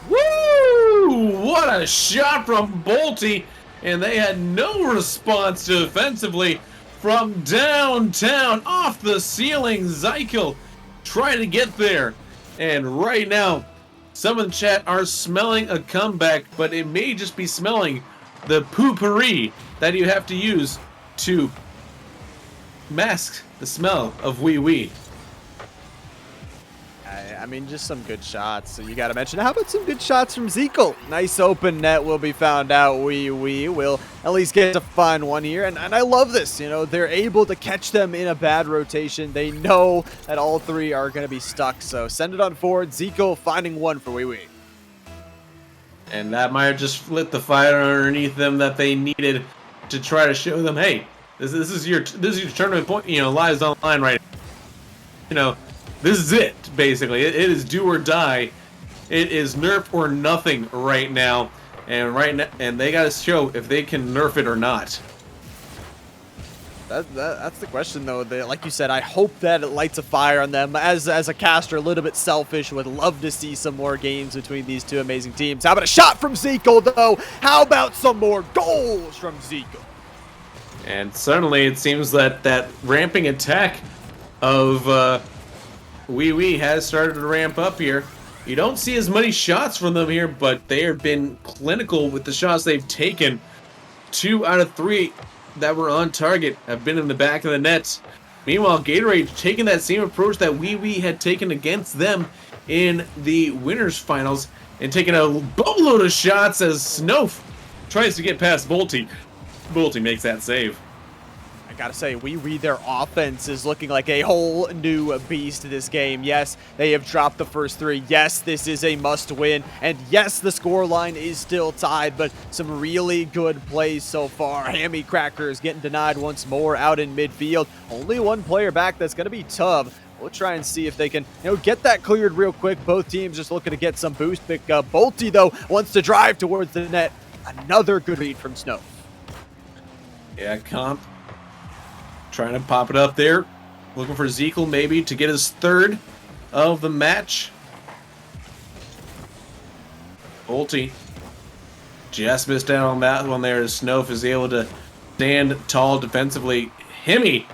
Woo! What a shot from Bolte! And they had no response defensively from downtown, off the ceiling. Zykel trying to get there. And right now, some in the chat are smelling a comeback, but it may just be smelling the poopery that you have to use to mask the smell of Oui Oui. I mean, just some good shots. So you got to mention, how about some good shots from Zykel? Nice open net will be found out. Oui Oui will at least get to find one here. And I love this. They're able to catch them in a bad rotation. They know that all 3 are going to be stuck. So send it on forward. Zykel finding one for Oui Oui. And that might have just lit the fire underneath them that they needed to try to show them, hey, this is your tournament point. Lives on the line right now. This is it, basically. It is do or die. It is nerf or nothing right now. And they got to show if they can nerf it or not. That's the question, though. Like you said, I hope that it lights a fire on them. As a caster, a little bit selfish, would love to see some more games between these 2 amazing teams. How about a shot from Zykel, though? How about some more goals from Zykel? And suddenly it seems that ramping attack of Oui Oui has started to ramp up here. You don't see as many shots from them here, but they have been clinical with the shots they've taken. 2 out of 3 that were on target have been in the back of the net. Meanwhile, Gatorade taking that same approach that Oui Oui had taken against them in the winners finals and taking a boatload of shots as Snowf tries to get past Bolty. Bolty makes that save. I gotta say, Oui Oui, their offense is looking like a whole new beast this game. Yes, they have dropped the first 3. Yes, this is a must-win. And yes, the scoreline is still tied, but some really good plays so far. Hammy Cracker is getting denied once more out in midfield. Only one player back. That's gonna be Tub. We'll try and see if they can, get that cleared real quick. Both teams just looking to get some boost pickup. Bolty, though, wants to drive towards the net. Another good read from Snow. Yeah, Comp trying to pop it up there. Looking for Zekel maybe to get his 3rd of the match. Bolty just missed out on that one there as Snowf is able to stand tall defensively. Hemi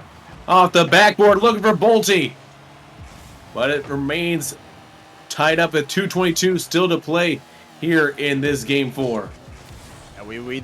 off the backboard looking for Bolty. But it remains tied up at 2:22 still to play here in this game 4.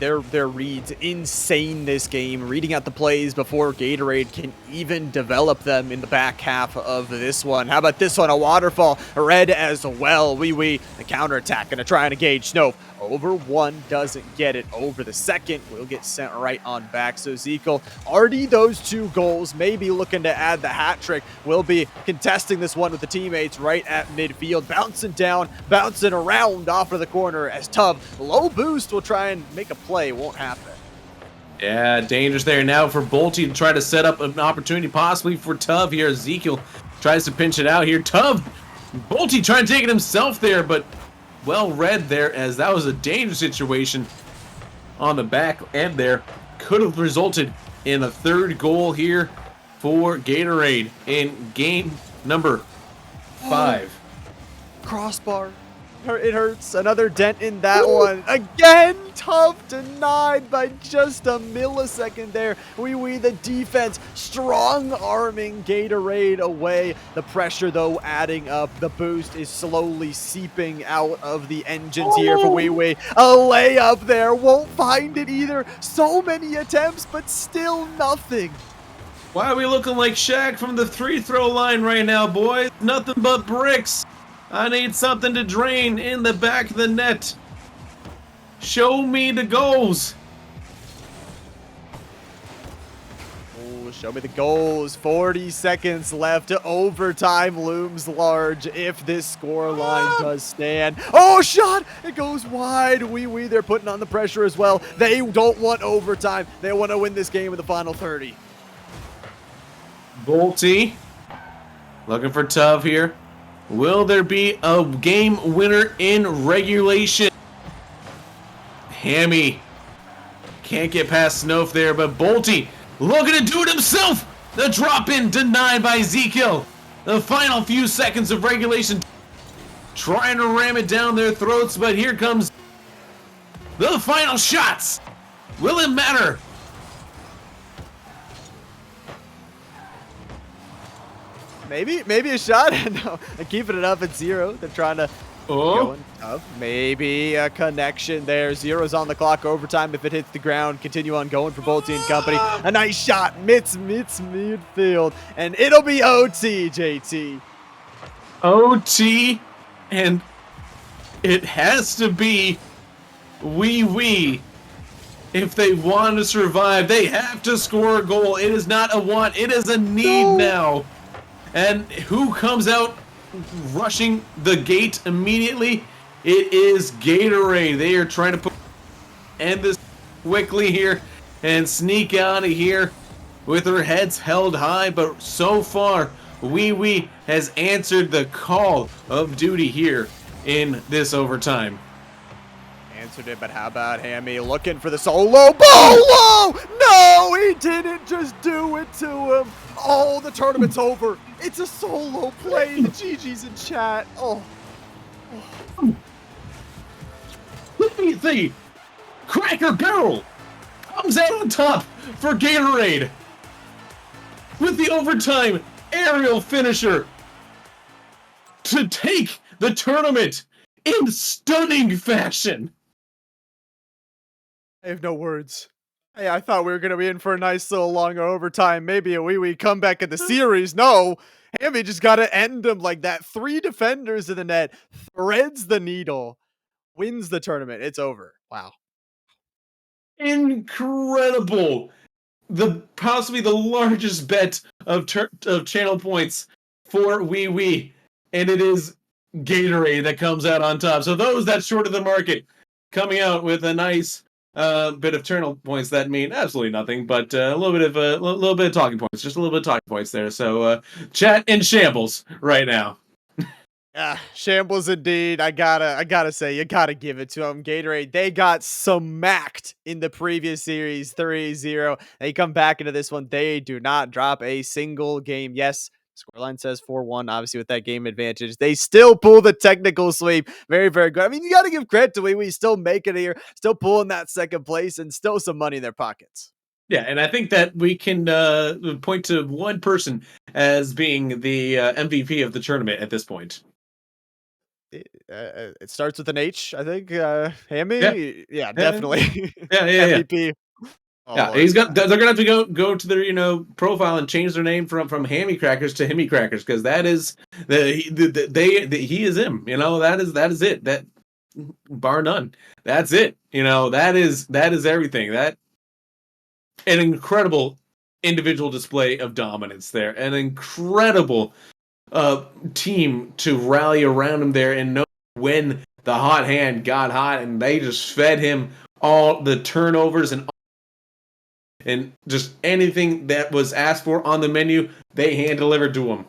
Their reads insane this game, reading out the plays before Gatorade can even develop them in the back half of this one. How about this one? A waterfall, red as well. Oui, the counterattack, gonna try and engage Snow. Over 1, doesn't get it. Over the 2nd, will get sent right on back. So Zekel, already those 2 goals, maybe looking to add the hat trick. Will be contesting this one with the teammates right at midfield. Bouncing down, bouncing around off of the corner as Tub, low boost, will try and make a play. Won't happen. Yeah, dangerous there now for Bolty to try to set up an opportunity possibly for Tub here. Ezekiel tries to pinch it out here. Tub, Bolty trying to take it himself there, but well read there as that was a dangerous situation on the back end there. Could have resulted in a 3rd goal here for Gatorade in game number 5. Crossbar. It hurts. Another dent in that one. Again, Tough denied by just a millisecond there. Oui, the defense strong-arming Gatorade away. The pressure, though, adding up. The boost is slowly seeping out of the engines here for Oui. A layup there. Won't find it either. So many attempts, but still nothing. Why are we looking like Shaq from the 3-throw line right now, boys? Nothing but bricks. I need something to drain in the back of the net. Show me the goals. Oh, show me the goals. 40 seconds left. Overtime looms large if this scoreline does stand. Oh, shot! It goes wide. Oui, they're putting on the pressure as well. They don't want overtime. They want to win this game in the final 30. Bolty looking for Tub here. Will there be a game winner in regulation? Hammy can't get past Snowf there, but Bolty looking to do it himself. The drop in denied by Ezekiel. The final few seconds of regulation trying to ram it down their throats, but here comes the final shots. Will it matter? Maybe a shot. No, they're keeping it up at 0. They're trying to go up. Maybe a connection there. 0's on the clock. Overtime if it hits the ground. Continue on going for Bolty and company. A nice shot. Mitts midfield. And it'll be OT, JT. OT, and it has to be Oui. If they want to survive, they have to score a goal. It is not a want. It is a need now. And who comes out rushing the gate immediately? It is Gatorade. They are trying to end this quickly here and sneak out of here with their heads held high. But so far, Oui has answered the call of duty here in this overtime. Answered it, but how about Hammy looking for the solo bolo? No, he didn't just do it to him. Oh, the tournament's over. It's a solo play. The GG's in chat. Oh. The Cracker Barrel comes out on top for Gatorade with the overtime aerial finisher to take the tournament in stunning fashion. I have no words. Hey, I thought we were gonna be in for a nice little long overtime, maybe a wee wee comeback in the series. No, Hammy just gotta end him like that. 3 defenders in the net, threads the needle, wins the tournament. It's over. Wow. Incredible. The possibly the largest bet of channel points for Oui Oui, and it is Gatorade that comes out on top. So those that shorted the market coming out with a nice bit of channel points that mean absolutely nothing, but a little bit of little bit of talking points, just a little bit of talking points there. So chat in shambles right now. Yeah, shambles indeed. I gotta say, you gotta give it to them. Gatorade, they got smacked in the previous series 3-0. They come back into this one. They do not drop a single game. Yes, scoreline says 4-1, obviously with that game advantage. They still pull the technical sweep. Very, very good. I mean, you gotta give credit to we still making it here, still pulling that second place, and still some money in their pockets. Yeah, and I think that we can point to one person as being the MVP of the tournament at this point. It starts with an H, I think. Yeah, Hammy? Yeah, yeah, definitely. yeah. MVP. Oh, Yeah, Lord. he's got. They're gonna have to go to their profile and change their name from Hammy Crackers to Himmy Crackers because that is he is him. That is it. That bar none. That's it. That is everything. That an incredible individual display of dominance there. An incredible team to rally around him there and know when the hot hand got hot and they just fed him all the turnovers and just anything that was asked for on the menu, they hand delivered to him.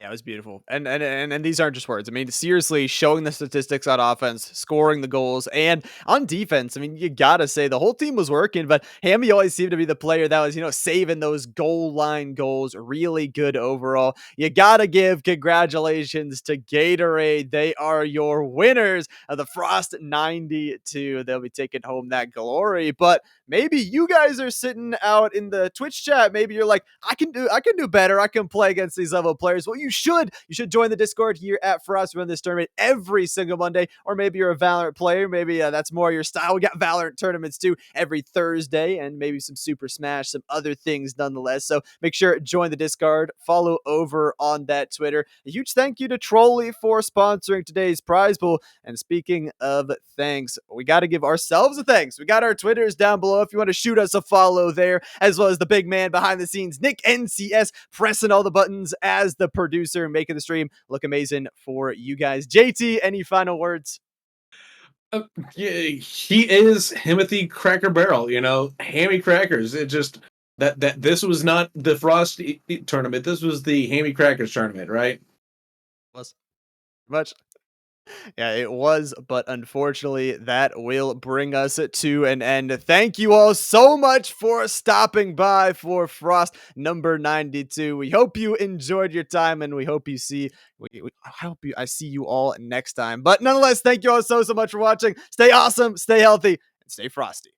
Yeah, it was beautiful. And these aren't just words. I mean, seriously, showing the statistics on offense, scoring the goals, and on defense. I mean, you gotta say the whole team was working, but Hammy always seemed to be the player that was, saving those goal line goals. Really good overall. You gotta give congratulations to Gatorade. They are your winners of the Frost 92. They'll be taking home that glory. But maybe you guys are sitting out in the Twitch chat. Maybe you're like, I can do better. I can play against these level players. Well, you should join the Discord here at Frost. We run this tournament every single Monday. Or maybe you're a Valorant player. Maybe that's more your style. We got Valorant tournaments too every Thursday, and maybe some Super Smash, some other things nonetheless. So make sure join the Discord. Follow over on that Twitter. A huge thank you to Trolley for sponsoring today's prize pool. And speaking of thanks, we got to give ourselves a thanks. We got our Twitters down below if you want to shoot us a follow there, as well as the big man behind the scenes, Nick NCS, pressing all the buttons as the producer, making the stream look amazing for you guys. JT, any final words? Uh, yeah, he is Himothy Cracker Barrel, Hammy Crackers. It just that this was not the Frost tournament. This was the Hammy Crackers tournament, right? Was much. Yeah, it was, but unfortunately, that will bring us to an end. Thank you all so much for stopping by for Frost number 92. We hope you enjoyed your time, and we hope you see. I see you all next time. But nonetheless, thank you all so much for watching. Stay awesome, stay healthy, and stay frosty.